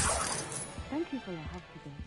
Thank you for your help today.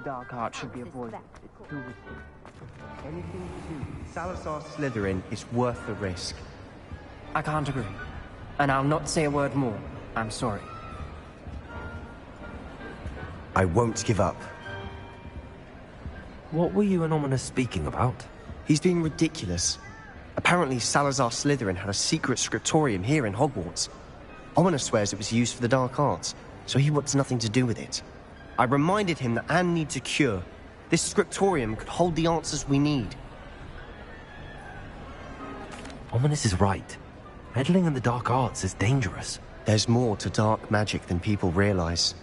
dark art should be avoided. It's too risky. Anything to Salazar Slytherin is worth the risk. I can't agree. And I'll not say a word more. I'm sorry. I won't give up. What were you and Ominous speaking about? He's being ridiculous. Apparently Salazar Slytherin had a secret scriptorium here in Hogwarts. Ominous swears it was used for the dark arts, so he wants nothing to do with it. I reminded him that Anne needs a cure. This scriptorium could hold the answers we need. Ominous is right. Meddling in the dark arts is dangerous. There's more to dark magic than people realize.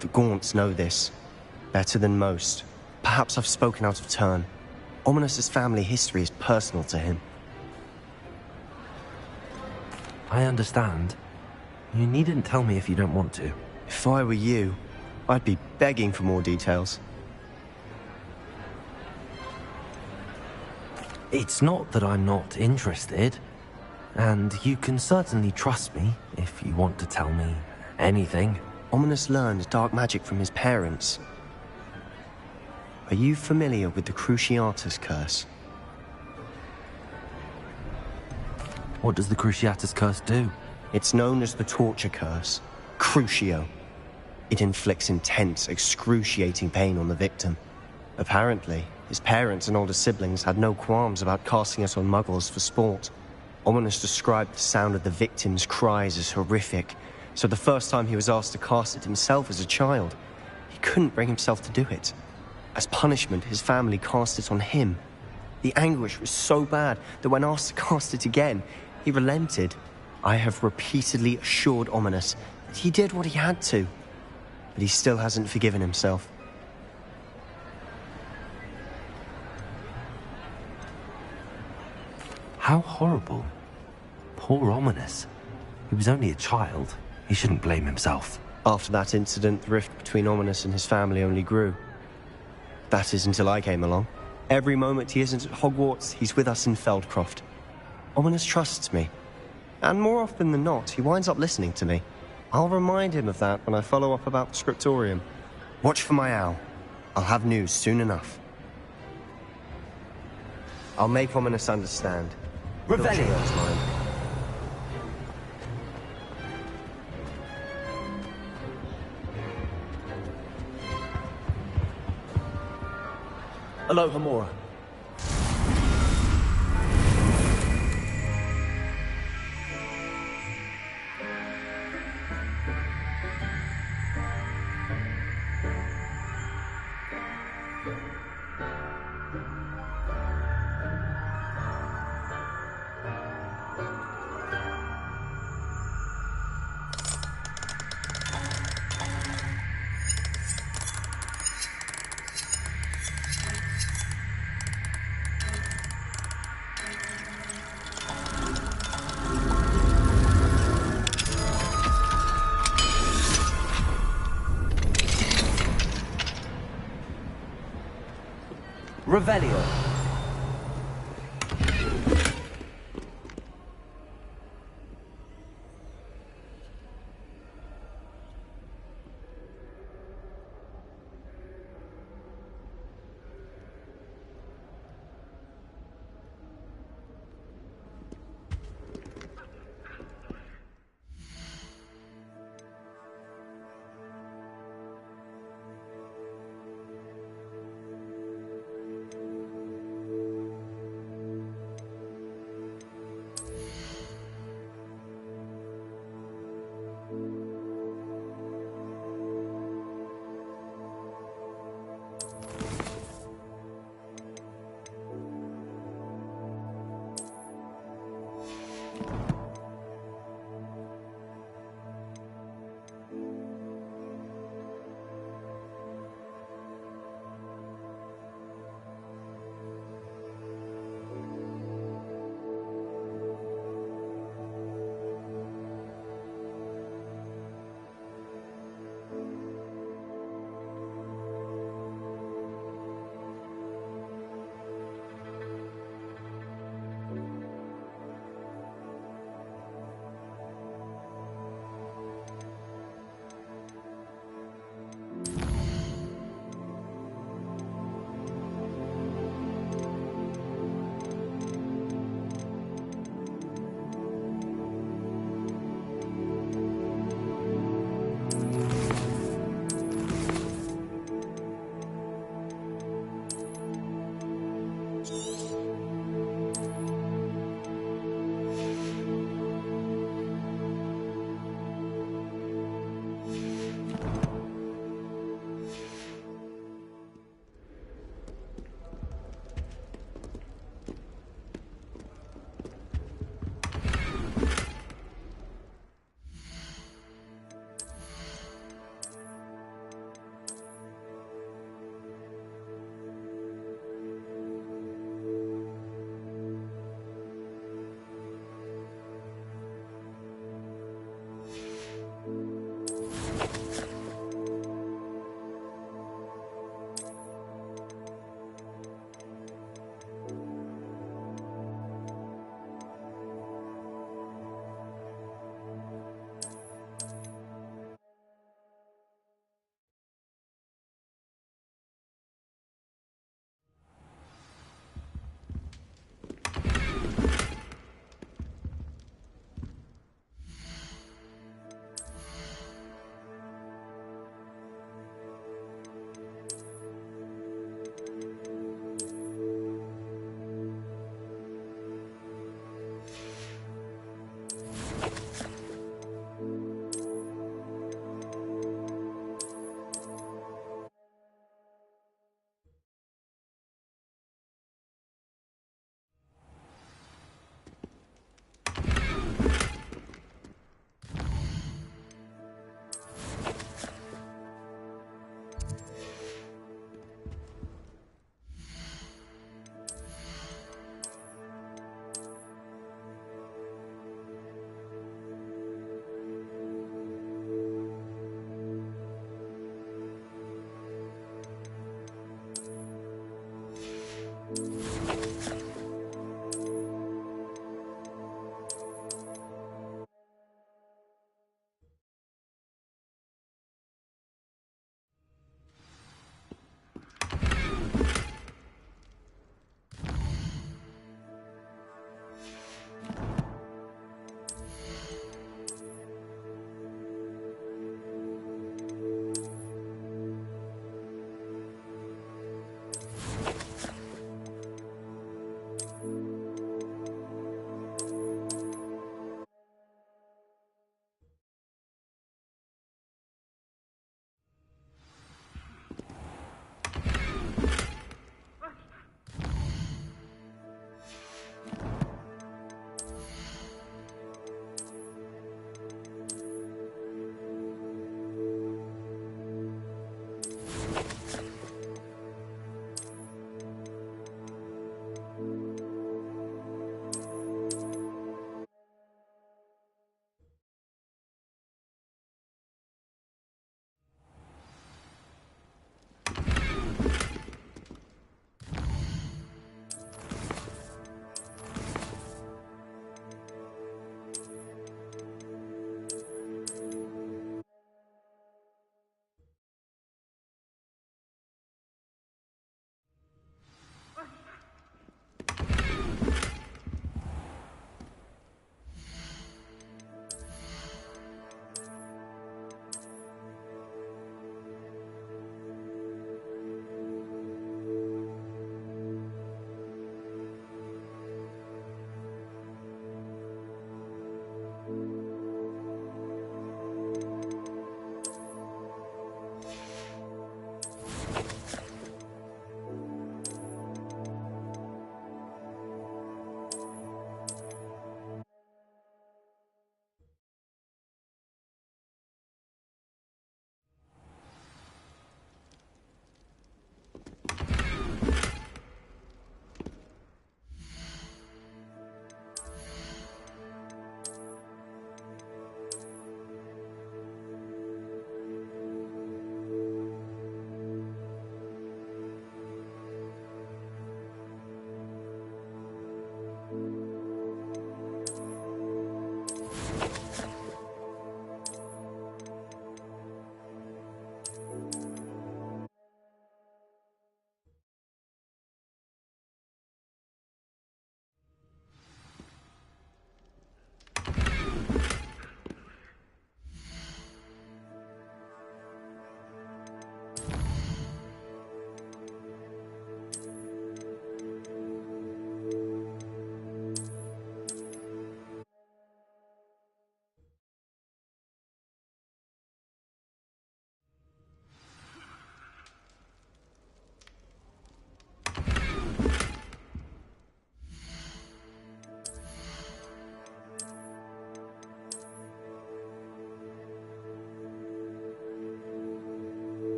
The Gaunts know this. Better than most. Perhaps I've spoken out of turn. Ominous's family history is personal to him. I understand. You needn't tell me if you don't want to. If I were you, I'd be begging for more details. It's not that I'm not interested. And you can certainly trust me if you want to tell me anything. Ominous learned dark magic from his parents. Are you familiar with the Cruciatus Curse? What does the Cruciatus Curse do? It's known as the Torture Curse. Crucio. It inflicts intense, excruciating pain on the victim. Apparently, his parents and older siblings had no qualms about casting it on muggles for sport. Ominous described the sound of the victim's cries as horrific, so the first time he was asked to cast it himself as a child, he couldn't bring himself to do it. As punishment, his family cast it on him. The anguish was so bad that when asked to cast it again, he relented. I have repeatedly assured Ominous that he did what he had to, but he still hasn't forgiven himself. How horrible. Poor Ominous. He was only a child. He shouldn't blame himself. After that incident, the rift between Ominous and his family only grew. That is until I came along. Every moment he isn't at Hogwarts, he's with us in Feldcroft. Ominous trusts me. And more often than not, he winds up listening to me. I'll remind him of that when I follow up about the scriptorium. Watch for my owl. I'll have news soon enough. I'll make Ominous understand. Revelio's mine. Aloha Mora. Revelio.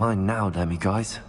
Mine now, Demi, guys.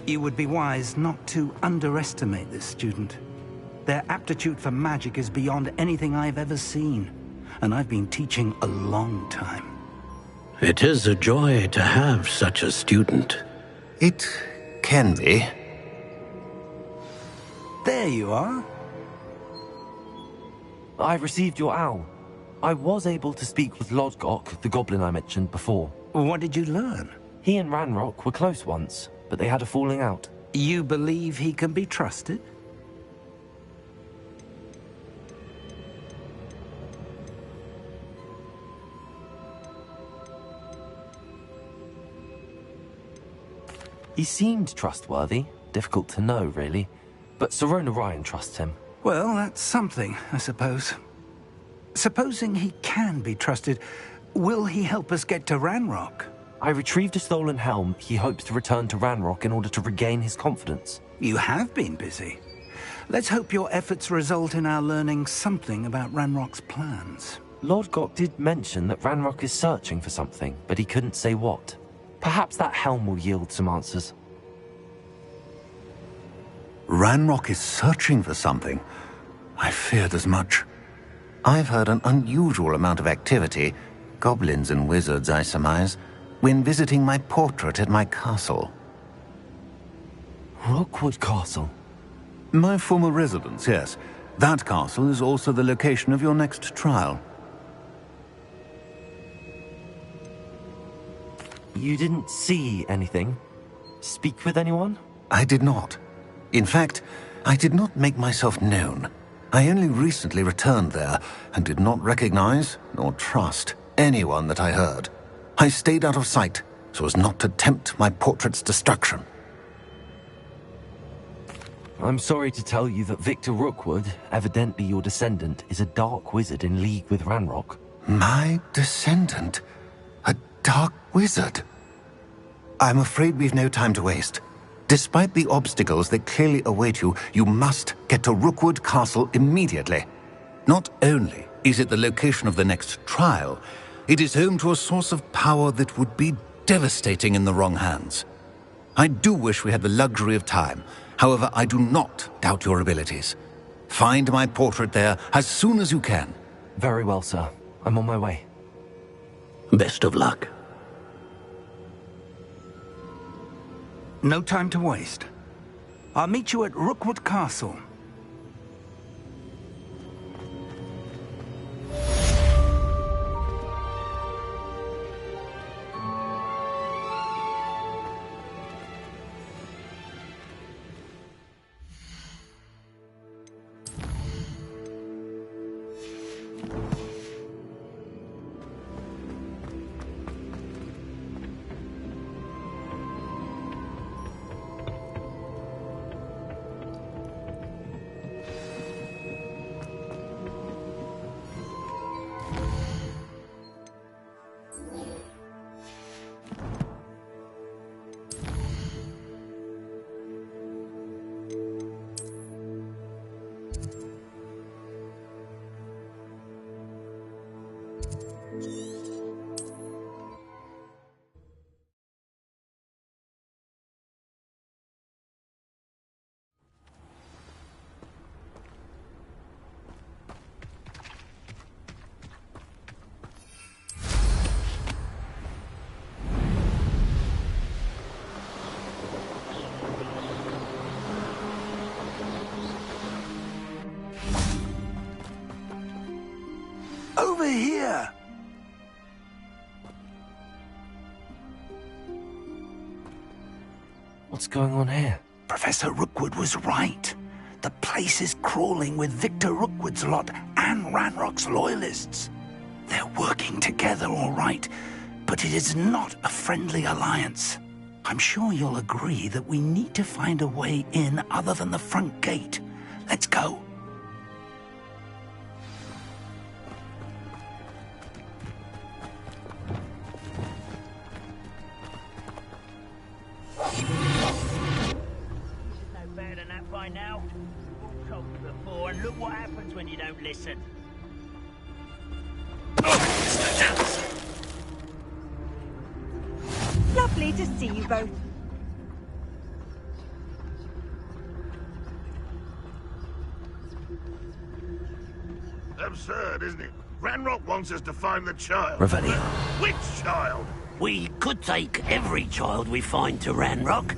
You would be wise not to underestimate this student. Their aptitude for magic is beyond anything I've ever seen, and I've been teaching a long time. It is a joy to have such a student. It can be. There you are. I received your owl. I was able to speak with Lodgok, the goblin I mentioned before. What did you learn? He and Ranrock were close once, but they had a falling out. You believe he can be trusted? He seemed trustworthy. Difficult to know, really. But Sirona Ryan trusts him. Well, that's something, I suppose. Supposing he can be trusted, will he help us get to Ranrock? I retrieved a stolen helm. He hopes to return to Ranrock in order to regain his confidence. You have been busy. Let's hope your efforts result in our learning something about Ranrock's plans. Lodgok did mention that Ranrock is searching for something, but he couldn't say what. Perhaps that helm will yield some answers. Ranrock is searching for something. I feared as much. I've heard an unusual amount of activity, goblins and wizards, I surmise, when visiting my portrait at my castle. Rookwood Castle? My former residence, yes. That castle is also the location of your next trial. You didn't see anything? Speak with anyone? I did not. In fact, I did not make myself known. I only recently returned there and did not recognize nor trust anyone that I heard. I stayed out of sight so as not to tempt my portrait's destruction. I'm sorry to tell you that Victor Rookwood, evidently your descendant, is a dark wizard in league with Ranrock. My descendant? A dark wizard? I'm afraid we've no time to waste. Despite the obstacles that clearly await you, you must get to Rookwood Castle immediately. Not only is it the location of the next trial, it is home to a source of power that would be devastating in the wrong hands. I do wish we had the luxury of time. However, I do not doubt your abilities. Find my portrait there as soon as you can. Very well, sir. I'm on my way. Best of luck. No time to waste. I'll meet you at Rookwood Castle. Over here! What's going on here? Professor Rookwood was right. The place is crawling with Victor Rookwood's lot and Ranrock's loyalists. They're working together, all right, but it is not a friendly alliance. I'm sure you'll agree that we need to find a way in other than the front gate. Let's go. Listen. Lovely to see you both. Absurd, isn't it? Ranrock wants us to find the child. Revelio. Which child? We could take every child we find to Ranrock.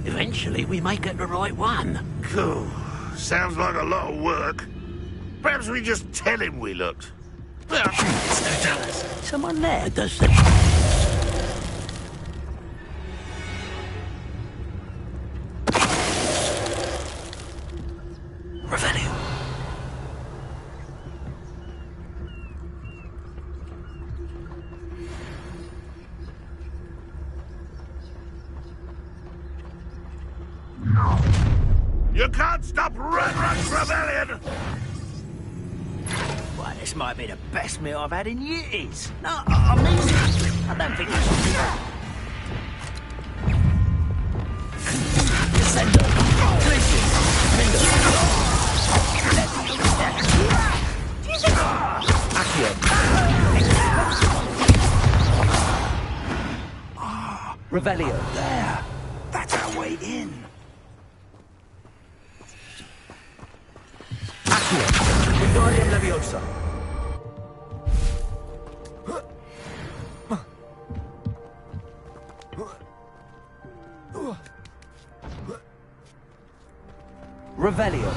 Eventually, we may get the right one. Cool. Sounds like a lot of work. Perhaps we just tell him we looked. Someone there does Revelio. You can't stop Ranrock's rebellion! Well, this might be the best meal I've had in years. No, I mean, I don't think it's... Descendo. Revelio. There. That's our way in. Wingardium Leviosa. Revelio.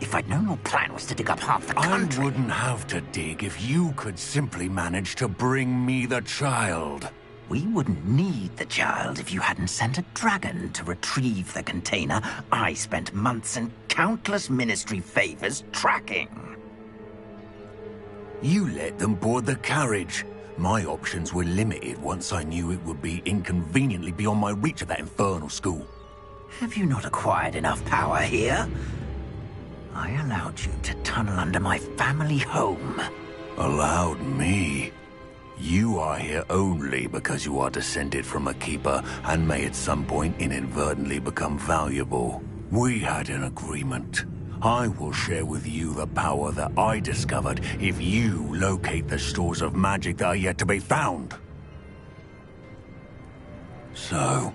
If I'd known your plan was to dig up half the country... I wouldn't have to dig if you could simply manage to bring me the child. We wouldn't need the child if you hadn't sent a dragon to retrieve the container I spent months and countless ministry favors tracking. You let them board the carriage. My options were limited once I knew it would be inconveniently beyond my reach at that infernal school. Have you not acquired enough power here? I allowed you to tunnel under my family home. Allowed me? You are here only because you are descended from a keeper and may at some point inadvertently become valuable. We had an agreement. I will share with you the power that I discovered if you locate the stores of magic that are yet to be found. So,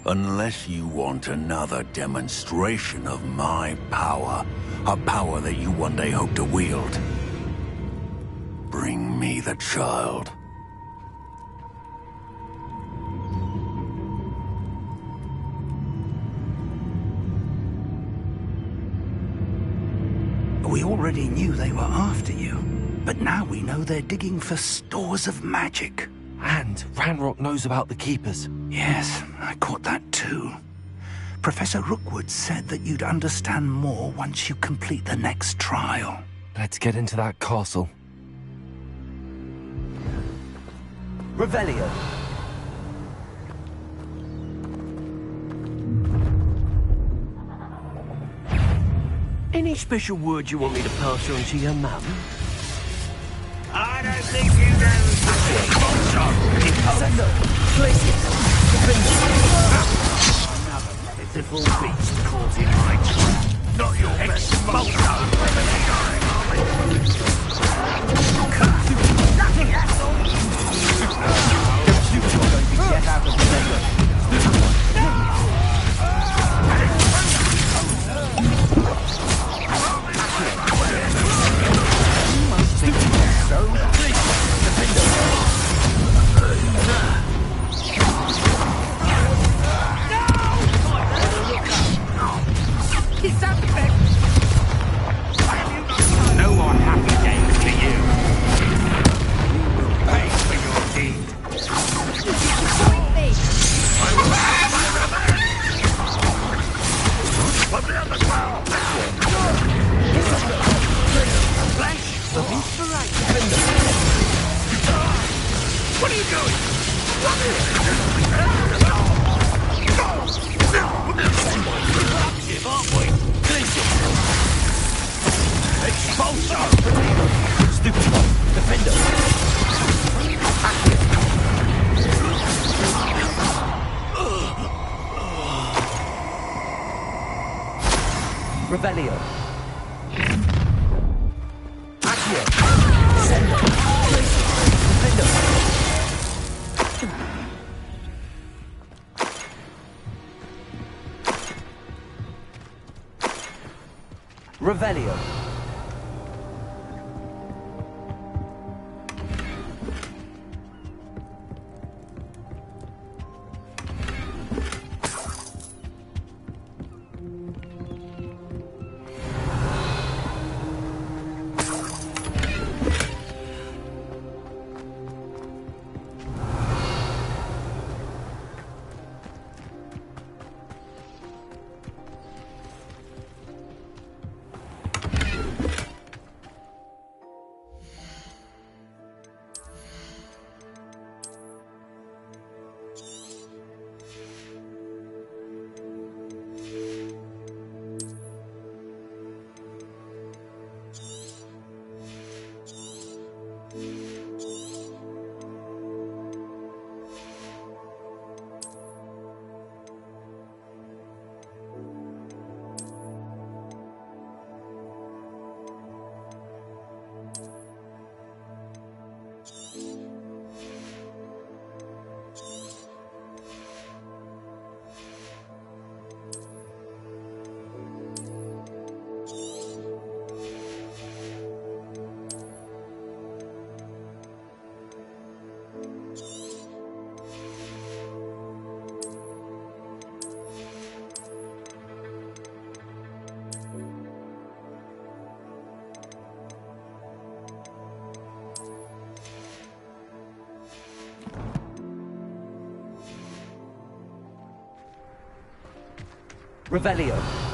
Unless you want another demonstration of my power, a power that you one day hope to wield. Bring me the child. We already knew they were after you, but now we know they're digging for stores of magic. And Ranrock knows about the Keepers. Yes, I caught that too. Professor Rookwood said that you'd understand more once you complete the next trial. Let's get into that castle. Revelio. Any special word you want me to pass on to your mum? I don't think you know Send them! Places! Another pitiful beast caught in my trap. Not your best Get out of the No more happy days for you. You will pay for your deed. Put me on the ground. Flesh. What are you doing? Productive, aren't we? Expulsion! Stupid one! Defender! Revelio. Accio. Send them. Defender. Revelio. Revelio.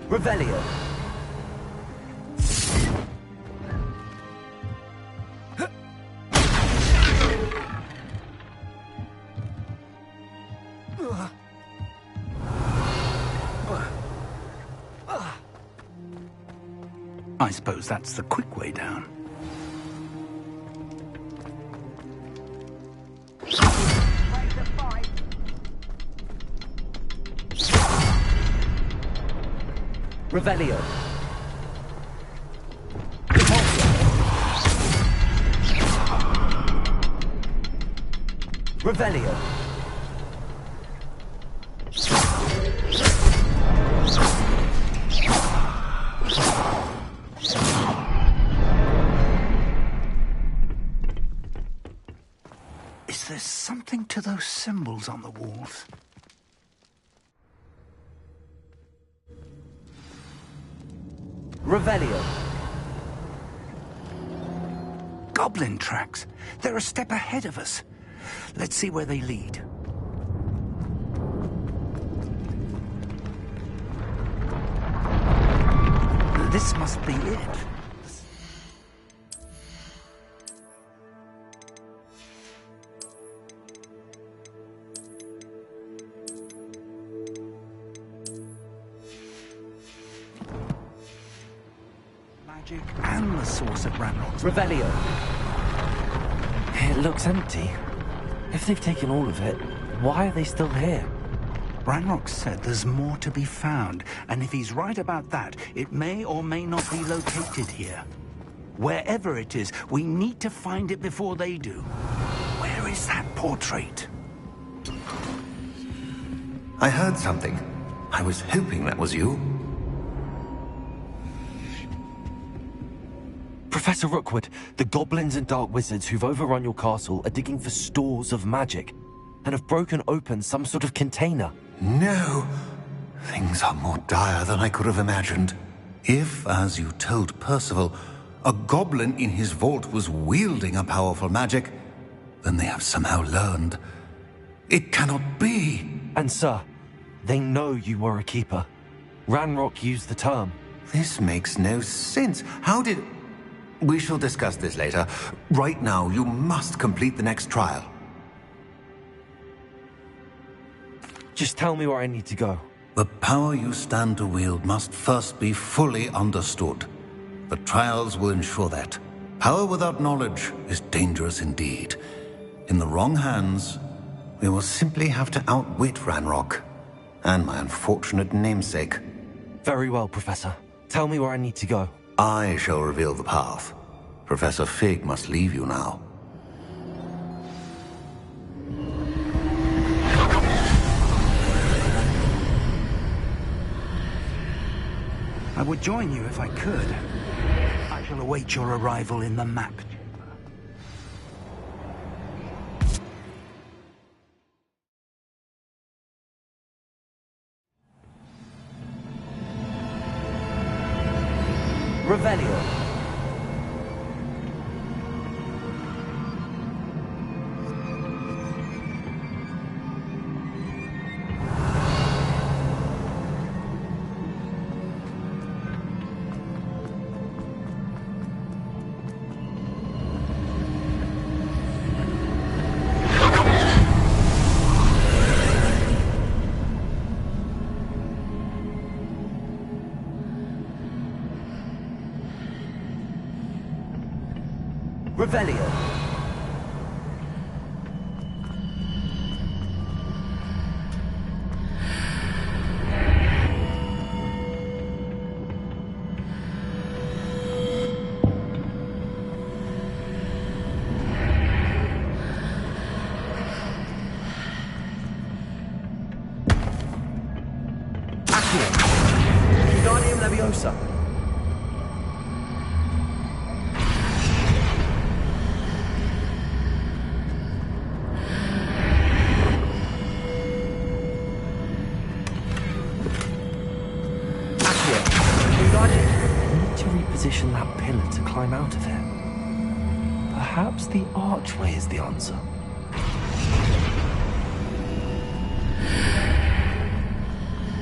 Revelio. I suppose that's the quick way down. Revelio. Revelio. Is there something to those symbols on the walls? Revelio. Goblin tracks. They're a step ahead of us. Let's see where they lead. This must be it. Magic and the source of Ranrock's Revelio. It looks empty. If they've taken all of it, why are they still here? Ranrock said there's more to be found, and if he's right about that, it may or may not be located here. Wherever it is, we need to find it before they do. Where is that portrait? I heard something. I was hoping that was you. Professor Rookwood, the goblins and dark wizards who've overrun your castle are digging for stores of magic and have broken open some sort of container. No. Things are more dire than I could have imagined. If, as you told Percival, a goblin in his vault was wielding a powerful magic, then they have somehow learned. It cannot be. And sir, they know you were a keeper. Ranrock used the term. This makes no sense. How did... We shall discuss this later. Right now, you must complete the next trial. Just tell me where I need to go. The power you stand to wield must first be fully understood. The trials will ensure that. Power without knowledge is dangerous indeed. In the wrong hands, we will simply have to outwit Ranrock and my unfortunate namesake. Very well, Professor. Tell me where I need to go. I shall reveal the path. Professor Fig must leave you now. I would join you if I could. I shall await your arrival in the map chamber. Revelio. Revelio. Accio. Wingardium Leviosa. Position that pillar to climb out of it. Perhaps the archway is the answer.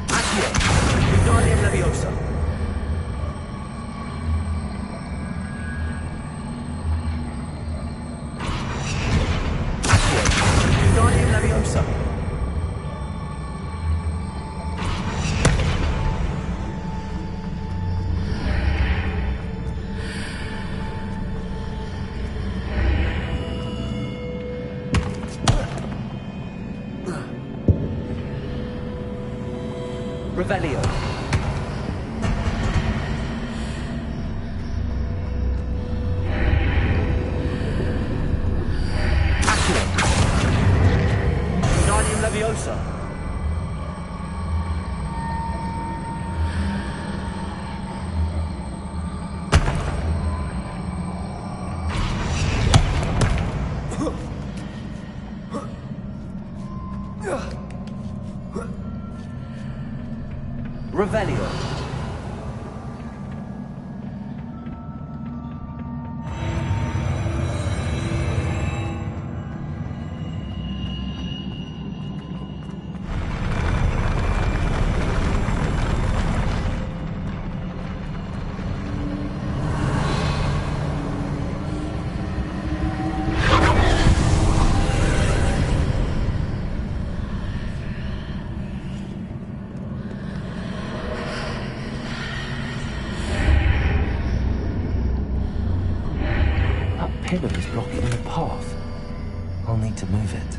Accio! Wingardium Leviosa! Accio! Wingardium Leviosa! Revelio. Pillar is blocking the path. I'll need to move it.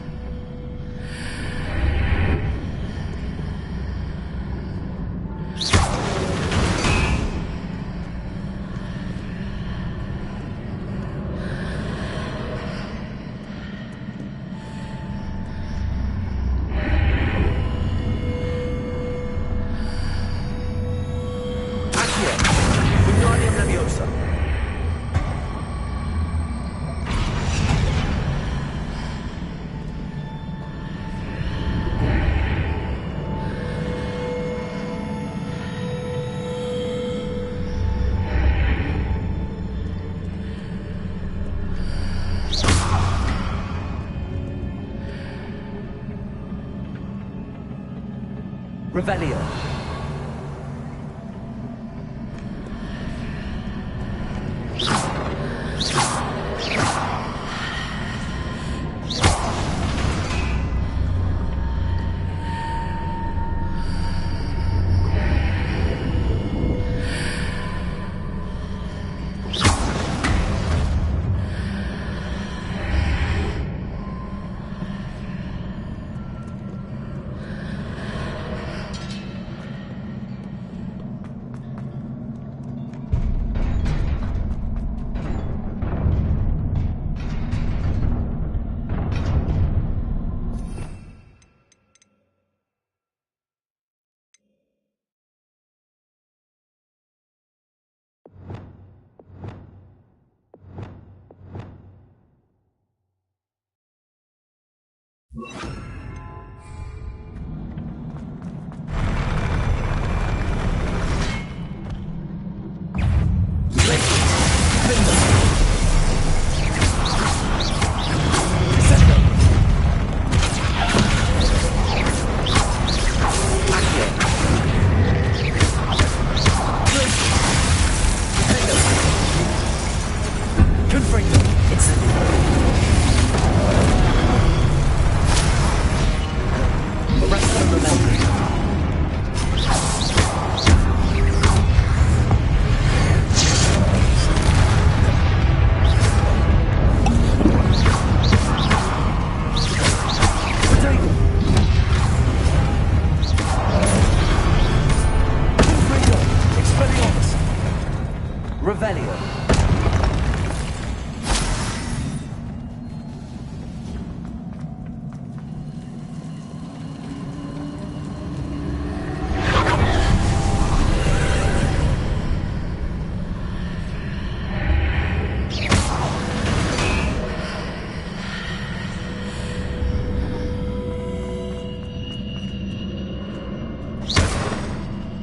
Revelio.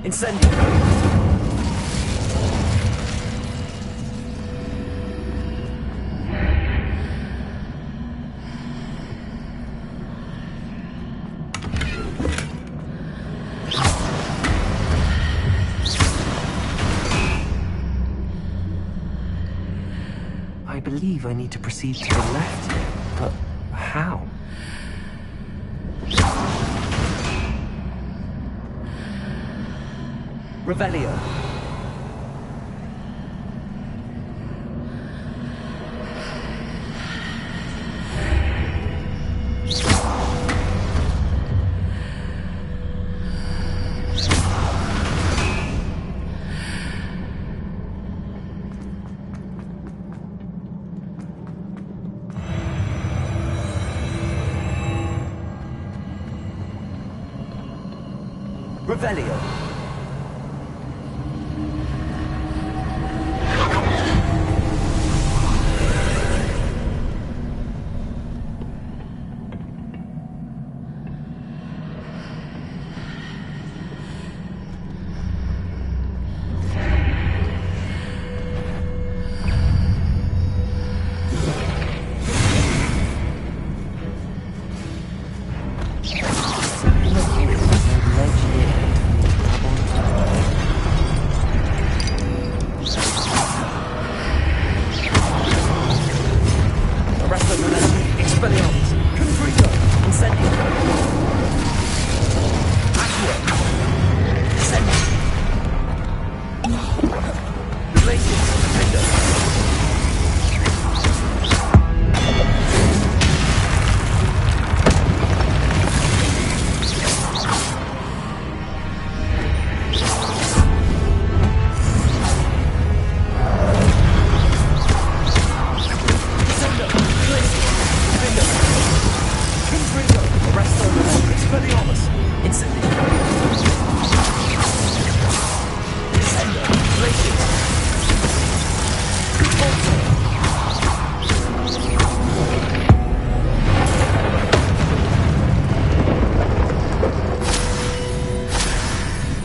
Incendio. I believe I need to proceed to the left here, but how? Revelio. Revelio.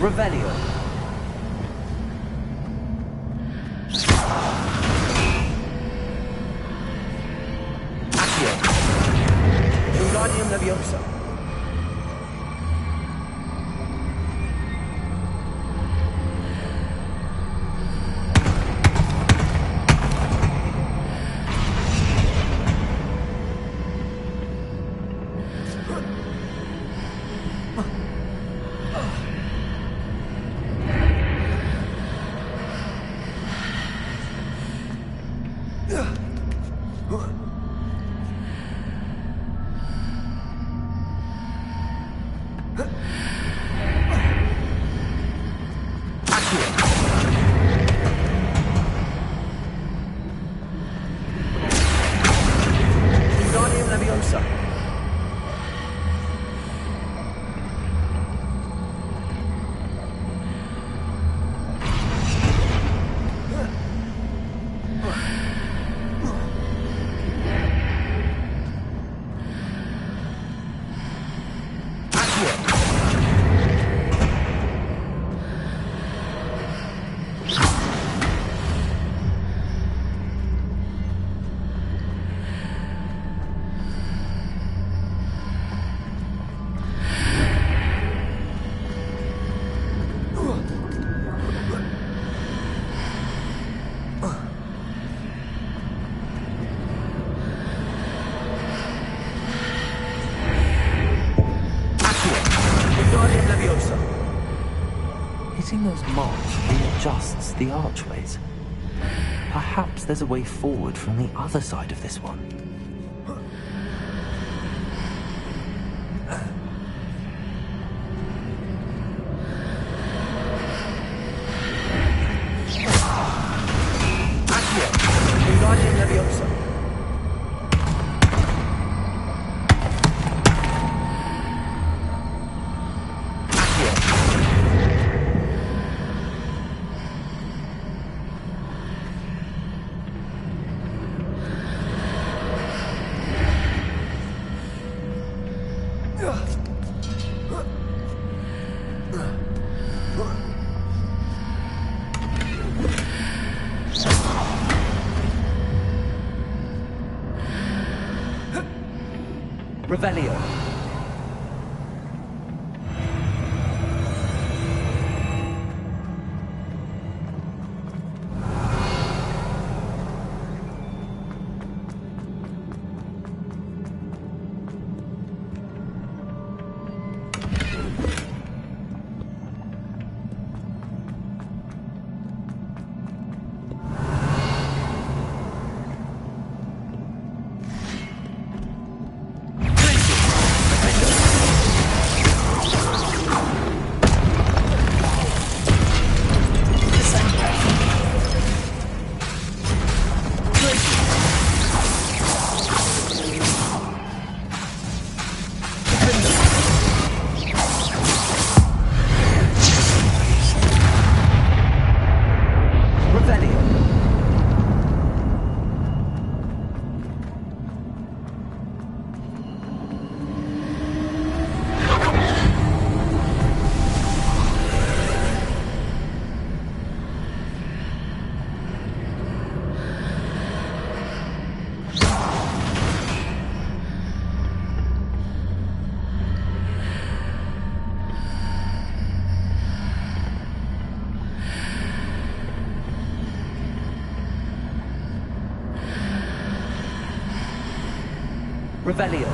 Revelio. Accio. Wingardium Leviosa. Wingardium Leviosa. Wingardium Leviosa. Hitting those marks readjusts the archways. Perhaps there's a way forward from the other side of this one. Wingardium Leviosa. Revelio. Revelio.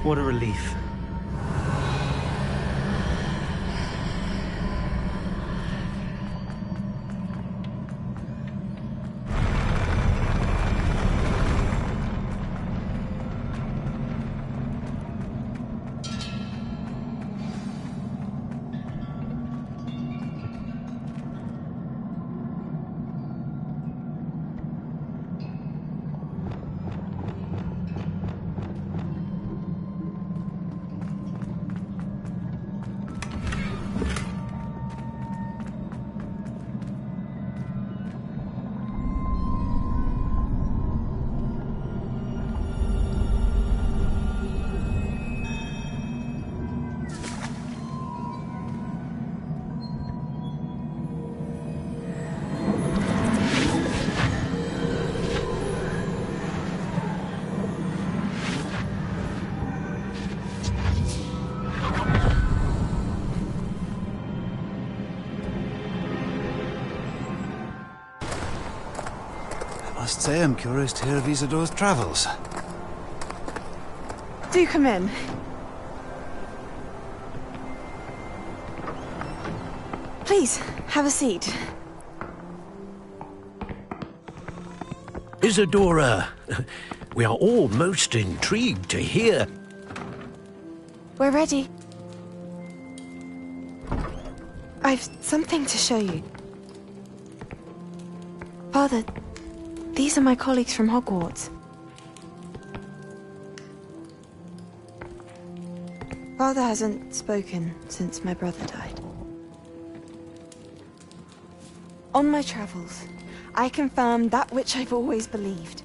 What a relief. I must say I'm curious to hear of Isidore's travels. Do come in. Please, have a seat. Isidora, we are all most intrigued to hear. We're ready. I've something to show you. Father, these are my colleagues from Hogwarts. Father hasn't spoken since my brother died. On my travels, I confirmed that which I've always believed.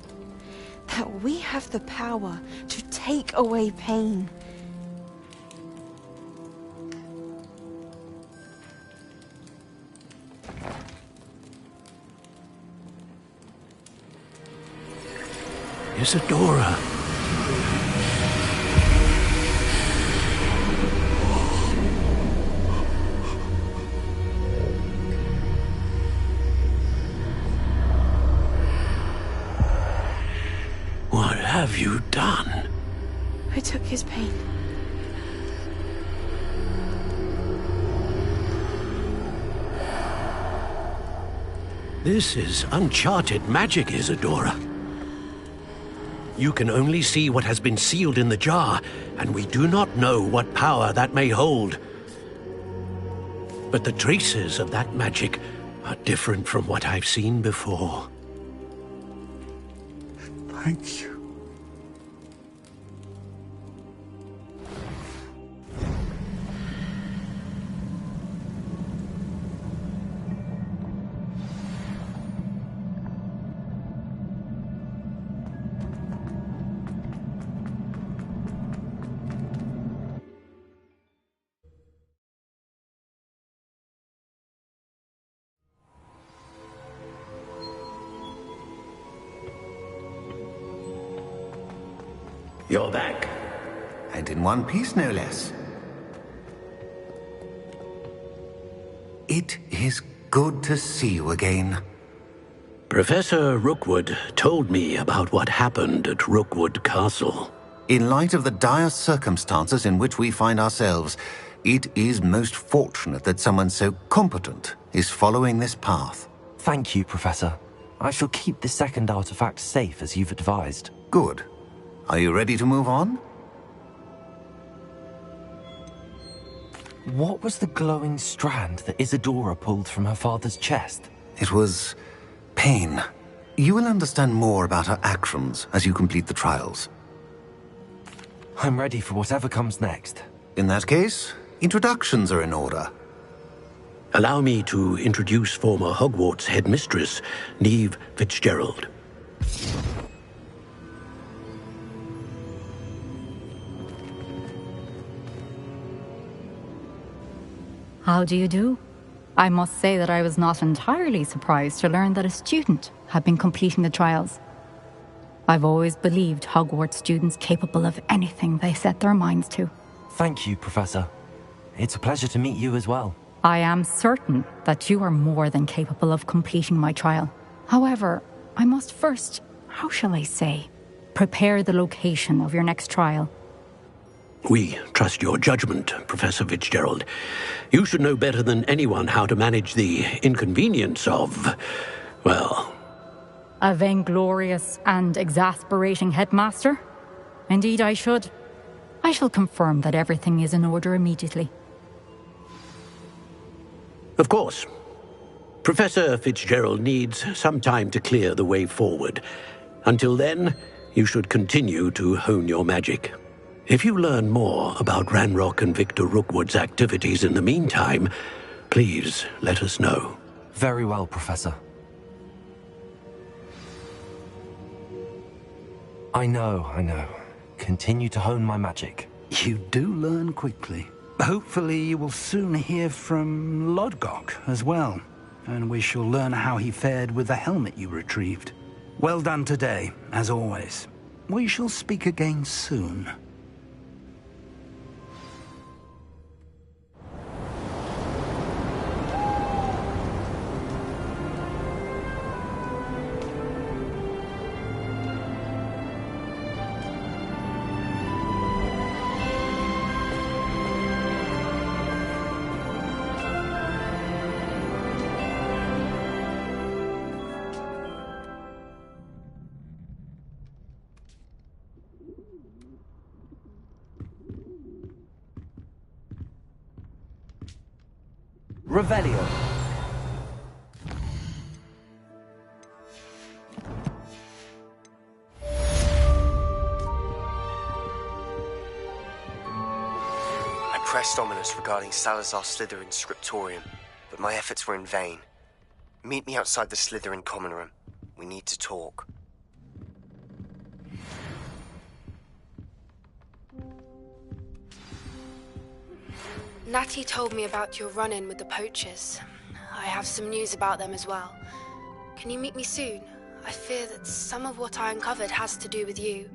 That we have the power to take away pain. Isidora. What have you done? I took his pain. This is uncharted magic, Isidora. You can only see what has been sealed in the jar, and we do not know what power that may hold. But the traces of that magic are different from what I've seen before. Thank you. You're back. And in one piece, no less. It is good to see you again. Professor Rookwood told me about what happened at Rookwood Castle. In light of the dire circumstances in which we find ourselves, it is most fortunate that someone so competent is following this path. Thank you, Professor. I shall keep the second artifact safe as you've advised. Good. Are you ready to move on? What was the glowing strand that Isidora pulled from her father's chest? It was pain. You will understand more about her actions as you complete the trials. I'm ready for whatever comes next. In that case, introductions are in order. Allow me to introduce former Hogwarts headmistress, Neve Fitzgerald. How do you do? I must say that I was not entirely surprised to learn that a student had been completing the trials. I've always believed Hogwarts students capable of anything they set their minds to. Thank you, Professor. It's a pleasure to meet you as well. I am certain that you are more than capable of completing my trial. However, I must first, how shall I say, prepare the location of your next trial. We trust your judgment, Professor Fitzgerald. You should know better than anyone how to manage the inconvenience of, well... A vainglorious and exasperating headmaster? Indeed I should. I shall confirm that everything is in order immediately. Of course. Professor Fitzgerald needs some time to clear the way forward. Until then, you should continue to hone your magic. If you learn more about Ranrock and Victor Rookwood's activities in the meantime, please let us know. Very well, Professor. I know. Continue to hone my magic. You do learn quickly. Hopefully you will soon hear from Lodgok as well, and we shall learn how he fared with the helmet you retrieved. Well done today, as always. We shall speak again soon. Revelio. I pressed Ominous regarding Salazar Slytherin's scriptorium, but my efforts were in vain. Meet me outside the Slytherin common room. We need to talk. Natty told me about your run-in with the poachers. I have some news about them as well. Can you meet me soon? I fear that some of what I uncovered has to do with you.